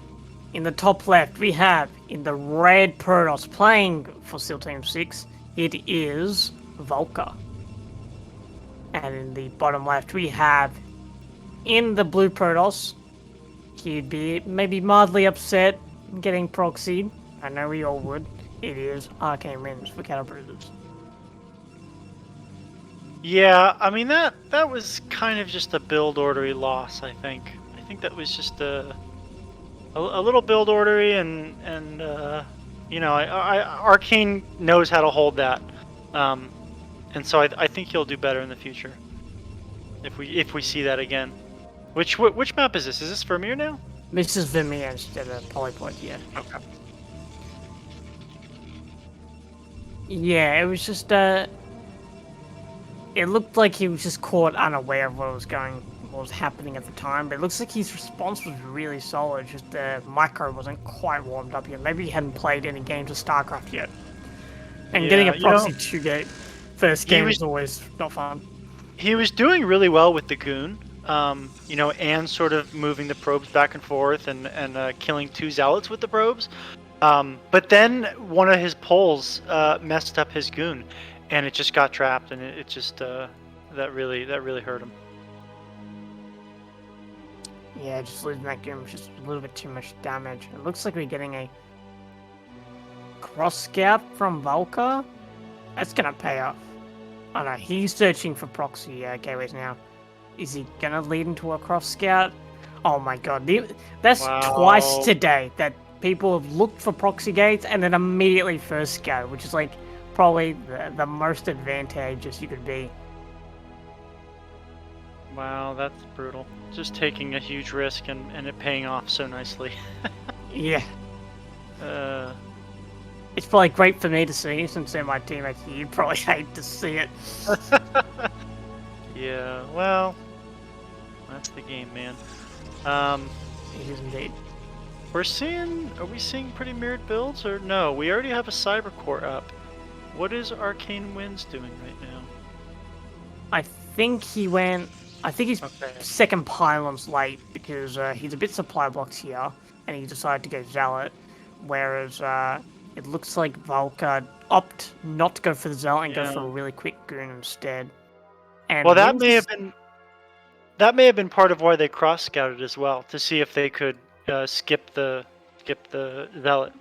Speaker 2: in the top left, we have, in the red Protoss playing for SEAL Team 6, it is Volka. And in the bottom left, we have, in the blue Protoss, he'd be maybe mildly upset getting proxied. I know we all would. It is Arcanewinds for Cattlebruisers.
Speaker 1: Yeah, I mean, that was kind of just a build ordery loss, I think. I think that was just a little build ordery, and you know, Arcane knows how to hold that. And so I think he'll do better in the future if we see that again. Which map is this? Is this Vermeer now?
Speaker 2: This is Vermeer instead of Polypod, yeah.
Speaker 1: Okay.
Speaker 2: Yeah, it was just it looked like he was just caught unaware of what was happening at the time, but it looks like his response was really solid, just the micro wasn't quite warmed up yet. Maybe he hadn't played any games of StarCraft yet. And getting a proxy 2 gate first game is always not fun.
Speaker 1: He was doing really well with the goon, you know, and sort of moving the probes back and forth and killing 2 zealots with the probes. But then one of his pulls messed up his goon, and it just got trapped, and it just that really hurt him.
Speaker 2: Yeah, just losing that goon was just a little bit too much damage. It looks like we're getting a cross scout from Volka. That's gonna pay off. Oh no, he's searching for proxy gateways now. Is he gonna lead into a cross scout? Oh my god, that's twice today that people have looked for proxy gates and then immediately first scout, which is like probably the most advantageous you could be.
Speaker 1: Wow, that's brutal. Just taking a huge risk and it paying off so nicely.
Speaker 2: Yeah. It's probably great for me to see, since they're my teammates. You'd probably hate to see it.
Speaker 1: Yeah, well, that's the game, man.
Speaker 2: It is indeed.
Speaker 1: Are we seeing pretty mirrored builds, or no? We already have a Cyber Core up. What is Arcanewinds doing right now?
Speaker 2: I think he's second pylons late, because he's a bit supply blocks here, and he decided to go Zealot, whereas it looks like Volka opt not to go for the Zealot and go for a really quick goon instead. And
Speaker 1: well, that may have been part of why they cross scouted as well, to see if they could skip the Zealot,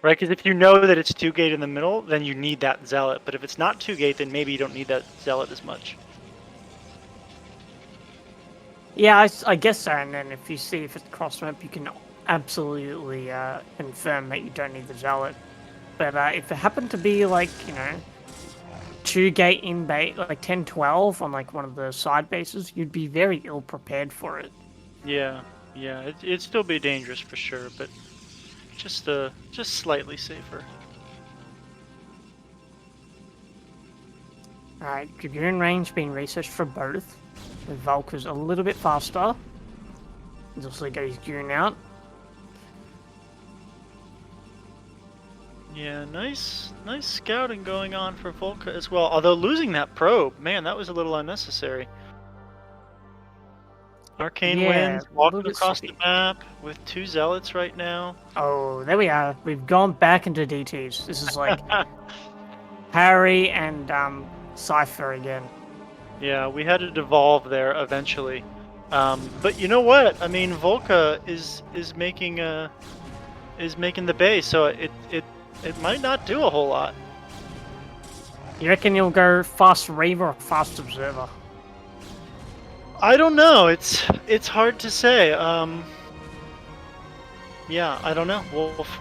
Speaker 1: right? Because if you know that it's 2 gate in the middle, then you need that Zealot. But if it's not 2 gate, then maybe you don't need that Zealot as much.
Speaker 2: Yeah, I guess so. And then if you see if it's cross map, you can absolutely confirm that you don't need the Zealot. But if it happened to be like, you know, 2 gate in base, like 10-12 on like one of the side bases, you'd be very ill prepared for it.
Speaker 1: Yeah, it'd still be dangerous for sure, but just slightly safer.
Speaker 2: Alright, Dragoon range being researched for both. With Volka's a little bit faster. He's also got his goon out.
Speaker 1: Yeah, nice scouting going on for Volka as well. Although losing that probe, man, that was a little unnecessary. Arcanewinds
Speaker 2: a
Speaker 1: walking
Speaker 2: little bit
Speaker 1: across the
Speaker 2: sloppy.
Speaker 1: map with 2 zealots right now.
Speaker 2: Oh, there we are. We've gone back into DTs. This is like Harry and Cypher again.
Speaker 1: Yeah, we had to devolve there eventually. But you know what? I mean, Volka is making the base, so it might not do a whole lot.
Speaker 2: You reckon you'll go fast Reaver or fast Observer?
Speaker 1: I don't know. It's hard to say. Yeah, I don't know.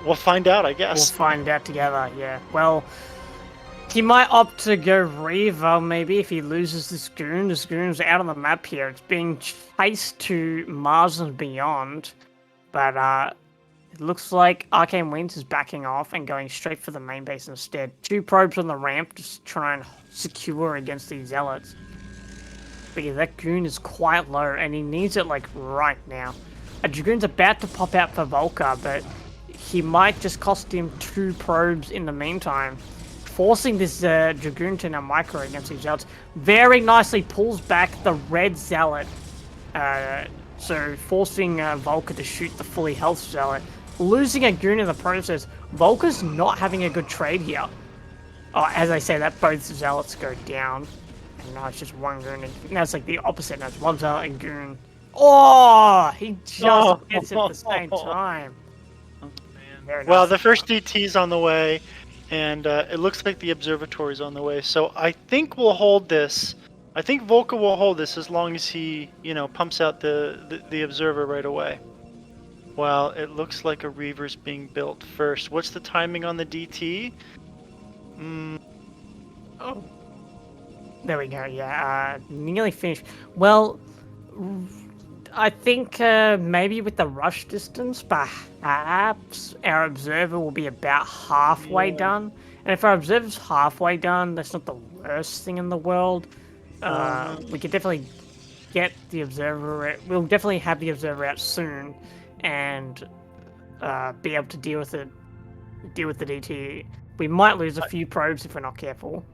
Speaker 1: We'll find out, I
Speaker 2: We'll
Speaker 1: guess.
Speaker 2: find out together, yeah. Well, he might opt to go Reaver, maybe, if he loses this goon. This goon's out on the map here. It's being chased to Mars and beyond. But, it looks like Arcanewinds is backing off and going straight for the main base instead. 2 probes on the ramp just to try and secure against these zealots. Because that goon is quite low and he needs it like right now. A Dragoon's about to pop out for Volka, but he might just cost him 2 probes in the meantime. Forcing this Dragoon to now micro against these zealots. Very nicely pulls back the red zealot. So forcing Volka to shoot the fully health zealot. Losing a goon in the process. Volka's not having a good trade here. Oh, as I say that, both zealots go down. And now it's just one goon. And now it's like the opposite. Now it's one zealot and goon. Oh! He just gets it at the same time.
Speaker 1: Oh,
Speaker 2: Very
Speaker 1: man. Well,
Speaker 2: nice.
Speaker 1: the first DT's on the way, and it looks like the observatory's on the way. So I think we'll hold this. I think Volka will hold this as long as he, pumps out the observer right away. Well, it looks like a Reaver's being built first. What's the timing on the DT?
Speaker 2: Oh. There we go, yeah. Nearly finished. Well, I think maybe with the rush distance, perhaps our observer will be about halfway done. And if our observer's halfway done, that's not the worst thing in the world. We could definitely get the observer. We'll definitely have the observer out soon, and be able to deal with it. Deal with the DT. We might lose a few probes if we're not careful.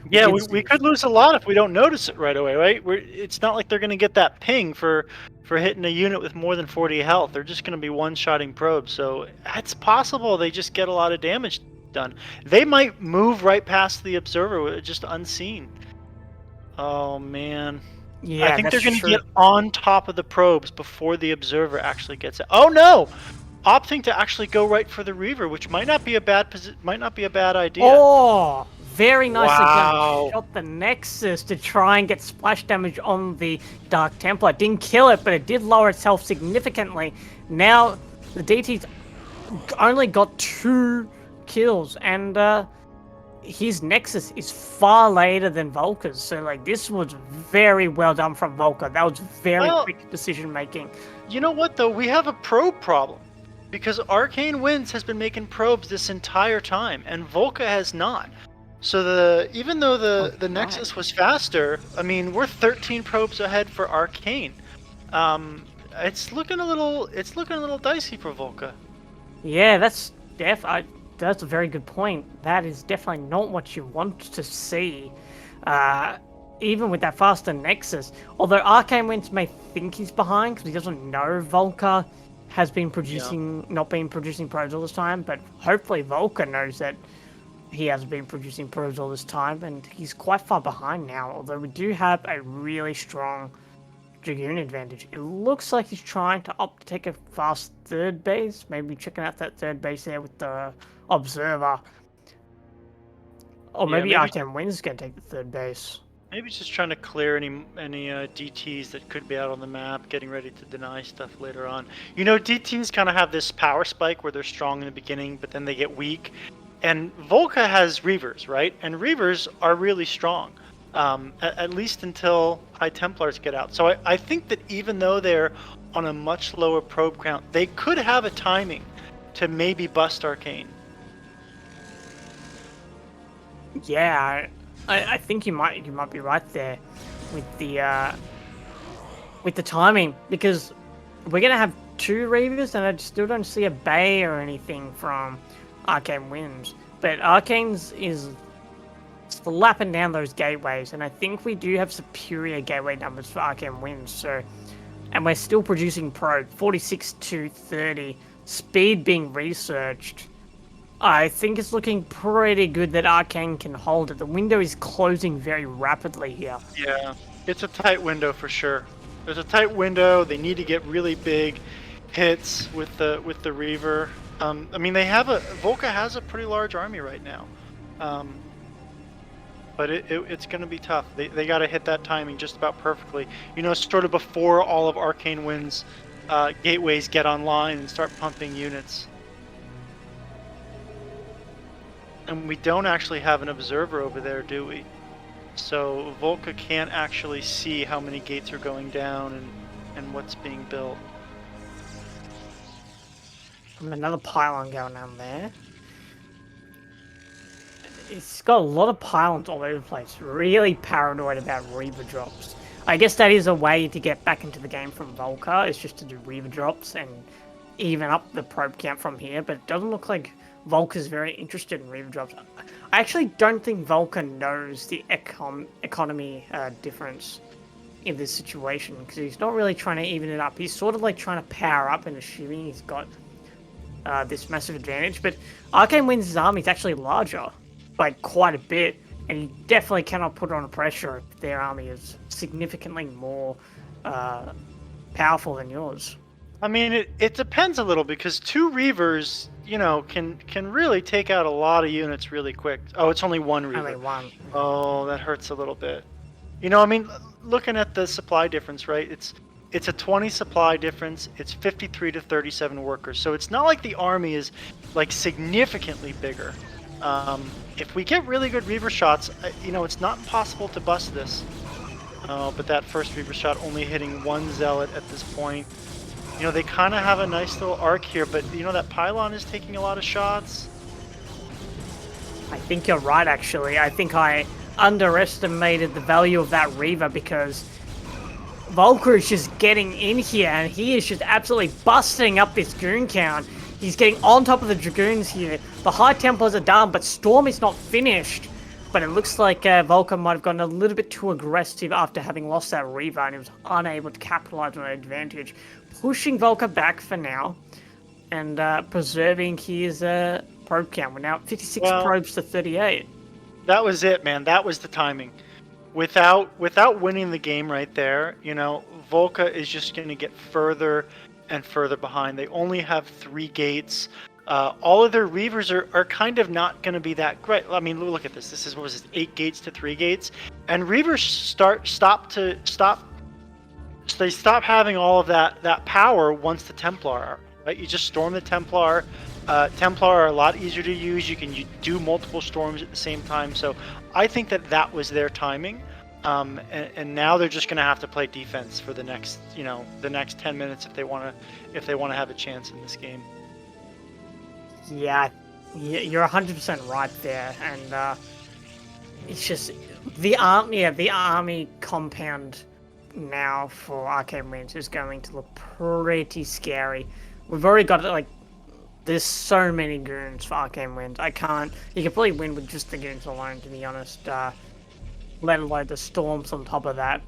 Speaker 1: Yeah, we could lose a lot if we don't notice it right away, right? It's not like they're going to get that ping for hitting a unit with more than 40 health. They're just going to be one-shotting probes, so it's possible they just get a lot of damage done. They might move right past the observer just unseen. Oh, man.
Speaker 2: Yeah,
Speaker 1: I think they're going to
Speaker 2: true.
Speaker 1: get on top of the probes before the observer actually gets it. Oh, no! Opting to actually go right for the Reaver, which might not be a bad idea.
Speaker 2: Oh, very nicely
Speaker 1: Wow.
Speaker 2: done. Shot the Nexus to try and get splash damage on the Dark Templar. It didn't kill it, but it did lower its health significantly. Now, the DT's only got 2 kills, and his Nexus is far later than Volka's. So, like, this was very well done from Volka. That was very quick decision making.
Speaker 1: You know what, though? We have a probe problem. Because Arcanewinds has been making probes this entire time, and Volka has not. So even though the Nexus was faster, I mean, we're 13 probes ahead for Arcane. It's looking a little dicey for Volka.
Speaker 2: Yeah, that's a very good point. That is definitely not what you want to see. Even with that faster Nexus, although Arcanewinds may think he's behind because he doesn't know Volka has been not been producing probes all this time, but hopefully Volka knows that he has been producing probes all this time, and he's quite far behind now, although we do have a really strong Dragoon advantage. It looks like he's trying to opt to take a fast third base, maybe checking out that third base there with the Observer. Or maybe Arcanewinds is going to take the third base.
Speaker 1: Maybe just trying to clear any DTs that could be out on the map, getting ready to deny stuff later on. You know, DTs kind of have this power spike where they're strong in the beginning, but then they get weak. And Volka has Reavers, right? And Reavers are really strong, at least until High Templars get out. So I think that even though they're on a much lower probe count, they could have a timing to maybe bust Arcane.
Speaker 2: Yeah, I think you might be right there with the timing, because we're gonna have 2 Reavers and I still don't see a Bay or anything from Arcanewinds. But Arcane's is slapping down those gateways, and I think we do have superior gateway numbers for Arcanewinds. So and we're still producing probe 46 to 30. Speed being researched. I think it's looking pretty good that Arcane can hold it. The window is closing very rapidly here.
Speaker 1: Yeah, it's a tight window for sure. There's a tight window. They need to get really big hits with the Reaver. I mean, Volka has a pretty large army right now, but it's going to be tough. They got to hit that timing just about perfectly. You know, sort of before all of Arcanewinds gateways get online and start pumping units. And we don't actually have an observer over there, do we? So Volka can't actually see how many gates are going down and what's being built.
Speaker 2: Another pylon going on there. It's got a lot of pylons all over the place. Really paranoid about Reaver drops. I guess that is a way to get back into the game from Volka, is just to do Reaver drops and even up the probe count from here, but it doesn't look like Volka's very interested in Reaver drops. I actually don't think Volka knows the economy difference in this situation, because he's not really trying to even it up. He's sort of like trying to power up and assuming he's got this massive advantage, but Arcanewinds' army is actually larger by quite a bit, and he definitely cannot put on pressure if their army is significantly more powerful than yours.
Speaker 1: I mean, it depends a little, because 2 Reavers, you know, can really take out a lot of units really quick. Oh, it's only 1 Reaver.
Speaker 2: Only one.
Speaker 1: Oh, that hurts a little bit. You know, I mean, looking at the supply difference, right? It's a 20 supply difference. It's 53 to 37 workers. So it's not like the army is like significantly bigger. If we get really good Reaver shots, you know, it's not impossible to bust this. But that first Reaver shot only hitting 1 Zealot at this point. You know, they kind of have a nice little arc here, but you know, that pylon is taking a lot of shots.
Speaker 2: I think you're right, actually. I think I underestimated the value of that Reaver, because Volka is just getting in here and he is just absolutely busting up this goon count. He's getting on top of the Dragoons here. The High Templars are done, but Storm is not finished. But it looks like Volka might have gotten a little bit too aggressive after having lost that Reaver, and he was unable to capitalize on an advantage. Pushing Volka back for now, and preserving his probe count. We're now at 56 probes to 38.
Speaker 1: That was it, man. That was the timing. Without winning the game right there, you know, Volka is just going to get further and further behind. They only have 3 gates. All of their Reavers are kind of not going to be that great. I mean, look at this. This is, what was it, 8 gates to 3 gates? And Reavers they stop having all of that power once the Templar, right? You just storm the Templar. Templar are a lot easier to use. You can do multiple storms at the same time. So I think that was their timing. And now they're just going to have to play defense for the next 10 minutes if they want to have a chance in this game.
Speaker 2: Yeah, you're 100% right there, and it's just the army compound now for Arcanewinds is going to look pretty scary. We've already got like, there's so many goons for Arcanewinds. You can probably win with just the goons alone, to be honest. Let alone the storms on top of that.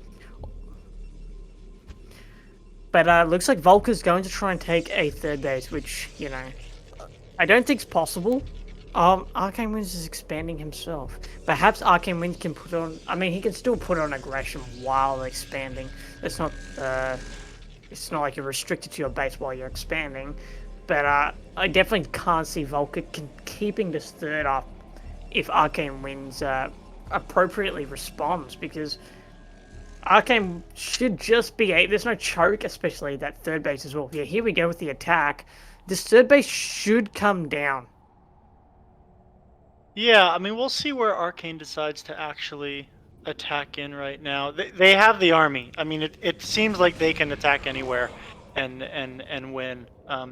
Speaker 2: But looks like Volka's going to try and take a 3rd base, which, you know, I don't think it's possible. Arcanewinds is expanding himself. Perhaps Arcanewinds can put on... I mean, he can still put on aggression while expanding. It's not like you're restricted to your base while you're expanding. But I definitely can't see Volka keeping this 3rd up if Arcanewinds appropriately responds, because Arcane should just be there's no choke, especially that 3rd base as well. Yeah, here we go with the attack. This 3rd base should come down.
Speaker 1: Yeah, I mean, we'll see where Arcane decides to actually attack in right now. They have the army. I mean, it seems like they can attack anywhere and win.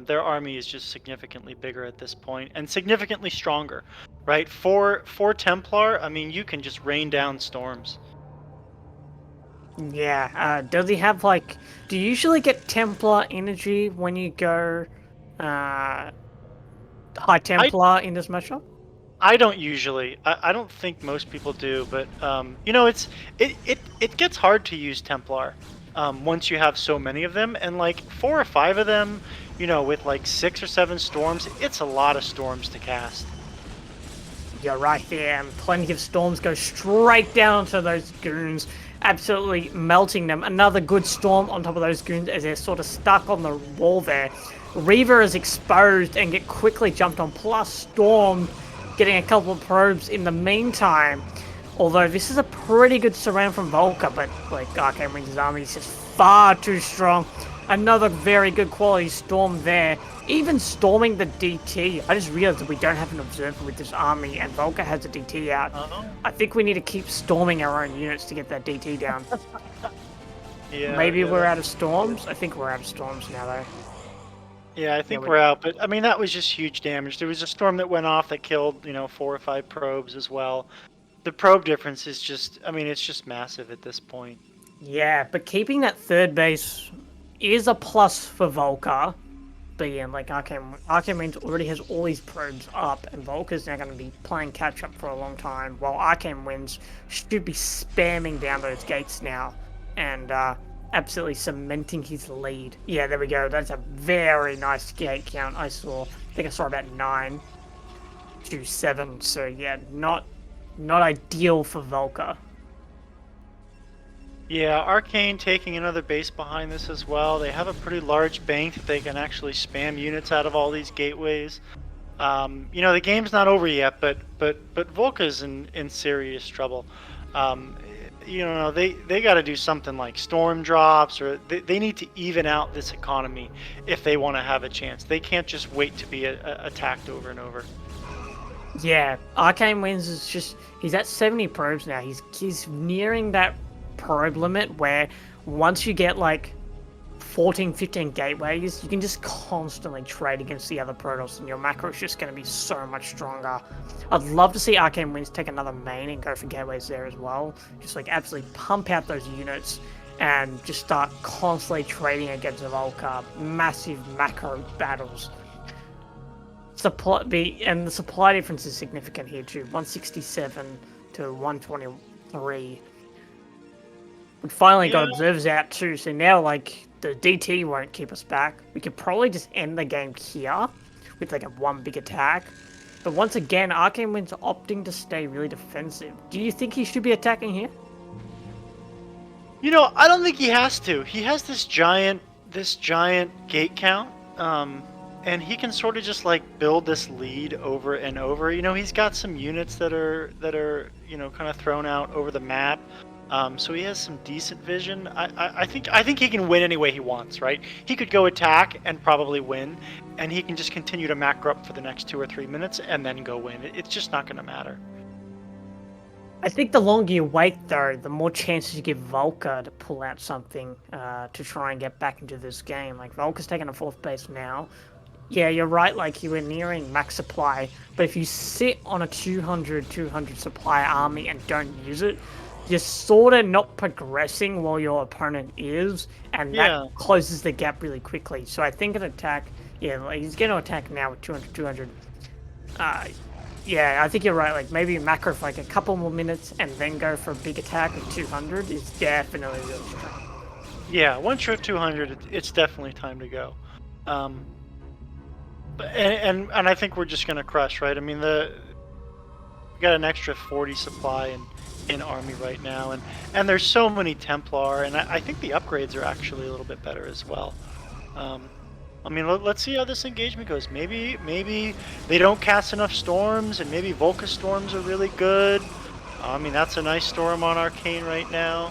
Speaker 1: Their army is just significantly bigger at this point and significantly stronger, right? For Templar, I mean, you can just rain down storms.
Speaker 2: Yeah, does he have, like... Do you usually get Templar energy when you go High Templar in this matchup?
Speaker 1: I don't usually. I don't think most people do, but you know, it gets hard to use Templar. once you have so many of them, and like 4 or 5 of them, with like 6 or 7 storms, it's a lot of storms to cast.
Speaker 2: You're right there, and plenty of storms go straight down to those goons, absolutely melting them. Another good storm on top of those goons as they're sort of stuck on the wall there. Reaver is exposed and get quickly jumped on, plus Storm getting a couple of probes in the meantime. Although this is a pretty good surround from Volka, but like Arcanewinds' army is just far too strong. Another very good quality storm there. Even storming the DT, I just realized that we don't have an observer with this army, and Volka has a DT out. I think we need to keep storming our own units to get that DT down.
Speaker 1: Yeah.
Speaker 2: Maybe we're out of storms? I think we're out of storms now, though.
Speaker 1: Yeah, I think we're out, but I mean, that was just huge damage. There was a storm that went off that killed, 4 or 5 probes as well. The probe difference is just, I mean, it's just massive at this point.
Speaker 2: Yeah, but keeping that third base is a plus for Volka. But yeah, like Arcanewinds already has all these probes up, and Volka's now going to be playing catch up for a long time, while Arcanewinds should be spamming down those gates now, and absolutely cementing his lead. Yeah, there we go. That's a very nice gate count. I think I saw about 9 to 7. So yeah, not ideal for Volka.
Speaker 1: Yeah, Arcane taking another base behind this as well. They have a pretty large bank that they can actually spam units out of all these gateways. The game's not over yet, but Volka's in serious trouble. They got to do something like storm drops, or they need to even out this economy if they want to have a chance. They can't just wait to be attacked over and over.
Speaker 2: Yeah, Arcanewinds is just, he's at 70 probes now. He's nearing that probe limit where once you get like 14, 15 gateways, you can just constantly trade against the other Protoss, and your macro is just going to be so much stronger. I'd love to see Arcanewinds take another main and go for gateways there as well. Just like absolutely pump out those units and just start constantly trading against Volka. Massive macro battles. And the supply difference is significant here too. 167 to 123. We finally got observers out too, so now like the DT won't keep us back. We could probably just end the game here with like a 1 big attack. But once again, Arcanewinds are opting to stay really defensive. Do you think he should be attacking here?
Speaker 1: I don't think he has to. He has this giant gate count, and he can sort of just like build this lead over and over. He's got some units that are kind of thrown out over the map. So he has some decent vision. I think he can win any way he wants, right? He could go attack and probably win, and he can just continue to macro up for the next 2 or 3 minutes and then go win. It's just not going to matter.
Speaker 2: I think the longer you wait, though, the more chances you give Volka to pull out something to try and get back into this game. Like, Volka's taking a 4th base now. Yeah, you're right, like, you were nearing max supply, but if you sit on a 200 supply army and don't use it, you're sort of not progressing while your opponent is, and that closes the gap really quickly. So I think an attack, like he's going to attack now with 200. Yeah, I think you're right. Like maybe macro for like a couple more minutes and then go for a big attack with 200 is definitely really strong.
Speaker 1: Yeah, once you're at 200, it's definitely time to go. And I think we're just going to crush, right? I mean, we got an extra 40 supply in army right now, and there's so many Templar, and I think the upgrades are actually a little bit better as well. I mean, let's see how this engagement goes. Maybe they don't cast enough storms, and maybe Volka storms are really good. I mean, that's a nice storm on Arcane right now.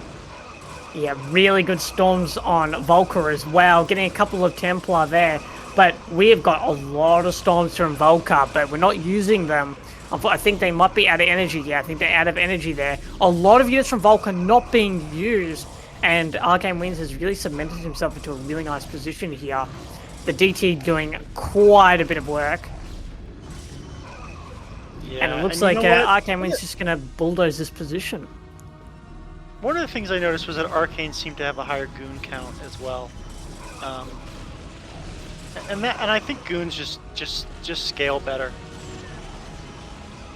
Speaker 2: Yeah, really good storms on Volka as well, getting a couple of Templar there. But we have got a lot of storms from Volka, but we're not using them. I think they might be out of energy. Yeah, I think they're out of energy there. A lot of units from Volka not being used, and Arcanewinds has really cemented himself into a really nice position here. The DT doing quite a bit of work. Yeah, and it looks like Arcanewinds is just going to bulldoze this position.
Speaker 1: One of the things I noticed was that Arcane seemed to have a higher goon count as well. And I think goons just scale better.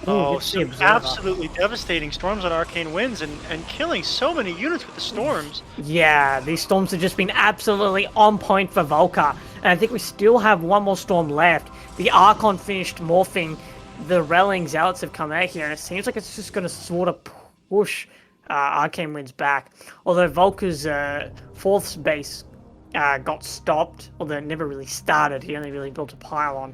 Speaker 1: Oh,
Speaker 2: it's the
Speaker 1: some
Speaker 2: Observer.
Speaker 1: absolutely devastating storms on Arcanewinds and killing so many units with the storms.
Speaker 2: Yeah, these storms have just been absolutely on point for Volka. And I think we still have one more storm left. The Archon finished morphing. The Relling Zealots have come out here, and it seems like it's just going to sort of push Arcanewinds back. Although Volka's fourth base got stopped, although it never really started. He only really built a pylon.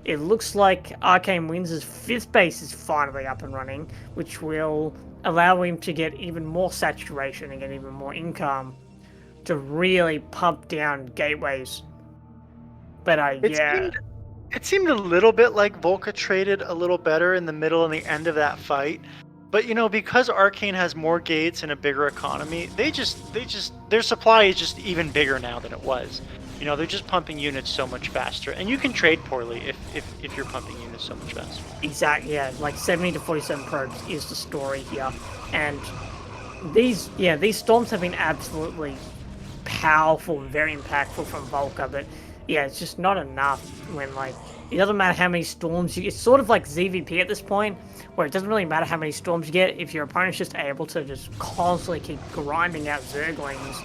Speaker 2: It looks like Arcanewinds' fifth base is finally up and running, which will allow him to get even more saturation and get even more income to really pump down gateways. But yeah.
Speaker 1: It seemed a little bit like Volka traded a little better in the middle and the end of that fight. But because Arcane has more gates and a bigger economy, their supply is just even bigger now than it was. They're just pumping units so much faster, and you can trade poorly if you're pumping units so much faster.
Speaker 2: Exactly, yeah. Like 70 to 47 probes is the story here. And these storms have been absolutely powerful and very impactful from Volka, but yeah, it's just not enough when, like, it doesn't matter how many storms it's sort of like ZVP at this point, where it doesn't really matter how many storms you get. If your opponent's just able to just constantly keep grinding out Zerglings,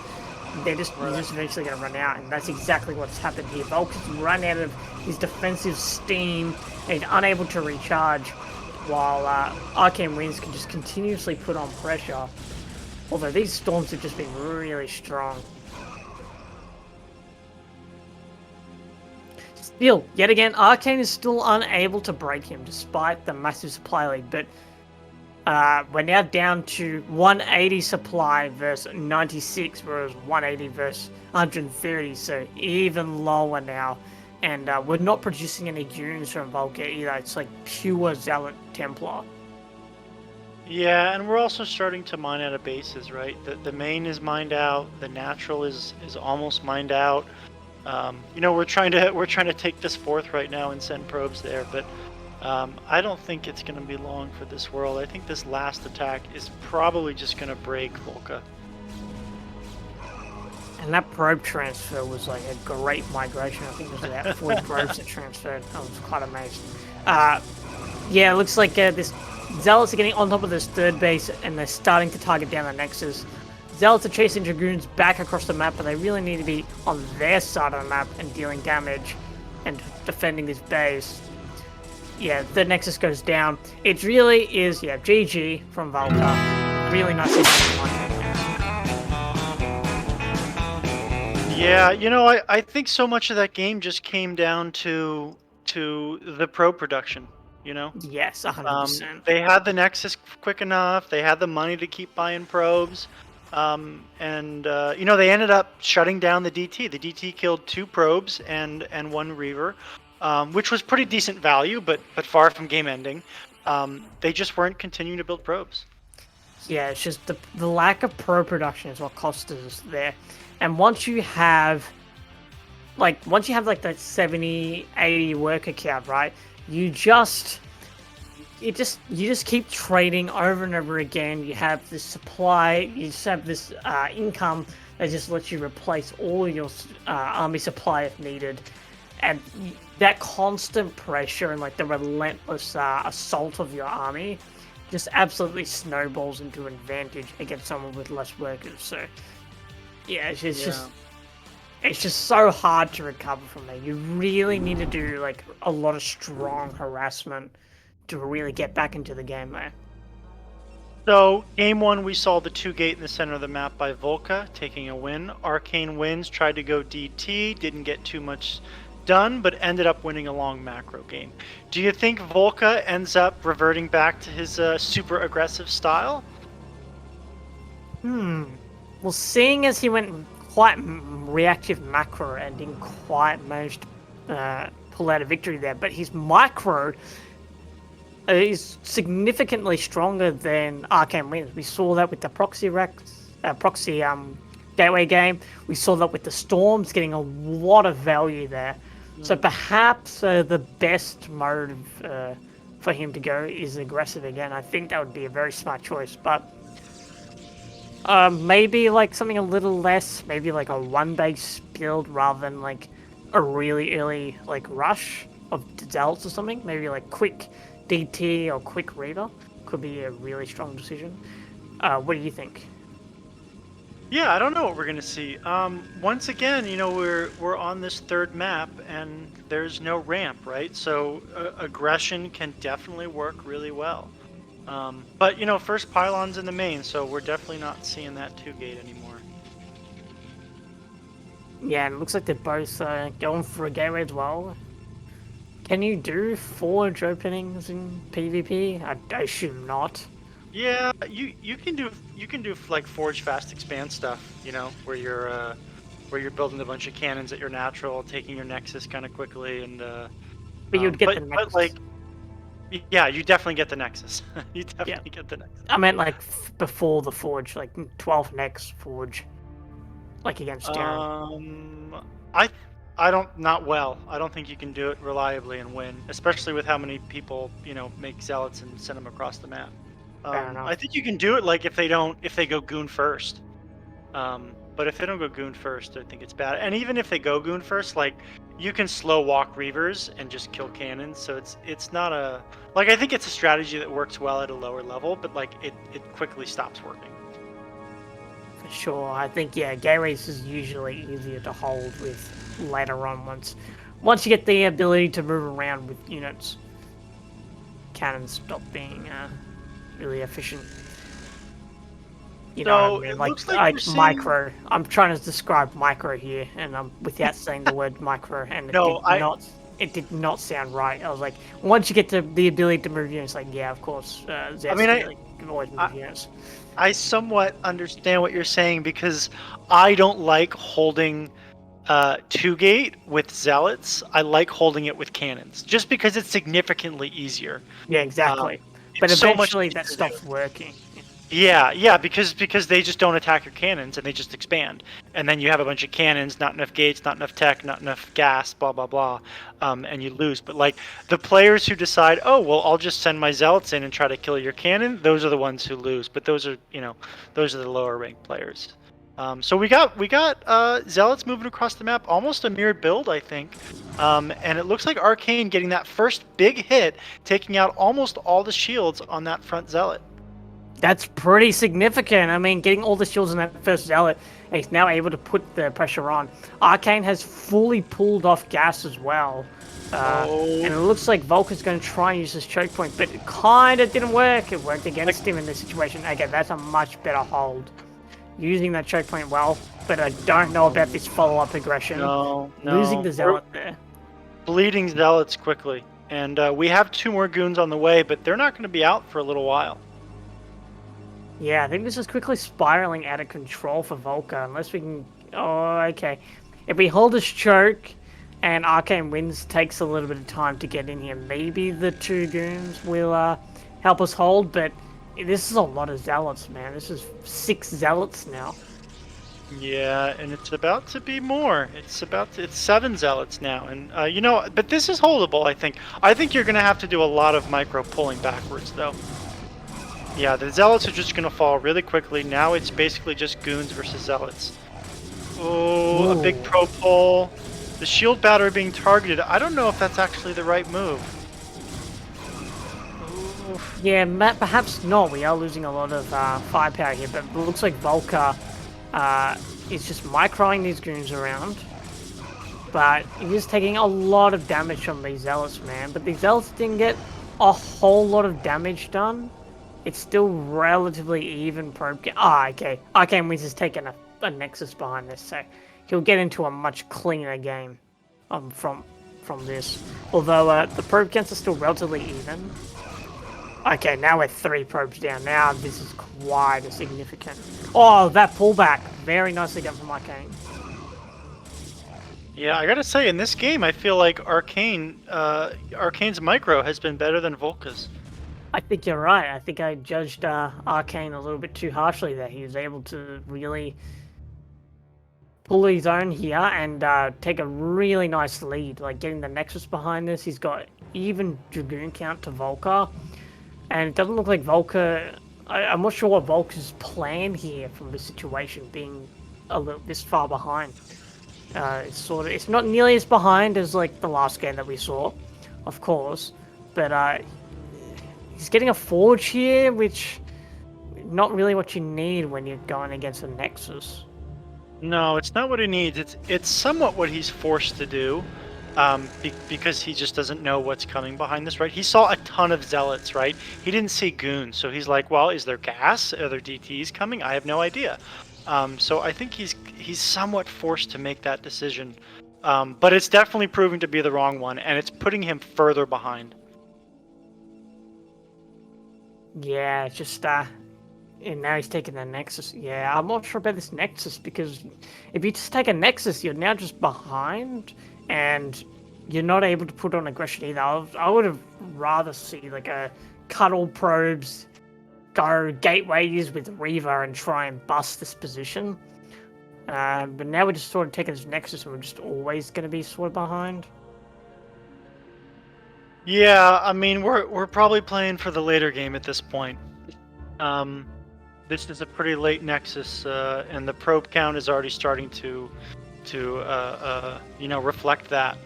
Speaker 2: you're just eventually going to run out, and that's exactly what's happened here. Volka's run out of his defensive steam, and he's unable to recharge, while Arcanewinds can just continuously put on pressure. Although these storms have just been really strong. Still, yet again, Arcane is still unable to break him despite the massive supply lead, but we're now down to 180 supply versus 96, whereas 180 versus 130, so even lower now. And we're not producing any dunes from Volka either, it's like pure Zealot Templar.
Speaker 1: Yeah, and we're also starting to mine out of bases, right? The main is mined out, the natural is almost mined out. We're trying to take this fourth right now and send probes there, but I don't think it's going to be long for this world. I think this last attack is probably just going to break Volka.
Speaker 2: And that probe transfer was like a great migration. I think it was about 40 probes that transferred. I was quite amazed. Yeah, it looks like this Zealots are getting on top of this third base, and they're starting to target down the Nexus. Zealots are chasing Dragoons back across the map, but they really need to be on their side of the map and dealing damage and defending this base. Yeah, the Nexus goes down. It really is, GG from Volka. Really nice.
Speaker 1: Yeah, I think so much of that game just came down to the probe production.
Speaker 2: Yes, 100%.
Speaker 1: They had the Nexus quick enough. They had the money to keep buying probes. They ended up shutting down the DT. The DT killed 2 probes and 1 Reaver, which was pretty decent value, but far from game ending. They just weren't continuing to build probes.
Speaker 2: Yeah, it's just the lack of probe production is what cost us there. And once you have like that 70, 80 worker count, right? You just keep trading over and over again. You have this supply, you just have this income that just lets you replace all your army supply if needed. And that constant pressure and like the relentless assault of your army just absolutely snowballs into an advantage against someone with less workers. So yeah, it's just so hard to recover from that. You really need to do like a lot of strong harassment to really get back into the game there.
Speaker 1: So, game 1, we saw the 2 gate in the center of the map by Volka, taking a win. Arcanewinds tried to go DT, didn't get too much done, but ended up winning a long macro game. Do you think Volka ends up reverting back to his super aggressive style?
Speaker 2: Well, seeing as he went quite reactive macro and didn't quite manage to pull out a victory there, but his micro is significantly stronger than Arcanewinds. We saw that with the proxy gateway game. We saw that with the storms, getting a lot of value there. So perhaps the best mode for him to go is aggressive again. I think that would be a very smart choice, but maybe like something a little less, maybe like a 1 base build rather than like a really early like rush of Zealots or something. Maybe like quick DT or quick Reaver could be a really strong decision. What do you think?
Speaker 1: Yeah, I don't know what we're gonna see. Once again, we're on this third map, and there's no ramp, right? So aggression can definitely work really well. But first pylon's in the main, so we're definitely not seeing that 2-gate anymore.
Speaker 2: Yeah, it looks like they're both going for a gateway as well. Can you do forge openings in PvP? I assume not.
Speaker 1: Yeah, you can do like forge fast expand stuff, where you're building a bunch of cannons at your natural, taking your nexus kind of quickly, and
Speaker 2: But you'd get the
Speaker 1: but
Speaker 2: nexus.
Speaker 1: like yeah, you definitely get the nexus. You
Speaker 2: Yeah.
Speaker 1: definitely get the nexus.
Speaker 2: I meant like before the forge, like 12th next forge, like against Darren.
Speaker 1: I I don't not well. I don't think you can do it reliably and win, especially with how many people make zealots and send them across the map.
Speaker 2: Fair enough.
Speaker 1: I think you can do it like if they go goon first. But if they don't go goon first, I think it's bad. And even if they go goon first, like you can slow walk reavers and just kill cannons. So it's not a like I think it's a strategy that works well at a lower level, but like it quickly stops working.
Speaker 2: For sure. I think, yeah, gateways is usually easier to hold with later on once you get the ability to move around with units. Cannons stop being really efficient. You know what I mean?
Speaker 1: It
Speaker 2: Like,
Speaker 1: looks like we're seeing...
Speaker 2: micro. I'm trying to describe micro here, and without saying the word micro, and it did not sound right. I was like, once you get to the ability to move units, like, yeah, of course, Zesky can always move units.
Speaker 1: I somewhat understand what you're saying because I don't like holding 2-gate with zealots. I like holding it with cannons just because it's significantly easier.
Speaker 2: Yeah, exactly. But eventually that stops working.
Speaker 1: Yeah, because they just don't attack your cannons and they just expand, and then you have a bunch of cannons, not enough gates, not enough tech, not enough gas, blah blah blah, and you lose. But like the players who decide, oh well, I'll just send my zealots in and try to kill your cannon, those are the ones who lose. But those are the lower ranked players. So we got zealots moving across the map, almost a mirrored build, I think, and it looks like Arcane getting that first big hit, taking out almost all the shields on that front zealot.
Speaker 2: That's pretty significant. I mean, getting all the shields in that first zealot, and he's now able to put the pressure on. Arcane has fully pulled off gas as well. And it looks like Volka's going to try and use this choke point, but it kind of didn't work. It worked against him in this situation. Okay, that's a much better hold. Using that choke point well, but I don't know about this follow-up aggression.
Speaker 1: No.
Speaker 2: Losing the zealot there.
Speaker 1: Bleeding zealots quickly. And we have 2 more goons on the way, but they're not going to be out for a little while.
Speaker 2: Yeah, I think this is quickly spiraling out of control for Volka, unless we can... Oh, okay. If we hold this choke, and Arcanewinds takes a little bit of time to get in here, maybe the 2 goons will help us hold, but this is a lot of zealots, man. This is 6 zealots now.
Speaker 1: Yeah, and it's about to be more. It's 7 zealots now, and but this is holdable. I think you're gonna have to do a lot of micro pulling backwards, though. Yeah, the zealots are just gonna fall really quickly. Now it's basically just goons versus zealots. Oh, a big pro pull. The shield battery being targeted. I don't know if that's actually the right move. Oof.
Speaker 2: Yeah, perhaps not. We are losing a lot of firepower here, but it looks like Volka is just microing these goons around. But he's taking a lot of damage from these zealots, man. But these zealots didn't get a whole lot of damage done. It's still relatively even probe. Okay. Arcanewinds has taken a nexus behind this, so he'll get into a much cleaner game from this. Although the probe counts are still relatively even. Okay, now we're 3 probes down. Now this is quite a significant... Oh, that pullback. Very nicely done from Arcane.
Speaker 1: Yeah, I gotta say, in this game, I feel like Arcane's micro has been better than Volka's.
Speaker 2: I think you're right. I think I judged Arcane a little bit too harshly there. He was able to really pull his own here and take a really nice lead. Like getting the Nexus behind this. He's got even Dragoon count to Volka. And it doesn't look like Volka... I'm not sure what Volka's plan here from this situation, being a little this far behind. It's not nearly as behind as like the last game that we saw, of course. But He's getting a Forge here, which not really what you need when you're going against a Nexus.
Speaker 1: No, it's not what he needs. It's somewhat what he's forced to do, because he just doesn't know what's coming behind this, right? He saw a ton of zealots, right? He didn't see goons, so he's like, well, is there gas? Are there DTs coming? I have no idea. So I think he's somewhat forced to make that decision, but it's definitely proving to be the wrong one, and it's putting him further behind.
Speaker 2: Yeah, just and now he's taking the Nexus. Yeah, I'm not sure about this Nexus, because if you just take a Nexus, you're now just behind, and you're not able to put on aggression either. I would have rather see like a Cuddle Probes go gateways with Reaver and try and bust this position. But now we're just sort of taking this Nexus, and we're just always going to be sort of behind.
Speaker 1: Yeah, I mean, we're probably playing for the later game at this point. This is a pretty late Nexus, and the probe count is already starting to reflect that.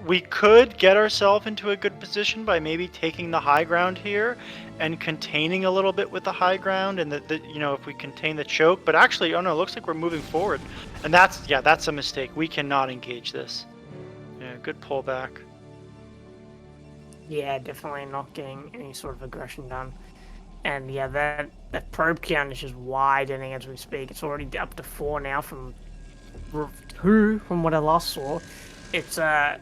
Speaker 1: We could get ourselves into a good position by maybe taking the high ground here and containing a little bit with the high ground, and if we contain the choke. But actually, oh no, it looks like we're moving forward, and that's a mistake. We cannot engage this. Yeah, good pullback.
Speaker 2: Yeah, definitely not getting any sort of aggression done. And yeah, that probe count is just widening as we speak. It's already up to 4 now from 2 from what I last saw. It's and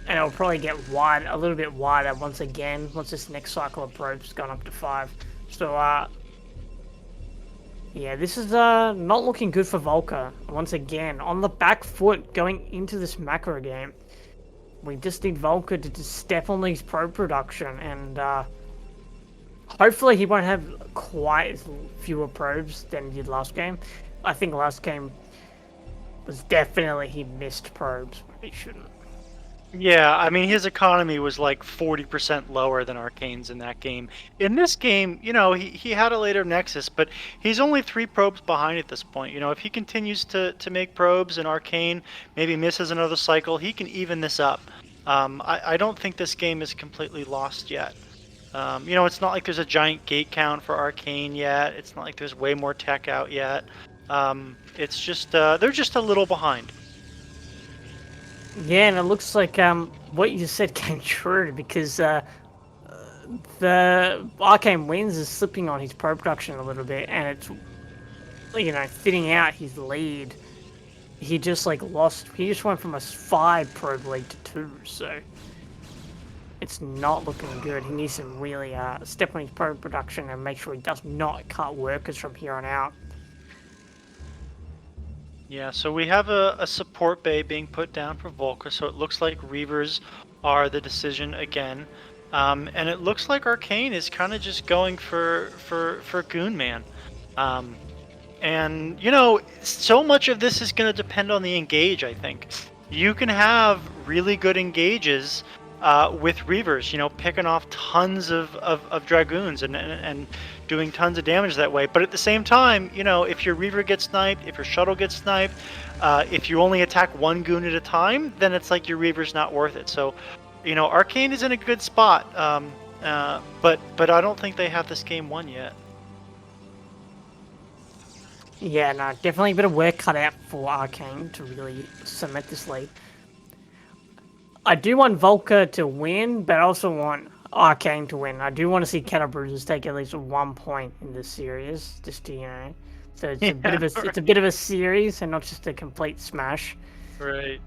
Speaker 2: it'll probably get a little bit wider once this next cycle of probes gone up to 5. So yeah, this is not looking good for Volka. Once again, on the back foot going into this macro game. We just need Volka to just step on these probe production, and hopefully he won't have quite as fewer probes than he did last game. I think last game was definitely he missed probes, but he shouldn't.
Speaker 1: Yeah, I mean, his economy was like 40% lower than Arcane's in that game. In this game, he had a later Nexus, but he's only 3 probes behind at this point. If he continues to make probes and Arcane maybe misses another cycle, he can even this up. I don't think this game is completely lost yet. It's not like there's a giant gate count for Arcane yet. It's not like there's way more tech out yet. It's just, they're just a little behind.
Speaker 2: Yeah, and it looks like what you said came true, because the Arcanewinds is slipping on his pro production a little bit, and it's thinning out his lead. He just he just went from a 5 probe lead to 2, so it's not looking good. He needs to really step on his pro production and make sure he does not cut workers from here on out.
Speaker 1: Yeah, so we have a support bay being put down for Volka, so it looks like Reavers are the decision again. And it looks like Arcane is kind of just going for Goon Man. And, so much of this is going to depend on the engage, I think. You can have really good engages with Reavers, picking off tons of Dragoons and doing tons of damage that way. But at the same time, if your Reaver gets sniped, if your Shuttle gets sniped, if you only attack 1 Goon at a time, then it's like your Reaver's not worth it. So, Arcane is in a good spot, but I don't think they have this game won yet.
Speaker 2: Yeah, no, definitely a bit of work cut out for Arcane to really cement this lead. I do want Volka to win, but I also want Arcane to win. I do want to see Cattlebruisers take at least 1 point in this series, just to, so it's it's a bit of a series and not just a complete smash.
Speaker 1: Right.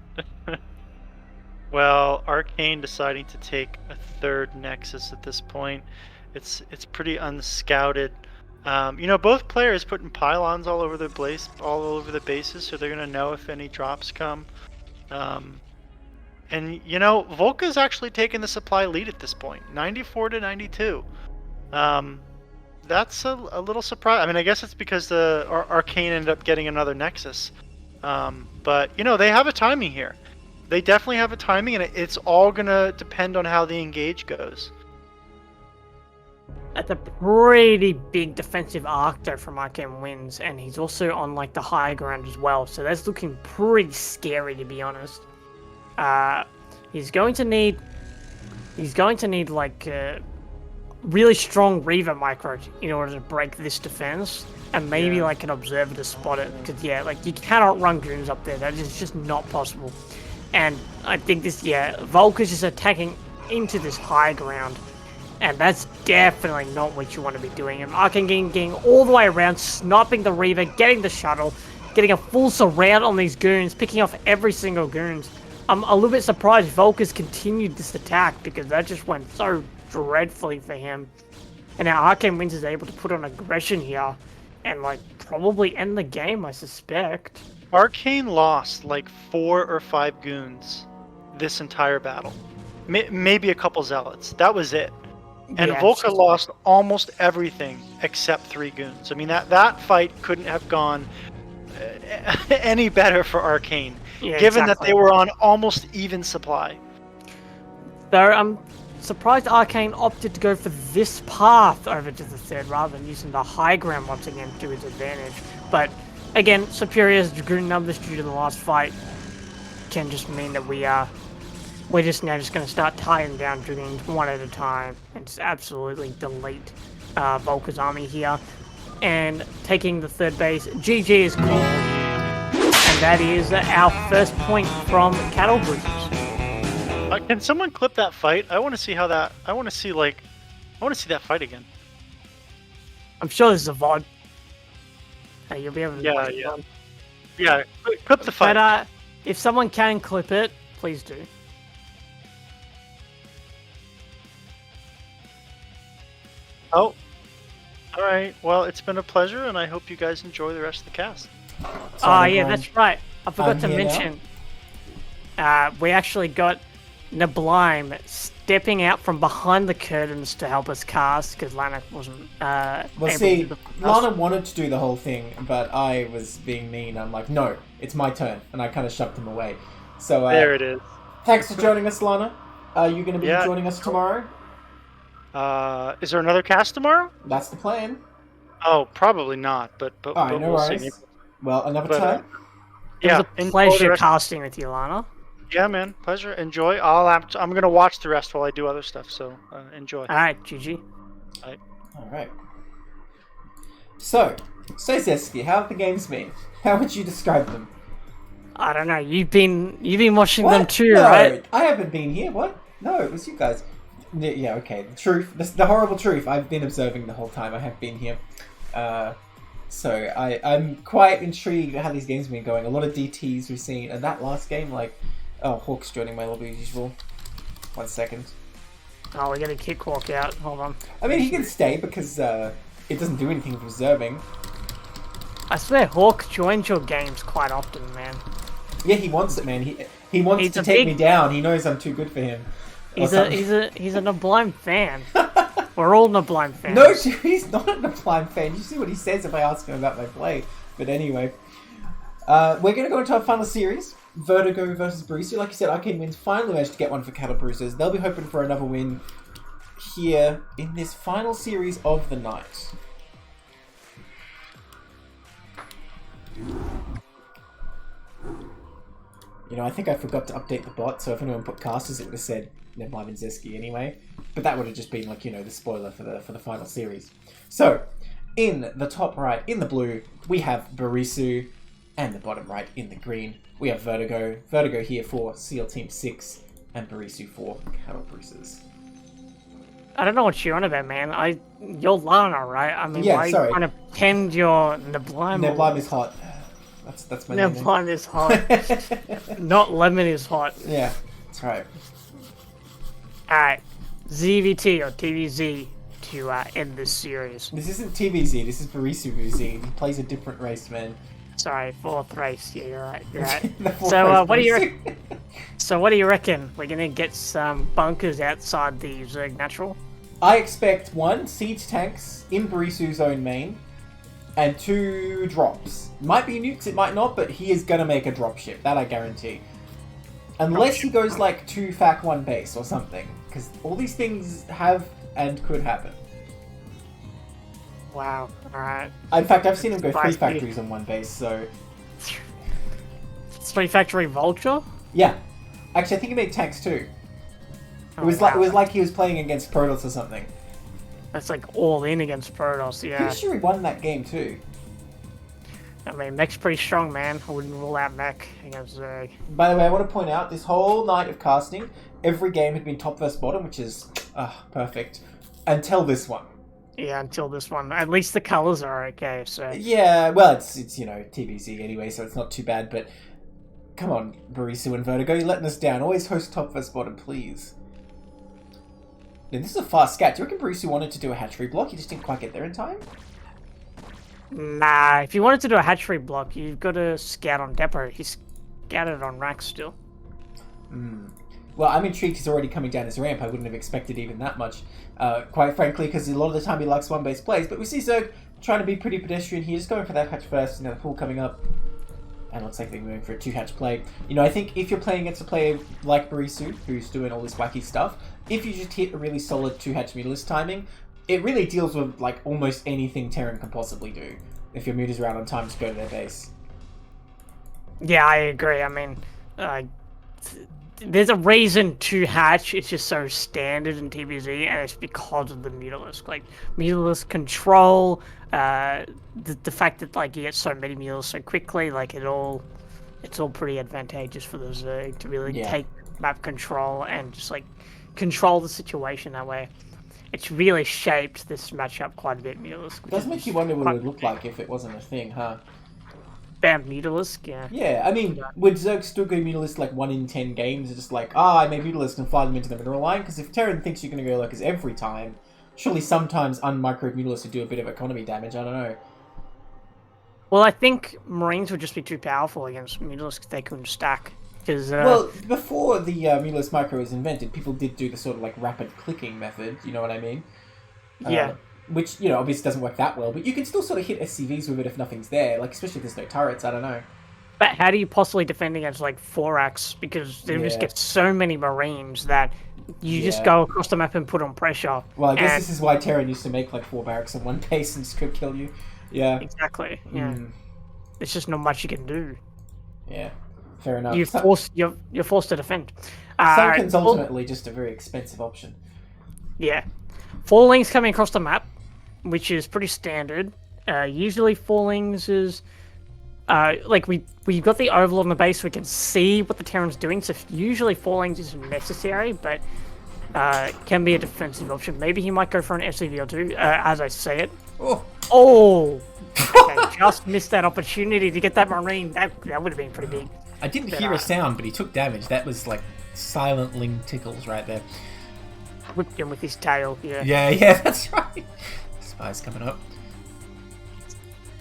Speaker 1: Well, Arcane deciding to take a 3rd Nexus at this point. It's pretty unscouted. Both players putting pylons all over the bases, so they're gonna know if any drops come. And Volka's actually taking the supply lead at this point, 94 to 92. That's a little surprise. I mean, I guess it's because the Arcane ended up getting another Nexus. But they have a timing here. They definitely have a timing, and it's all gonna depend on how the engage goes.
Speaker 2: That's a pretty big defensive arc though from Arcanewinds, and he's also on the high ground as well, so that's looking pretty scary, to be honest. He's going to need He's going to need like really strong Reaver micro in order to break this defense, and maybe
Speaker 1: Yeah.
Speaker 2: like an observer to spot it. Because yeah, like you cannot run goons up there. That is just not possible. And I think this, Volka's just attacking into this high ground, and that's definitely not what you want to be doing. And Arcane getting all the way around, sniping the Reaver, getting the shuttle, getting a full surround on these goons, picking off every single goons. I'm a little bit surprised Volka's continued this attack, because that just went so dreadfully for him. And now Arcanewinds is able to put on aggression here and like probably end the game, I suspect.
Speaker 1: Arcane lost like 4 or 5 goons this entire battle. Maybe a couple zealots. That was it. And
Speaker 2: Yeah,
Speaker 1: Volka
Speaker 2: just-
Speaker 1: lost almost everything except 3 goons. I mean, that fight couldn't have gone any better for Arcane,
Speaker 2: Yeah,
Speaker 1: given
Speaker 2: exactly.
Speaker 1: that they were on almost even supply.
Speaker 2: Though I'm surprised Arcane opted to go for this path over to the third rather than using the high ground once again to his advantage. But again, superior goon numbers due to the last fight can just mean that we're just now just going to start tying down dragoons one at a time and just absolutely delete Volka's army here. And taking the third base, GG is called, and that is our first point from Cattlebruisers.
Speaker 1: Can someone clip that fight? I want to see how that. I want to see that fight again.
Speaker 2: I'm sure this is a VOD. Hey, you'll be able to
Speaker 1: Yeah,
Speaker 2: watch
Speaker 1: yeah.
Speaker 2: it.
Speaker 1: Yeah, clip the fight.
Speaker 2: But if someone can clip it, please do.
Speaker 1: Oh, all right. Well, it's been a pleasure, and I hope you guys enjoy the rest of the cast.
Speaker 2: Yeah, that's right. I forgot
Speaker 4: I'm
Speaker 2: to
Speaker 4: here now.
Speaker 2: mention. We actually got Neblime stepping out from behind the curtains to help us cast because Lana wasn't.
Speaker 4: Well,
Speaker 2: able to
Speaker 4: see,
Speaker 2: do the cast.
Speaker 4: Lana wanted to do the whole thing, but I was being mean. I'm like, no, it's my turn, and I kind of shoved him away. So
Speaker 1: There it is.
Speaker 4: thanks for joining us, Lana. Are you going to be
Speaker 1: Yeah.
Speaker 4: joining us tomorrow?
Speaker 1: Is there another cast tomorrow?
Speaker 4: That's the plan.
Speaker 1: Oh, probably not. But
Speaker 4: All right, no
Speaker 1: we'll see.
Speaker 4: worries. Well, another
Speaker 1: But,
Speaker 4: time.
Speaker 2: It
Speaker 1: Yeah,
Speaker 2: was a
Speaker 1: enjoy the
Speaker 2: pleasure
Speaker 1: rest-
Speaker 2: casting with you, Lana.
Speaker 1: Yeah, man, pleasure. Enjoy. I'm gonna watch the rest while I do other stuff. So enjoy.
Speaker 2: All right, GG.
Speaker 4: All right. So Zesky, how have the games been? How would you describe them?
Speaker 2: I don't know. You've been watching them
Speaker 4: What?
Speaker 2: too,
Speaker 4: No,
Speaker 2: right?
Speaker 4: I haven't been here. What? No, it was you guys. Yeah, okay. The truth, the horrible truth. I've been observing the whole time. I have been here. So I'm quite intrigued at how these games have been going. A lot of DTs we've seen, and that last game, like, oh, Hawk's joining my lobby as usual. 1 second.
Speaker 2: Oh, we're gonna kick Hawk out. Hold on.
Speaker 4: I mean, he can stay because it doesn't do anything for observing.
Speaker 2: I swear, Hawk joins your games quite often, man.
Speaker 4: Yeah, he wants it, man. He wants
Speaker 2: He's
Speaker 4: to
Speaker 2: a
Speaker 4: take
Speaker 2: big-
Speaker 4: me down. He knows I'm too good for him. Or
Speaker 2: He's a Neblime fan. We're all Neblime fans.
Speaker 4: No, he's not a Neblime fan. You see what he says if I ask him about my play. But anyway, we're going to go into our final series. Vertigo versus Borisu. Like you said, Arcanewinds finally managed to get one for Cattlebruisers. They'll be hoping for another win here in this final series of the night. You know, I think I forgot to update the bot, so if anyone put casters, it would have said Neblime and Zesky anyway. But that would have just been like, you know, the spoiler for the final series. So, in the top right, in the blue, we have Borisu, and the bottom right, in the green, we have Vertigo. Vertigo here for S.E.A.L Team 6, and Borisu for Cattlebruisers.
Speaker 2: I don't know what you're on about, man. You're Lana, right? I mean,
Speaker 4: Yeah,
Speaker 2: why
Speaker 4: sorry.
Speaker 2: are you trying to pretend you're Neblime?
Speaker 4: Neblime is hot. That's my name.
Speaker 2: Neblime is hot. Not Lemon is hot.
Speaker 4: Yeah, that's right.
Speaker 2: Alright, ZVT or TVZ to end this series.
Speaker 4: This isn't TVZ, this is Borisu Z. He plays a different race, man.
Speaker 2: Sorry, fourth race. Yeah, you're right. You're right.
Speaker 4: The fourth
Speaker 2: So,
Speaker 4: race
Speaker 2: what do you
Speaker 4: Borisu.
Speaker 2: So, what do you reckon? We're gonna get some bunkers outside the Zerg Natural?
Speaker 4: I expect 1, siege tanks in Borisu's own main, and 2 drops. Might be nukes, it might not, but he is gonna make a drop ship, that I guarantee. Unless he goes like 2 FAC 1 base or something, because all these things have and could happen.
Speaker 2: Wow. Alright.
Speaker 4: In fact, I've seen him go 3
Speaker 2: Surprise me.
Speaker 4: factories on 1 base, so
Speaker 2: 3 Factory Vulture?
Speaker 4: yeah. Actually, I think he made tanks too. It was like he was playing against Protoss or something.
Speaker 2: That's like all in against Protoss, yeah.
Speaker 4: Pretty sure he won that game too.
Speaker 2: I mean, Mech's pretty strong, man. I wouldn't rule out Mech against Zerg.
Speaker 4: By the way, I want to point out, this whole night of casting, every game had been top versus bottom, which is perfect. Until this one.
Speaker 2: Yeah, until this one. At least the colours are okay, so...
Speaker 4: Yeah, well, it's TBC anyway, so it's not too bad, but... Come on, Borisu and Vertigo, you're letting us down. Always host top versus bottom, please. Yeah, this is a fast scat. Do you reckon Borisu wanted to do a hatchery block? He just didn't quite get there in time?
Speaker 2: Nah, if you wanted to do a hatchery block, you've got to scout on depot. He's scouted on rack still.
Speaker 4: Well, I'm intrigued he's already coming down his ramp. I wouldn't have expected even that much, quite frankly, because a lot of the time he likes one-base plays. But we see Zerg trying to be pretty pedestrian here, just going for that hatch first, the pool coming up. And it looks like they're moving for a two-hatch play. I think if you're playing against a player like Borisu, who's doing all this wacky stuff, if you just hit a really solid two-hatch Mutalisk timing, it really deals with like almost anything Terran can possibly do. If your Mutas are out on time, just go to their base.
Speaker 2: Yeah, I agree. I mean, there's a reason to hatch. It's just so standard in TBZ, and it's because of the Mutalisk. Like, Mutalisk control, the fact that like you get so many Mutalisks so quickly, like it's all pretty advantageous for the Zerg to really take map control and just like control the situation that way. It's really shaped this matchup quite a bit, Mutalisk.
Speaker 4: It does make you wonder what it would look like if it wasn't a thing, huh?
Speaker 2: Bam, Mutalisk, yeah.
Speaker 4: Yeah, I mean, would Zerg still go Mutalisk like 1 in 10 games? Just like, I made Mutalisk and fly them into the mineral line? Because if Terran thinks you're going to go Lurkers every time, surely sometimes unmicroed Mutalisk would do a bit of economy damage, I don't know.
Speaker 2: Well, I think Marines would just be too powerful against Mutalisk if they couldn't stack.
Speaker 4: Well, before the Mutalisk micro was invented, people did do the sort of like rapid clicking method, you know what I mean?
Speaker 2: Yeah.
Speaker 4: Which, obviously doesn't work that well, but you can still sort of hit SCVs with it if nothing's there, like especially if there's no turrets, I don't know.
Speaker 2: But how do you possibly defend against like 4-ax? Because they just get so many Marines that you just go across the map and put on pressure.
Speaker 4: Well, I guess this is why Terran used to make like 4 barracks in one base and just could kill you. Yeah.
Speaker 2: Exactly, yeah. There's just not much you can do.
Speaker 4: Yeah. Fair enough.
Speaker 2: You're forced to defend.
Speaker 4: Sunken's ultimately just a very expensive option.
Speaker 2: Yeah. 4 links coming across the map, which is pretty standard. Usually 4 links is... like, we've got the oval on the base, so we can see what the Terran's doing, so usually 4 links isn't necessary, but can be a defensive option. Maybe he might go for an SCV or 2, as I say it. Oh! Okay, just missed that opportunity to get that Marine. That would have been pretty big.
Speaker 4: I didn't hear a sound, but he took damage. That was like silent ling tickles right there.
Speaker 2: Whipped him with his tail, yeah.
Speaker 4: Yeah, that's right. Spy's coming up.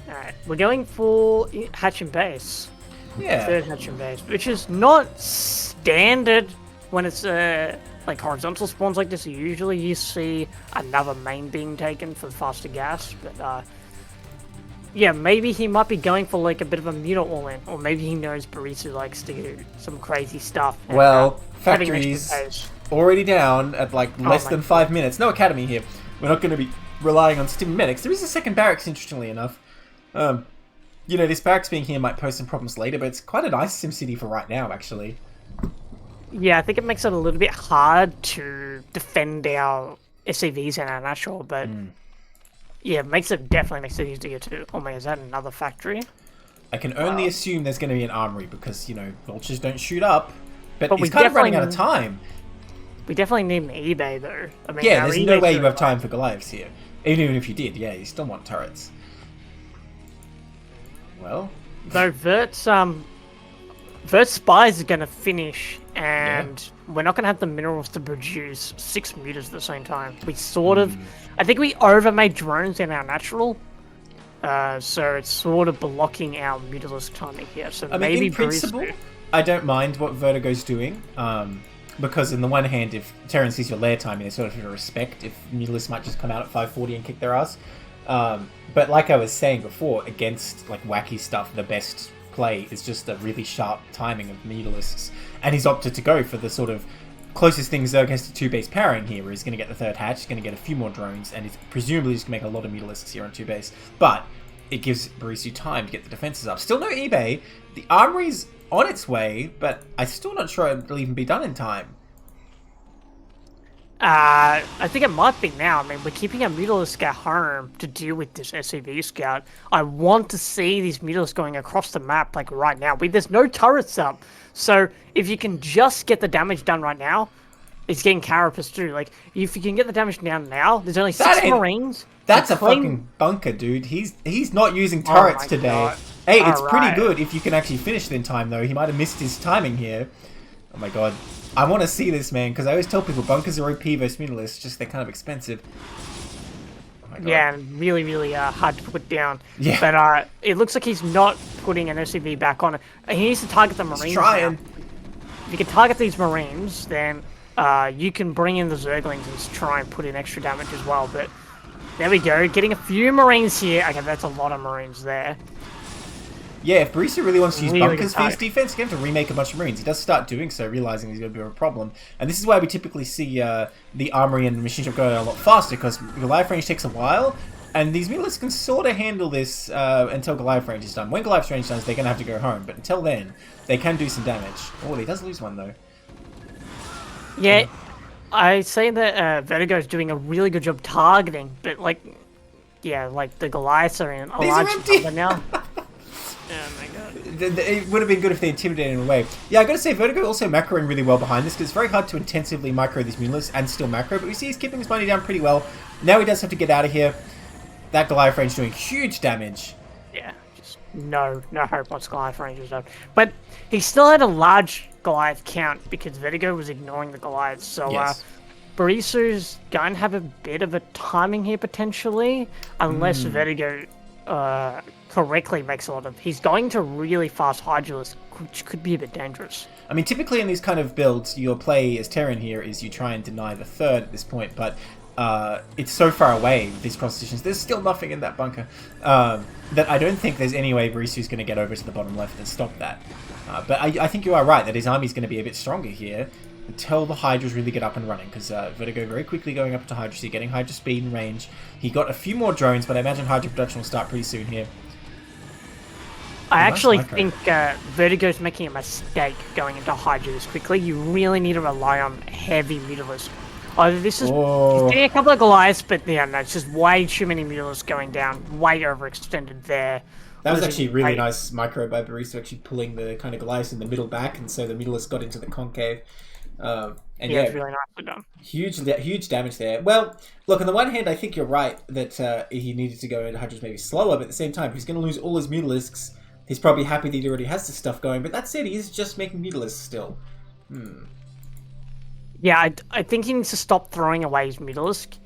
Speaker 2: Alright, we're going for hatch and base.
Speaker 4: Yeah.
Speaker 2: Third hatch and base, which is not standard when it's like horizontal spawns like this. Usually you see another main being taken for faster gas, but yeah, maybe he might be going for like a bit of a muta all-in, or maybe he knows Borisu likes to do some crazy stuff. And,
Speaker 4: well, factories already down at like less than 5 minutes. No academy here. We're not going to be relying on stim medics. There is a second barracks, interestingly enough. This barracks being here might pose some problems later, but it's quite a nice SimCity for right now, actually.
Speaker 2: Yeah, I think it makes it a little bit hard to defend our SCVs and our natural, but yeah, definitely makes it easier to. Oh man, is that another factory?
Speaker 4: I can only assume there's going to be an armory because, vultures don't shoot up, but he's kind of running out of time.
Speaker 2: We definitely need an eBay though. I mean,
Speaker 4: yeah, there's no way you have time for Goliaths here. Even if you did, yeah, you still want turrets. Well...
Speaker 2: Though Vert's Spies are going to finish, and we're not going to have the minerals to produce 6 mutas at the same time. We sort of... I think we overmade drones in our natural, so it's sort of blocking our Mutalisk timing here. So
Speaker 4: I mean, in principle, I don't mind what Vertigo's doing, because on the one hand, if Terran sees your lair timing, they sort of have to respect if Mutalisk might just come out at 540 and kick their ass. But like I was saying before, against like wacky stuff, the best play is just a really sharp timing of Mutalisks, and he's opted to go for the sort of closest thing Zerg has to 2-base powering here, where he's going to get the 3rd hatch, he's going to get a few more drones, and he's presumably just going to make a lot of Mutalisks here on 2-base. But it gives Borisu time to get the defenses up. Still no eBay. The armory's on its way, but I'm still not sure it'll even be done in time.
Speaker 2: I think it might be now. I mean, we're keeping a Mutalisk at home to deal with this SCV scout. I want to see these Mutalisks going across the map, like, right now. There's no turrets up. So, if you can just get the damage done right now, it's getting Carapace too. Like, if you can get the damage down now, there's only 6 Marines.
Speaker 4: That's a fucking bunker, dude. He's not using turrets today.
Speaker 2: God.
Speaker 4: Hey, it's pretty good if you can actually finish it in time, though. He might have missed his timing here. Oh my god. I want to see this, man, because I always tell people bunkers are OP versus Mutalisks, just they're kind of expensive. Oh my god.
Speaker 2: Yeah, and really, really hard to put down.
Speaker 4: Yeah.
Speaker 2: But it looks like he's not putting an SCV back on. He needs to target the Marines.
Speaker 4: He's trying.
Speaker 2: Now. If you can target these Marines, then you can bring in the Zerglings and try and put in extra damage as well. But there we go, getting a few Marines here. Okay, that's a lot of Marines there.
Speaker 4: Yeah, if Borisu really wants to use
Speaker 2: Really
Speaker 4: bunkers for his defense, he's going to have to remake a bunch of Marines. He does start doing so, realizing he's going to be a problem. And this is why we typically see the Armory and the Machine Shop go a lot faster, because Goliath range takes a while, and these Mutalisks can sort of handle this until Goliath range is done. When Goliath range is done, they're going to have to go home, but until then, they can do some damage. Oh, he does lose one, though.
Speaker 2: Yeah, I say that Vertigo is doing a really good job targeting, but, like, yeah, like, the Goliaths are in a large number now. Oh my god.
Speaker 4: It would have been good if they intimidated him away. Yeah, I gotta say, Vertigo also macroing really well behind this, because it's very hard to intensively micro these Mutalisks and still macro, but we see he's keeping his money down pretty well. Now he does have to get out of here. That Goliath range doing huge damage.
Speaker 2: Yeah, just no hope once Goliath range is up. But he still had a large Goliath count because Vertigo was ignoring the Goliaths, so
Speaker 4: Yes.
Speaker 2: Borisu's going to have a bit of a timing here potentially, unless Vertigo correctly makes a lot of... He's going to really fast Hydralisk, which could be a bit dangerous.
Speaker 4: I mean, typically in these kind of builds, your play as Terran here is you try and deny the third at this point, but it's so far away with these cross positions. There's still nothing in that bunker that I don't think there's any way Borisu's going to get over to the bottom left and stop that. But I think you are right that his army's going to be a bit stronger here until the Hydras really get up and running, because Vertigo very quickly going up to Hydra, so getting Hydra speed and range. He got a few more drones, but I imagine Hydra production will start pretty soon here.
Speaker 2: I actually think Vertigo's making a mistake going into Hydra this quickly. You really need to rely on heavy Mutalisks. Oh, this is... He's getting a couple of Goliaths, but yeah, no, it's just way too many Mutalisks going down. Way overextended there.
Speaker 4: That was actually really nice micro by Borisu, actually pulling the kind of Goliaths in the middle back, and so the Mutalisks got into the concave. And yeah,
Speaker 2: it's really nicely done.
Speaker 4: Huge damage there. Well, look, on the one hand, I think you're right that he needed to go into Hydras maybe slower, but at the same time, he's going to lose all his Mutalisks. He's probably happy that he already has this stuff going, but that said, he is just making Mutalisks still.
Speaker 2: Yeah, I think he needs to stop throwing away his Mutalisk.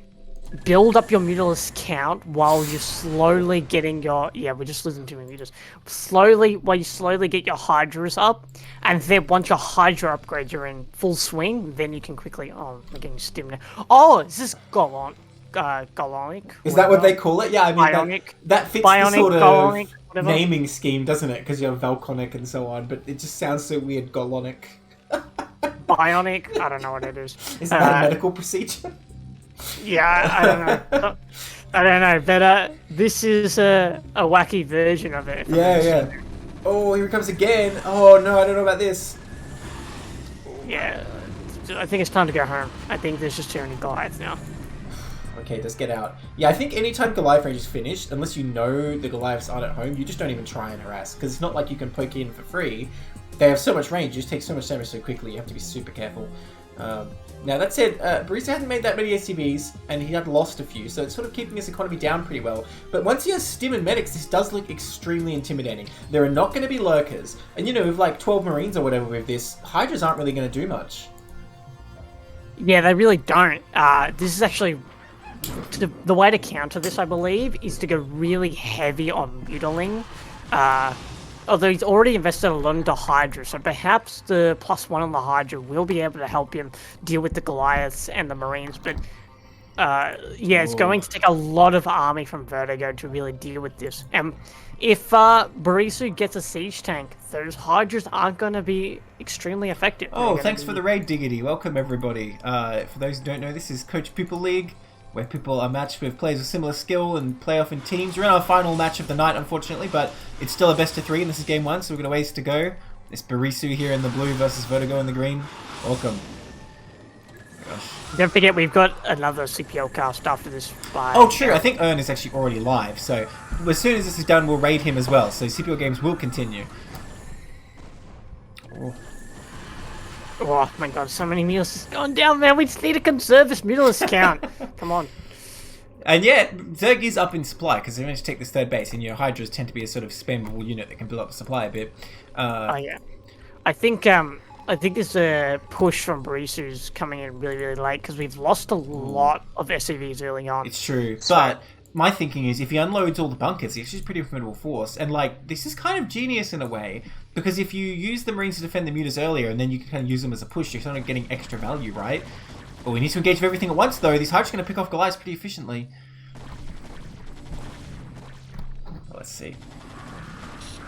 Speaker 2: Build up your Mutalisk count while you're slowly getting your... Yeah, we're just losing too many Mutalisks. While you slowly get your Hydras up, and then once your Hydra upgrades are in full swing, then you can quickly... Oh, I'm getting stim now. Oh, is this Golonic?
Speaker 4: Is that what they call it? Yeah, I mean,
Speaker 2: Bionic.
Speaker 4: that fits
Speaker 2: Bionic,
Speaker 4: the sort of
Speaker 2: Golonic, whatever.
Speaker 4: naming scheme, doesn't it? Because you have Valconic and so on, but it just sounds so weird, Golonic.
Speaker 2: Bionic? I don't know what it is.
Speaker 4: Is that a medical procedure?
Speaker 2: Yeah, I don't know. I don't know, but this is a wacky version of it.
Speaker 4: Yeah. Oh, here it comes again. Oh no, I don't know about this.
Speaker 2: Yeah, I think it's time to go home. I think there's just too many Goliaths now.
Speaker 4: Okay, let's get out. Yeah, I think anytime Goliath range is finished, unless you know the Goliaths aren't at home, you just don't even try and harass, because it's not like you can poke in for free. They have so much range, you just take so much damage so quickly, you have to be super careful. Now, that said, Borisu hadn't made that many SCVs, and he had lost a few, so it's sort of keeping his economy down pretty well. But once he has Stim and Medics, this does look extremely intimidating. There are not going to be Lurkers, and you know, with like 12 Marines or whatever with this, Hydras aren't really going to do much.
Speaker 2: Yeah, they really don't. This is actually... The way to counter this, I believe, is to go really heavy on Mutaling. Although he's already invested a lot into Hydra, so perhaps the +1 on the Hydra will be able to help him deal with the Goliaths and the Marines, but yeah, it's going to take a lot of army from Vertigo to really deal with this. And if Borisu gets a siege tank, those Hydras aren't going to be extremely effective.
Speaker 4: Oh, thanks for the raid, Diggity. Welcome, everybody. For those who don't know, this is Coach-Pupil League, where people are matched with players of similar skill and play off in teams. We're in our final match of the night, unfortunately, but it's still a best of 3, and this is game 1, so we've got a ways to go. It's Borisu here in the blue versus Vertigo in the green. Welcome. gosh.
Speaker 2: Don't forget, we've got another CPL cast after this fight.
Speaker 4: Oh, true. I think Ern is actually already live. So as soon as this is done, we'll raid him as well. So CPL games will continue.
Speaker 2: Oh my god, so many mules going down, man. We just need to conserve this mulus count. Come on.
Speaker 4: And yet, Zerg is up in supply because they managed to take this third base, and Hydras tend to be a sort of spammable unit that can build up the supply a bit.
Speaker 2: Oh yeah, I think this push from Borisu's coming in really, really late because we've lost a lot of SCVs early on.
Speaker 4: It's true, but my thinking is if he unloads all the bunkers, he's actually a pretty formidable force, and like this is kind of genius in a way because if you use the Marines to defend the mutas earlier, and then you can kind of use them as a push, you're kind of getting extra value, right? But we need to engage with everything at once, though. These Hydras are going to pick off Goliaths pretty efficiently. Let's see.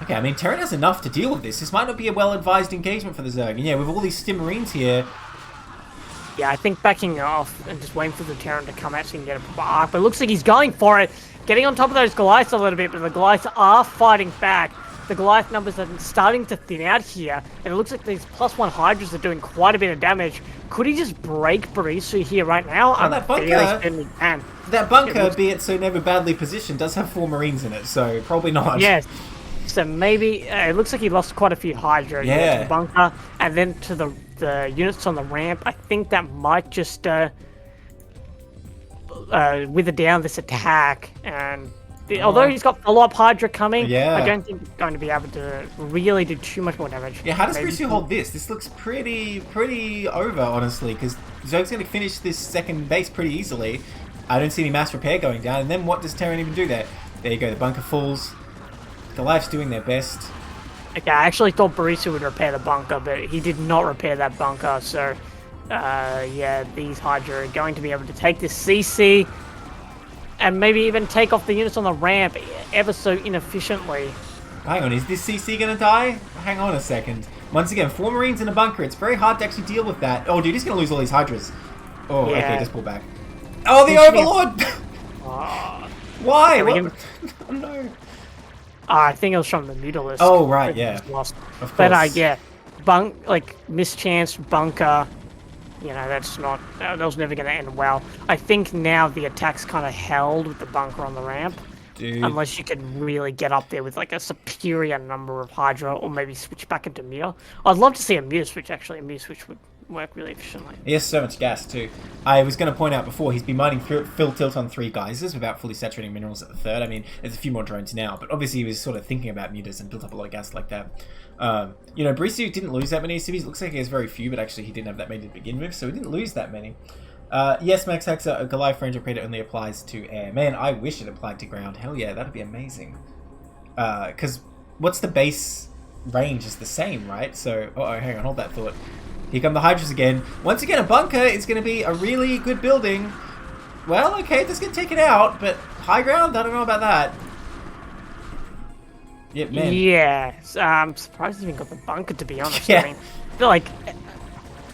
Speaker 4: Okay, I mean, Terran has enough to deal with this. This might not be a well-advised engagement for the Zerg. And yeah, with all these Stim Marines here...
Speaker 2: Yeah, I think backing off and just waiting for the Terran to come out so he can get a proper arc. But it looks like he's going for it. Getting on top of those Goliaths a little bit, but the Goliaths are fighting back. The Goliath numbers are starting to thin out here, and it looks like these +1 Hydras are doing quite a bit of damage. Could he just break Borisu here right now?
Speaker 4: Oh, that bunker, that bunker, be it so never badly positioned, does have 4 Marines in it, so probably not.
Speaker 2: Yes. So maybe, it looks like he lost quite a few Hydra to the bunker, and then to the units on the ramp. I think that might just wither down this attack, and although he's got follow-up Hydra coming, I don't think he's going to be able to really do too much more damage.
Speaker 4: Yeah, how does Borisu hold this? This looks pretty over, honestly, because Zerg's going to finish this second base pretty easily. I don't see any mass repair going down, and then what does Terran even do there? There you go, the bunker falls. Goliath's doing their best.
Speaker 2: Okay, I actually thought Borisu would repair the bunker, but he did not repair that bunker, so yeah, these Hydra are going to be able to take this CC and maybe even take off the units on the ramp ever so inefficiently.
Speaker 4: Hang on, is this CC gonna die? Hang on a second. Once again, 4 Marines in a bunker. It's very hard to actually deal with that. Oh, dude, he's gonna lose all these Hydras. Oh, yeah. Okay, just pull back. Oh, the Overlord! Why? What? Oh, no.
Speaker 2: I think it was from the Mutalisk.
Speaker 4: Oh, right, yeah.
Speaker 2: Lost.
Speaker 4: Of course.
Speaker 2: But yeah, mischance bunker. You know, that was never going to end well. I think now the attack's kind of held with the bunker on the ramp.
Speaker 4: Dude.
Speaker 2: Unless you can really get up there with like a superior number of Hydra, or maybe switch back into Muta. I'd love to see a Muta switch, actually. A Muta switch would work really efficiently.
Speaker 4: He has so much gas too. I was going to point out before, he's been mining Fill Tilt on 3 geysers without fully saturating minerals at the 3rd. I mean, there's a few more drones now, but obviously he was sort of thinking about mutas and built up a lot of gas like that. You know, Borisu didn't lose that many CVs. Looks like he has very few, but actually he didn't have that many to begin with, so he didn't lose that many. Yes, Max Hexa, a Goliath Ranger Predator only applies to air. Man, I wish it applied to ground. Hell yeah, that'd be amazing. Because what's the base range is the same, right? So, hang on, hold that thought. Here come the Hydras again. Once again, a bunker is going to be a really good building. Well, okay, this can take it out, but high ground? I don't know about that. Yep, man.
Speaker 2: Yeah, I'm surprised he even got the bunker, to be honest.
Speaker 4: Yeah.
Speaker 2: I mean, I feel like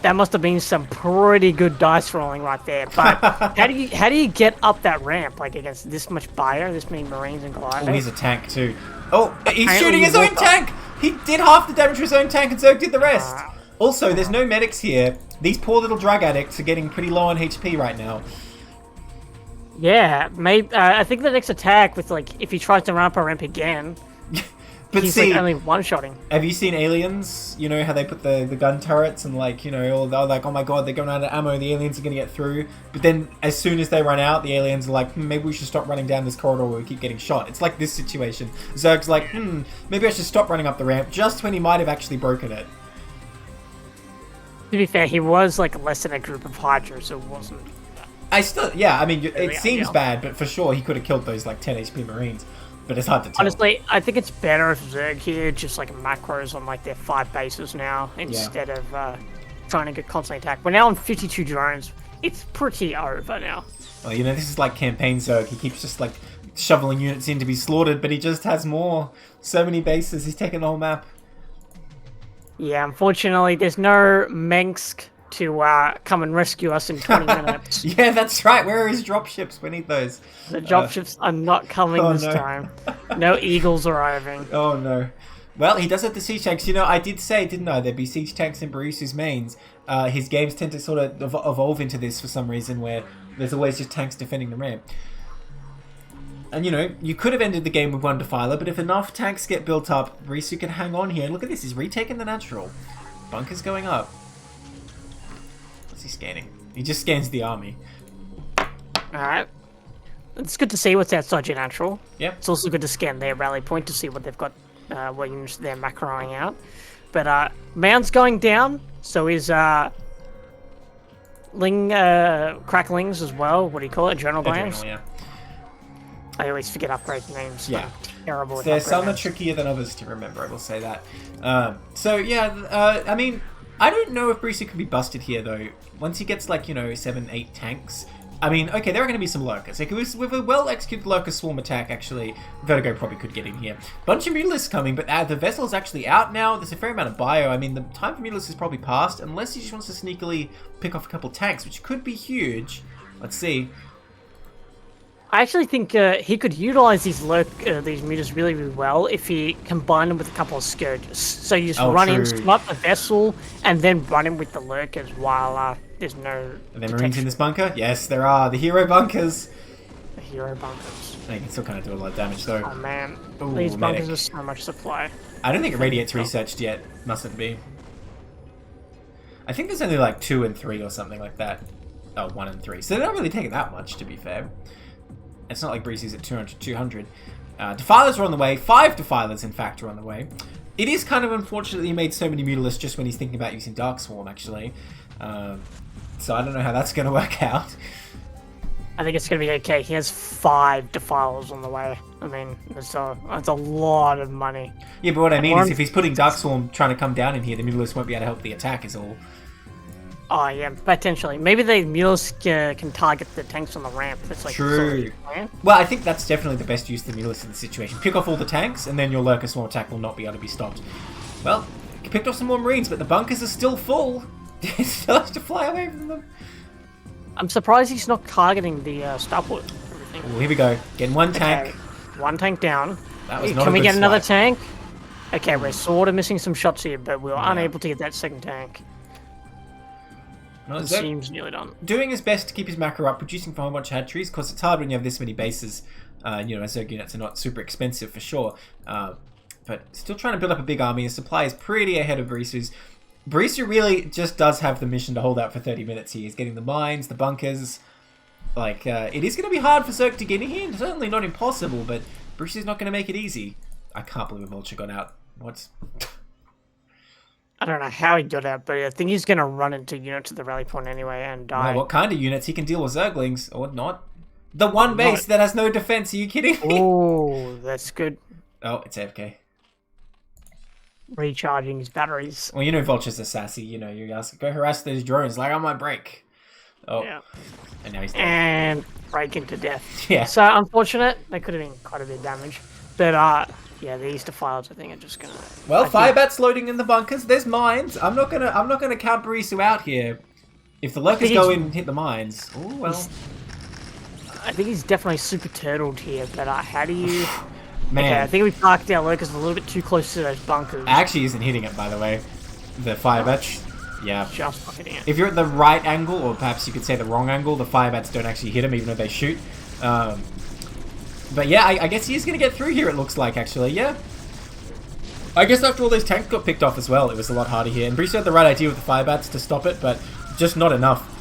Speaker 2: that must have been some pretty good dice rolling right there. But how do you get up that ramp, like against this much fire, this many Marines and Goliaths?
Speaker 4: Oh, he's a tank too. Oh, he's shooting his own tank! He did half the damage to his own tank and Zerg did the rest. Also, there's no medics here. These poor little drug addicts are getting pretty low on HP right now.
Speaker 2: Yeah, maybe. I think the next attack with if he tries to run up a ramp again,
Speaker 4: but
Speaker 2: he's
Speaker 4: see,
Speaker 2: only one-shotting.
Speaker 4: Have you seen Aliens? You know how they put the gun turrets and they're like, oh my god, they're going out of ammo. The aliens are going to get through. But then as soon as they run out, the aliens are like, maybe we should stop running down this corridor where we keep getting shot. It's like this situation. Zerg's like, maybe I should stop running up the ramp just when he might have actually broken it.
Speaker 2: To be fair, he was less than a group of Hydra, so it wasn't.
Speaker 4: I mean, it seems
Speaker 2: ideal.
Speaker 4: bad, but for sure he could have killed those 10 HP Marines. But it's hard to tell.
Speaker 2: Honestly, I think it's better if Zerg here just macros on their 5 bases now instead of trying to get constantly attacked. We're now on 52 drones. It's pretty over now.
Speaker 4: Well, this is like campaign Zerg. He keeps just shoveling units in to be slaughtered, but he just has more. So many bases. He's taken the whole map.
Speaker 2: Yeah, unfortunately, there's no Mengsk to come and rescue us in 20 minutes.
Speaker 4: Yeah, that's right. Where are his dropships? We need those.
Speaker 2: The dropships are not coming this time. No Eagles arriving.
Speaker 4: Oh, no. Well, he does have the siege tanks. You know, I did say, didn't I, there'd be siege tanks in Borisu's mains. His games tend to sort of evolve into this for some reason, where there's always just tanks defending the ramp. And, you know, you could have ended the game with one Defiler, but if enough tanks get built up, Borisu can hang on here. And look at this, he's retaking the natural. Bunker's going up. What's he scanning? He just scans the army.
Speaker 2: Alright. It's good to see what's outside your natural.
Speaker 4: Yep.
Speaker 2: It's also good to scan their rally point to see what they've got, what units they're macroing out. But Mound's going down, so is Cracklings as well. What do you call it? Adrenal glands?
Speaker 4: Adrenal, yeah.
Speaker 2: I always forget upgrade names.
Speaker 4: Yeah.
Speaker 2: I'm terrible with
Speaker 4: There's
Speaker 2: upgrade
Speaker 4: some are
Speaker 2: names.
Speaker 4: trickier than others to remember, I will say that. I mean, I don't know if Borisu can be busted here, though. Once he gets, like, you know, 7, 8 tanks. I mean, okay, there are going to be some lurkers. Like, with a well-executed lurker swarm attack, actually, Vertigo probably could get in here. Bunch of Mutalisks coming, but the vessel's actually out now. There's a fair amount of bio. I mean, the time for Mutalisks is probably past, unless he just wants to sneakily pick off a couple tanks, which could be huge. Let's see.
Speaker 2: I actually think he could utilize these mutas really, really well if he combined them with a couple of scourges. So you just run in,
Speaker 4: true.
Speaker 2: snipe the vessel, and then run in with the lurkers while there's no.
Speaker 4: Are there Marines in this bunker? Yes, there are. The hero bunkers.
Speaker 2: The hero bunkers.
Speaker 4: They can still kind of do a lot of damage, though.
Speaker 2: Oh man,
Speaker 4: Ooh,
Speaker 2: these bunkers
Speaker 4: medic.
Speaker 2: are so much supply.
Speaker 4: I don't think it radiates researched yet. Mustn't be. I think there's only like 2 and 3 or something like that. Oh, 1 and 3. So they're not really taking that much, to be fair. It's not like Breezy's at 200. Defilers are on the way. 5 Defilers, in fact, are on the way. It is kind of unfortunate that he made so many Mutalisks just when he's thinking about using Dark Swarm, actually. So I don't know how that's going to work out.
Speaker 2: I think it's going to be okay. He has 5 Defilers on the way. I mean, that's a lot of money.
Speaker 4: Yeah, but what I mean is if he's putting Dark Swarm trying to come down in here, the Mutalisks won't be able to help the attack is all.
Speaker 2: Oh yeah, potentially. Maybe the Mutalisks can target the tanks on the ramp. That's like
Speaker 4: True. Well, I think that's definitely the best use of the Mutalisks in this situation. Pick off all the tanks, and then your Lurker Swarm attack will not be able to be stopped. Well, he picked off some more Marines, but the bunkers are still full. He still has to fly away from them.
Speaker 2: I'm surprised he's not targeting the starport.
Speaker 4: Oh, here we go. Getting one tank.
Speaker 2: Okay. One tank down.
Speaker 4: That was not
Speaker 2: Can
Speaker 4: a
Speaker 2: we
Speaker 4: good
Speaker 2: get another
Speaker 4: swipe.
Speaker 2: tank? Okay, we're sort of missing some shots here, but we're unable to get that second tank.
Speaker 4: No,
Speaker 2: It seems nearly done.
Speaker 4: doing his best to keep his macro up, producing for a whole bunch of hatcheries, because it's hard when you have this many bases. You know, Zerg units are not super expensive for sure. But still trying to build up a big army. His supply is pretty ahead of Borisu's. Borisu really just does have the mission to hold out for 30 minutes here. He's getting the mines, the bunkers. Like, it is going to be hard for Zerg to get in here. Certainly not impossible, but Borisu's not going to make it easy. I can't believe a Vulture got out. What?
Speaker 2: I don't know how he got out, but I think he's going to run into units at the rally point anyway and die.
Speaker 4: Wow, what kind of units? He can deal with Zerglings, or not. The one base that has no defense, are you kidding me?
Speaker 2: Oh, that's good.
Speaker 4: Oh, it's AFK.
Speaker 2: Recharging his batteries.
Speaker 4: Well, you know Vultures are sassy, you know, you ask, go harass those drones, like on my break. Oh,
Speaker 2: Yeah.
Speaker 4: and now he's dead.
Speaker 2: And breaking to death.
Speaker 4: Yeah.
Speaker 2: So unfortunate. That could have been quite a bit of damage. But yeah, these Defiles I think are just gonna.
Speaker 4: Well,
Speaker 2: I think-
Speaker 4: Firebat's loading in the bunkers. There's mines. I'm not gonna count Borisu out here. If the lurkers go in and hit the mines, oh well.
Speaker 2: I think he's definitely super turtled here. But how do you?
Speaker 4: Man,
Speaker 2: Okay, I think we parked our lurkers a little bit too close to those bunkers.
Speaker 4: actually isn't hitting it, by the way. The Firebat. Yeah.
Speaker 2: Just fucking it.
Speaker 4: If you're at the right angle, or perhaps you could say the wrong angle, the Firebats don't actually hit him, even though they shoot. But yeah, I guess he is going to get through here, it looks like, actually, yeah. I guess after all those tanks got picked off as well, it was a lot harder here. And Borisu had the right idea with the Firebats to stop it, but just not enough.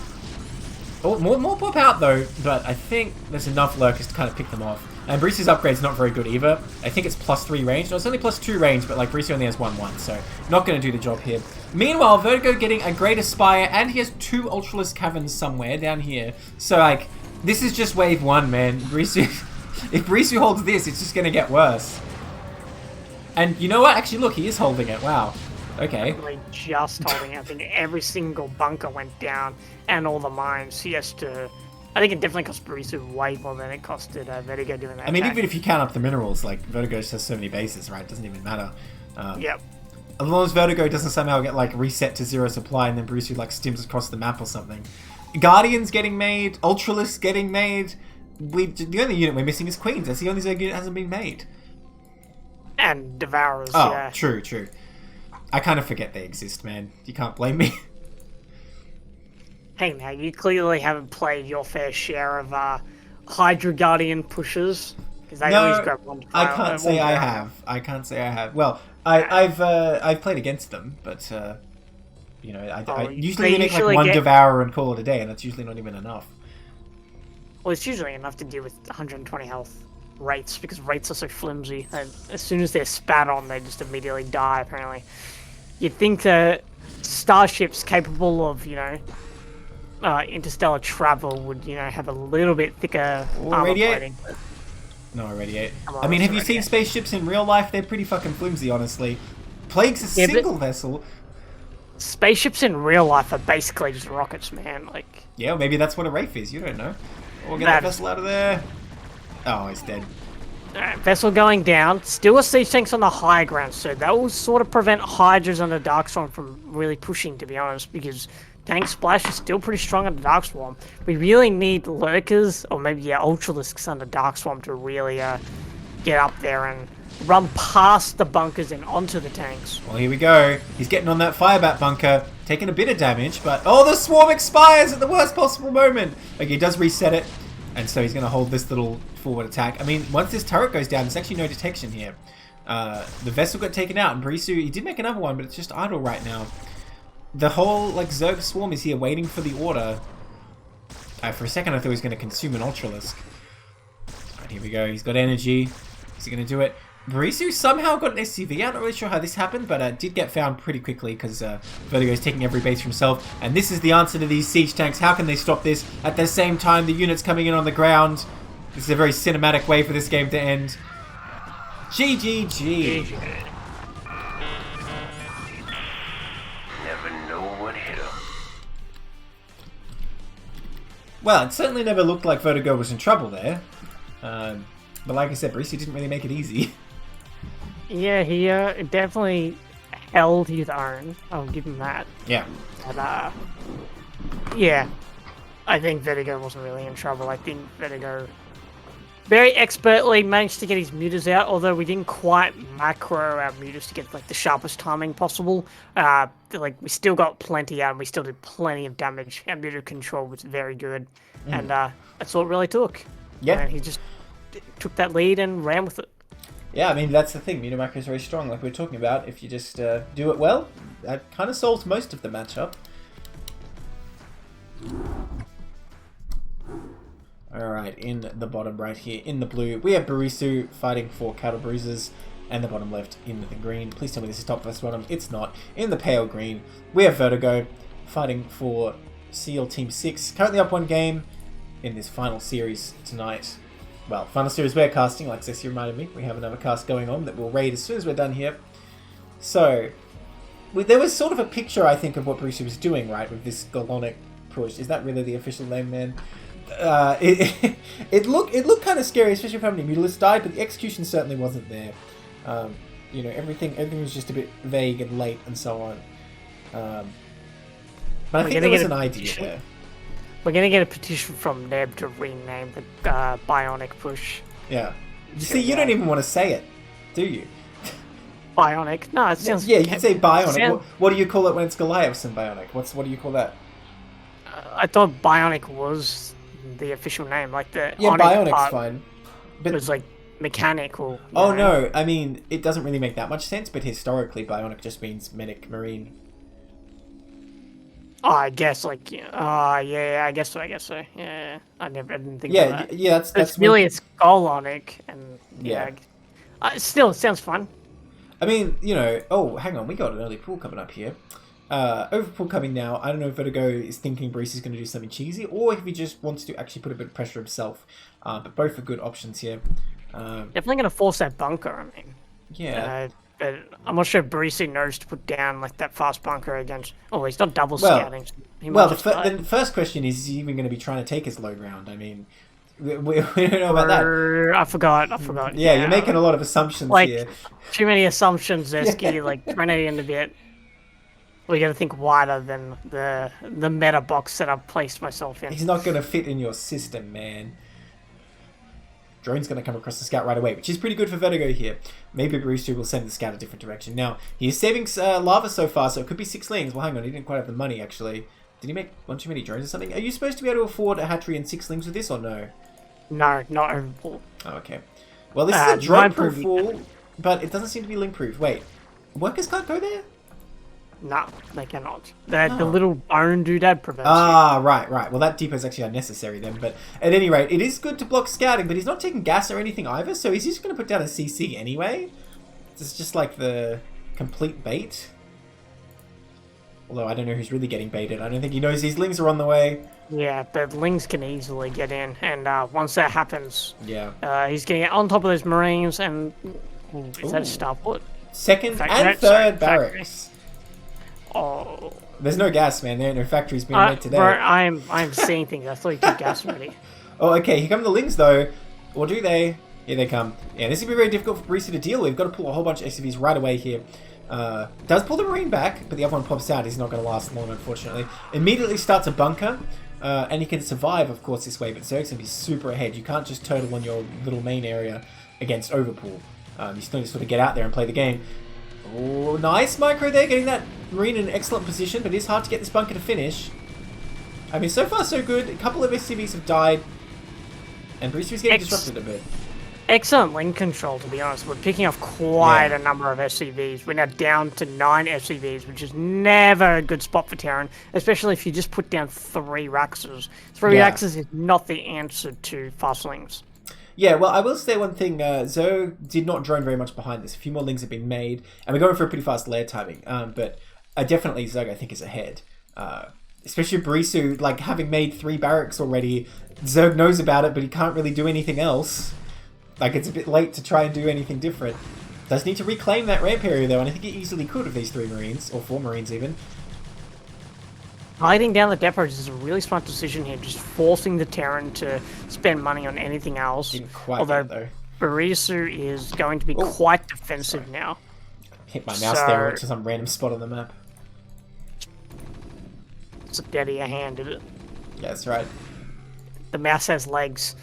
Speaker 4: Oh, more pop out, though, but I think there's enough lurkers to kind of pick them off. And Borisu's upgrade's not very good either. I think it's +3 range. No, it's only +2 range, but like Borisu only has 1/1, so not going to do the job here. Meanwhile, Vertigo getting a Greater Spire, and he has 2 Ultralisk Caverns somewhere down here. So, like, this is just wave 1, man. Borisu, if Borisu holds this, it's just going to get worse. And you know what? Actually, look, he is holding it. Wow. Okay.
Speaker 2: Like just holding it. I think every single bunker went down, and all the mines. He has to. I think it definitely cost Borisu way more than it costed Vertigo doing that.
Speaker 4: I mean,
Speaker 2: attack.
Speaker 4: even if you count up the minerals, like, Vertigo just has so many bases, right? It doesn't even matter.
Speaker 2: Yep.
Speaker 4: As long as Vertigo doesn't somehow get, like, reset to 0 supply and then Borisu, like, stims across the map or something. Guardians getting made, Ultralisk getting made. The only unit we're missing is Queens. That's the only Zerg unit that hasn't been made.
Speaker 2: And Devourers,
Speaker 4: Oh,
Speaker 2: yeah.
Speaker 4: true. I kind of forget they exist, man. You can't blame me.
Speaker 2: Hey now, you clearly haven't played your fair share of Hydra Guardian pushes. Because they always
Speaker 4: No,
Speaker 2: grab one.
Speaker 4: I can't say I have. Well, I've played against them, but I usually make like one Devourer and call it a day, and that's usually not even enough.
Speaker 2: Well, it's usually enough to deal with 120 health Wraiths, because Wraiths are so flimsy. And as soon as they're spat on, they just immediately die, apparently. You'd think that starships capable of, interstellar travel would, have a little bit thicker armor plating.
Speaker 4: No, Irradiate. I mean, have you seen spaceships in real life? They're pretty fucking flimsy, honestly. Plague's a single vessel.
Speaker 2: Spaceships in real life are basically just rockets, man. Like.
Speaker 4: Yeah, well, maybe that's what a Wraith is. You don't know. We'll get that vessel out of there. Oh, he's dead.
Speaker 2: Alright, vessel going down. Still a siege tank's on the high ground, so that will sort of prevent Hydras on the Darkstorm from really pushing, to be honest, because Tank Splash is still pretty strong on the Darkstorm. We really need Lurkers, or maybe Ultralisks on the Darkstorm to really get up there and run past the bunkers and onto the tanks.
Speaker 4: Well, here we go. He's getting on that Firebat bunker, taking a bit of damage, but oh, the swarm expires at the worst possible moment. Okay, he does reset it, and so he's going to hold this little forward attack. I mean, once this turret goes down, there's actually no detection here. The vessel got taken out, and Borisu, he did make another one, but it's just idle right now. The whole, Zerg swarm is here waiting for the order. For a second, I thought he was going to consume an Ultralisk. Alright, here we go. He's got energy. Is he going to do it? Borisu somehow got an SCV. I'm not really sure how this happened, but did get found pretty quickly because Vertigo is taking every base for himself. And this is the answer to these siege tanks. How can they stop this? At the same time, the units coming in on the ground. This is a very cinematic way for this game to end. GGG.
Speaker 3: Never know what hit 'em.
Speaker 4: Well, it certainly never looked like Vertigo was in trouble there. But like I said, Borisu didn't really make it easy.
Speaker 2: Yeah, he definitely held his own. I'll give him that.
Speaker 4: Yeah.
Speaker 2: But, yeah, I think Vertigo wasn't really in trouble. I think Vertigo very expertly managed to get his mutas out, although we didn't quite macro our mutas to get the sharpest timing possible. We still got plenty out, and we still did plenty of damage. Our muta control was very good, and that's all it really took.
Speaker 4: Yeah.
Speaker 2: And he just took that lead and ran with it.
Speaker 4: Yeah, I mean, that's the thing. Muta macro is very strong, like we were talking about. If you just do it well, that kind of solves most of the matchup. Alright, in the bottom right here, in the blue, we have Borisu fighting for Cattlebruisers, and the bottom left in the green. Please tell me this is top versus bottom. It's not. In the pale green, we have Vertigo fighting for S.E.A.L Team 6. Currently up one game in this final series tonight. Well, final series we're casting, like Zesky reminded me. We have another cast going on that we'll raid as soon as we're done here. So, there was sort of a picture, I think, of what Borisu was doing, right, with this Galonic push. Is that really the official name, man? It looked kind of scary, especially if how many Mutalisks died, but the execution certainly wasn't there. Everything was just a bit vague and late and so on. But I think there was an idea there.
Speaker 2: We're gonna get a petition from Neb to rename the Bionic push.
Speaker 4: Yeah. You see, you don't even want to say it, do you?
Speaker 2: Bionic? No, it sounds...
Speaker 4: Yeah, you can say Bionic. What do you call it when it's Goliaths and Bionic? What do you call that?
Speaker 2: I thought Bionic was the official name, like the...
Speaker 4: Yeah, Bionic's fine.
Speaker 2: But it was like mechanical.
Speaker 4: Oh no, I mean, it doesn't really make that much sense, but historically Bionic just means medic marine.
Speaker 2: Oh, I guess, yeah, I guess so. Yeah, I didn't think of that.
Speaker 4: Yeah, that's
Speaker 2: really it's Golonic, and yeah. Still, it sounds fun.
Speaker 4: I mean, oh, hang on, we got an early pool coming up here. Overpool coming now. I don't know if Vertigo is thinking Borisu is going to do something cheesy, or if he just wants to actually put a bit of pressure himself. But both are good options here.
Speaker 2: Definitely going to force that bunker, I mean.
Speaker 4: Yeah.
Speaker 2: But I'm not sure Borisu knows to put down that fast bunker against... Oh, he's not double scouting.
Speaker 4: The first question is he even going to be trying to take his low ground? I mean, we don't know about that.
Speaker 2: I forgot.
Speaker 4: Yeah, you're making a lot of assumptions here.
Speaker 2: Too many assumptions, Zesky. Run it in a bit. We got to think wider than the meta box that I've placed myself in.
Speaker 4: He's not going to fit in your system, man. drone's going to come across the scout right away, which is pretty good for Vertigo here. Maybe Borisu will send the scout a different direction. Now, he's saving lava so far, so it could be 6 lings. Well, hang on, he didn't quite have the money, actually. Did he make one too many drones or something? Are you supposed to be able to afford a hatchery and 6 lings with this, or no?
Speaker 2: No, not overpool.
Speaker 4: Oh, okay. Well, this is a drone-proof wall, but it doesn't seem to be link-proof. Wait, workers can't go there?
Speaker 2: No, they cannot. The little bone doodad prevents
Speaker 4: right. Well, that depot's actually unnecessary then. But at any rate, it is good to block scouting, but he's not taking gas or anything either, so he's just going to put down a CC anyway. It's just like the complete bait. Although I don't know who's really getting baited. I don't think he knows these lings are on the way.
Speaker 2: Yeah, but lings can easily get in, and once that happens,
Speaker 4: yeah,
Speaker 2: he's going to get on top of those marines, and is that a starport?
Speaker 4: Second and third barracks.
Speaker 2: Oh,
Speaker 4: there's no gas, man. There are no factories being made today.
Speaker 2: Bro, I'm seeing things. I thought you could gas already.
Speaker 4: Oh, okay. Here come the lings, though. Or do they? Here they come. Yeah, this is going to be very difficult for Borisu to deal with. Got to pull a whole bunch of SCVs right away here. Does pull the marine back, but the other one pops out. He's not going to last long, unfortunately. Immediately starts a bunker. And he can survive, of course, this way, but Zerg's going to be super ahead. You can't just turtle on your little main area against Overpool. You still need to sort of get out there and play the game. Oh, nice micro there, getting that marine in an excellent position, but it is hard to get this bunker to finish. I mean, so far so good. A couple of SCVs have died, and Borisu's getting disrupted a bit.
Speaker 2: Excellent link control, to be honest. We're picking off quite a number of SCVs. We're now down to 9 SCVs, which is never a good spot for Terran, especially if you just put down 3 Raxes. 3 Raxes is not the answer to fast links.
Speaker 4: Yeah, well, I will say one thing. Zo did not drone very much behind this. A few more links have been made, and we're going for a pretty fast lair timing. But definitely Zerg, I think, is ahead. Especially Borisu, like, having made 3 barracks already. Zerg knows about it, but he can't really do anything else. Like, it's a bit late to try and do anything different. Does need to reclaim that ramp area, though, and I think he easily could with these 3 marines, or 4 marines even.
Speaker 2: Hiding down the depots is a really smart decision here, just forcing the Terran to spend money on anything else.
Speaker 4: Didn't quite
Speaker 2: although
Speaker 4: get it,
Speaker 2: Borisu is going to be quite defensive now.
Speaker 4: Hit my mouse there, went to some random spot on the map.
Speaker 2: It's a steady hand, did it?
Speaker 4: Yeah, that's right.
Speaker 2: The mouse has legs.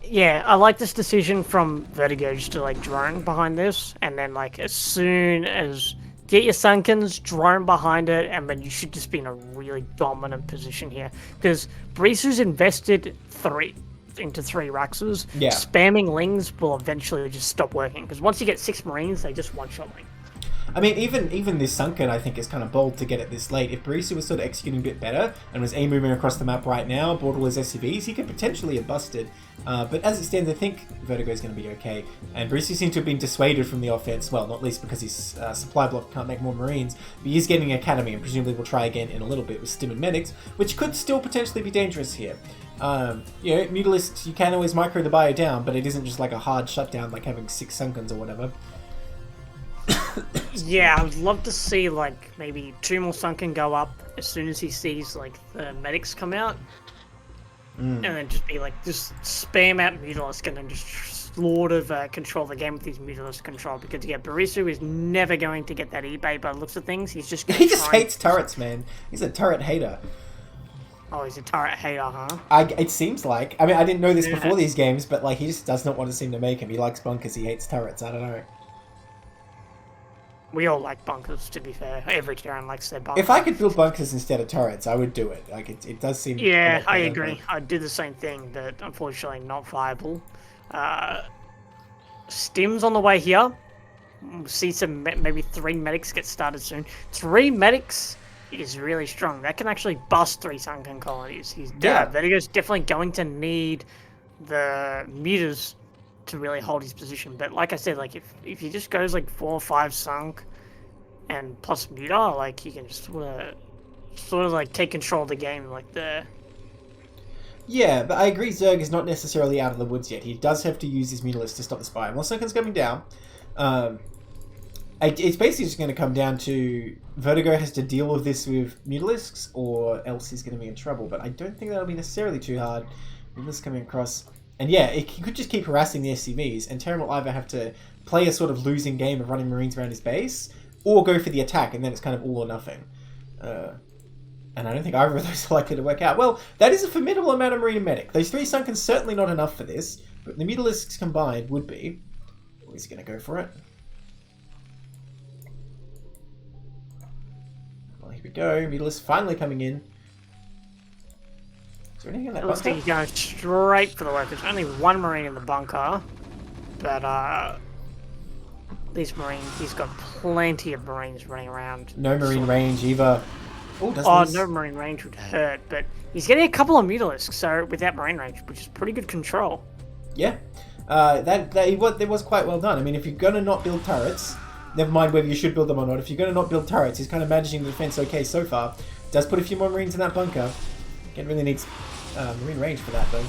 Speaker 2: Yeah, I like this decision from Vertigo just to like drone behind this, and then like as soon as get your Sunkens, drone behind it, and then you should just be in a really dominant position here. Because Borisu's invested 3 Raxes.
Speaker 4: Yeah.
Speaker 2: Spamming lings will eventually just stop working. Because once you get 6 marines, they just one-shot ling.
Speaker 4: I mean, even this Sunken, I think, is kind of bold to get it this late. If Borisu was sort of executing a bit better and was moving across the map right now, board all his SCVs, he could potentially have busted. But as it stands, I think Vertigo is going to be okay. And Borisu seems to have been dissuaded from the offense, well, not least because his supply block can't make more Marines, but he is getting an Academy and presumably will try again in a little bit with Stim and Medics, which could still potentially be dangerous here. You know, Mutalisks, you can always micro the bio down, but it isn't just like a hard shutdown like having 6 Sunkens or whatever.
Speaker 2: Yeah, I would love to see like maybe 2 more Sunken go up as soon as he sees like the medics come out, and then just be like just spam out Mutalisk and then just sort of control the game with his Mutalisk control, because yeah, Borisu is never going to get that eBay by the looks of things. He's just
Speaker 4: he just hates turrets, man. He's a turret hater.
Speaker 2: Oh, he's a turret hater, huh?
Speaker 4: It seems like. I mean, I didn't know this before these games, but like he just does not want to seem to make him. He likes bunkers. He hates turrets. I don't know.
Speaker 2: We all like bunkers, to be fair. Every Terran likes their bunkers.
Speaker 4: If I could build bunkers instead of turrets, I would do it. Like, it does seem...
Speaker 2: Yeah, I agree. I'd do the same thing, but unfortunately not viable. Stim's on the way here. We'll see some, maybe 3 medics get started soon. 3 medics is really strong. That can actually bust 3 Sunken colonies. Vertigo's definitely going to need the meters to really hold his position, but like I said, like if he just goes like 4 or 5 sunk and plus muter, like he can just sort of like take control of the game like there.
Speaker 4: Yeah, but I agree Zerg is not necessarily out of the woods yet. He does have to use his Mutalist to stop the spy. While Sunken's coming down, it's basically just going to come down to Vertigo has to deal with this with Mutalisks, or else he's going to be in trouble. But I don't think that'll be necessarily too hard. Mutalisks coming across. And yeah, he could just keep harassing the SCVs, and Terran will either have to play a sort of losing game of running Marines around his base, or go for the attack, and then it's kind of all or nothing. And I don't think either of those are likely to work out. Well, that is a formidable amount of Marine and Medic. Those 3 Sunken's certainly not enough for this, but the Mutalisks combined would be. Oh, is he going to go for it? Well, here we go. Mutalisk finally coming in. Is there anything in that
Speaker 2: It looks
Speaker 4: bunker?
Speaker 2: like he's going straight for the work. There's only 1 Marine in the bunker, but these Marines, he's got plenty of Marines running around.
Speaker 4: No Marine range either. Oh,
Speaker 2: No Marine range would hurt, but he's getting a couple of Mutalisks, so without Marine range, which is pretty good control.
Speaker 4: Yeah. That was quite well done. I mean, if you're going to not build turrets, never mind whether you should build them or not, if you're going to not build turrets, he's kind of managing the defense okay so far. Does put a few more Marines in that bunker. Again, really needs Marine range for that, though.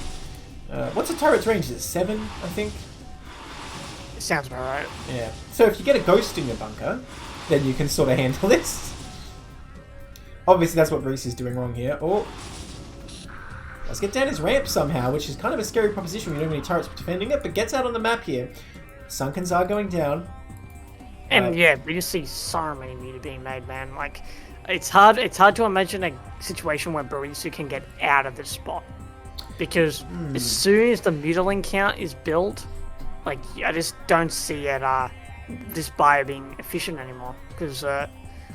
Speaker 4: What's a turret's range? Is it 7, I think?
Speaker 2: It sounds about right.
Speaker 4: Yeah. So if you get a ghost in your bunker, then you can sort of handle this. Obviously, that's what Borisu is doing wrong here. Oh, let's get down his ramp somehow, which is kind of a scary proposition when you don't have any turrets defending it, but gets out on the map here. Sunkens are going down.
Speaker 2: And yeah, we just see so many Muta being made, man. Like, it's hard to imagine a situation where Borisu can get out of this spot. Because as soon as the Mutaling count is built, like, I just don't see it, this bio being efficient anymore. Because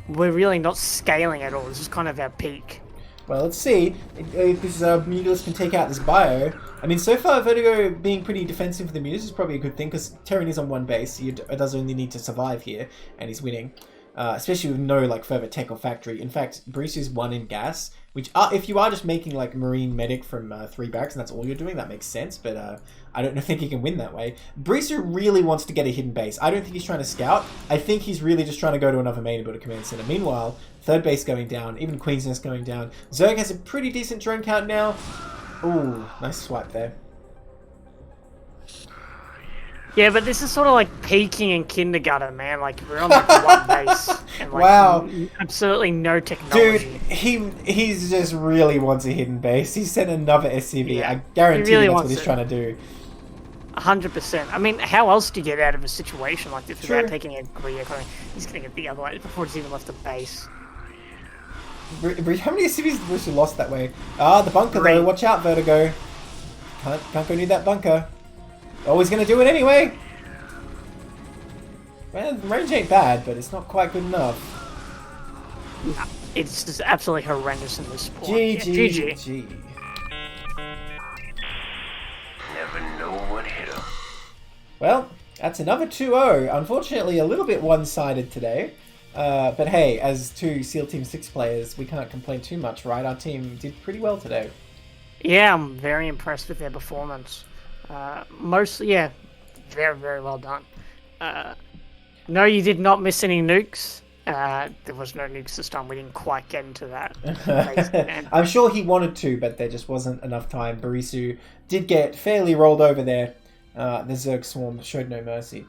Speaker 2: we're really not scaling at all. This is kind of our peak.
Speaker 4: Well, let's see if this Mutalisk can take out this bio. I mean, so far, Vertigo being pretty defensive for the Mutas is probably a good thing, because Terran is on 1 base. He does only need to survive here, and he's winning. Especially with no like further tech or factory. In fact, Borisu's 1 in gas, which if you are just making like Marine Medic from 3 barracks and that's all you're doing, that makes sense, but I don't think he can win that way. Borisu really wants to get a hidden base. I don't think he's trying to scout. I think he's really just trying to go to another main and build a command center. Meanwhile, 3rd base going down, even Queen's Nest going down. Zerg has a pretty decent drone count now. Ooh, nice swipe there.
Speaker 2: Yeah, but this is sort of like peaking in kindergarten, man. Like, we're on like 1 base. And, like,
Speaker 4: Wow.
Speaker 2: Absolutely no technology.
Speaker 4: Dude, he just really wants a hidden base. He sent another SCV.
Speaker 2: Yeah,
Speaker 4: I guarantee
Speaker 2: he really
Speaker 4: that's what
Speaker 2: wants
Speaker 4: he's
Speaker 2: it.
Speaker 4: trying to do.
Speaker 2: 100%. I mean, how else do you get out of a situation like this
Speaker 4: True.
Speaker 2: without taking a Korea? He's going to get the other way before it's even left the base.
Speaker 4: How many SCVs did Borisu lost that way? Ah, the bunker
Speaker 2: 3.
Speaker 4: though. Watch out, Vertigo. Can't go near that bunker. Oh, he's going to do it anyway. Well, the range ain't bad, but it's not quite good enough.
Speaker 2: No, it's just absolutely horrendous in this sport.
Speaker 4: GG.
Speaker 3: Never know what hit him.
Speaker 4: Well, that's another 2-0. Unfortunately, a little bit one-sided today. But hey, as 2 SEAL Team 6 players, we can't complain too much, right? Our team did pretty well today.
Speaker 2: Yeah, I'm very impressed with their performance. Mostly, yeah, very, very well done. No, you did not miss any nukes. There was no nukes this time. We didn't quite get into that.
Speaker 4: I'm sure he wanted to, but there just wasn't enough time. Borisu did get fairly rolled over there. The Zerg Swarm showed no mercy.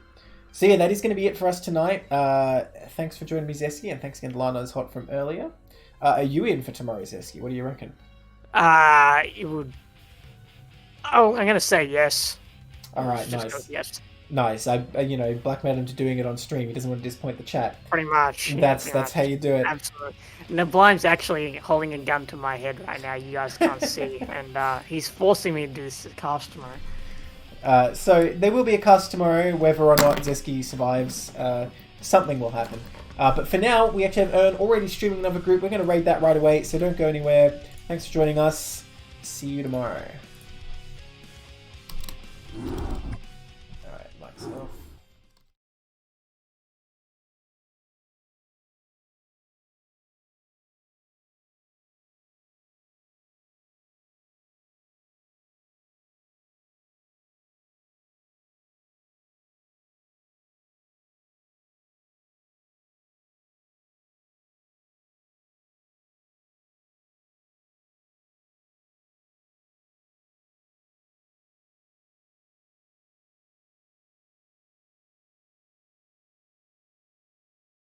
Speaker 4: So yeah, that is going to be it for us tonight. Thanks for joining me, Zesky, and thanks again to Lanaishot from earlier. Are you in for tomorrow, Zesky? What do you reckon?
Speaker 2: It would... Oh, I'm going to say yes.
Speaker 4: Alright,
Speaker 2: Just
Speaker 4: nice.
Speaker 2: go with yes.
Speaker 4: Nice. I blackmailed him to doing it on stream. He doesn't want to disappoint the chat.
Speaker 2: Pretty much.
Speaker 4: That's how you do it.
Speaker 2: Absolutely. Neblime's actually holding a gun to my head right now. You guys can't see. And he's forcing me to do this cast tomorrow.
Speaker 4: So there will be a cast tomorrow, whether or not Zesky survives. Something will happen. But for now, we actually have Ern already streaming another group. We're going to raid that right away, so don't go anywhere. Thanks for joining us. See you tomorrow. Alright, mic's off.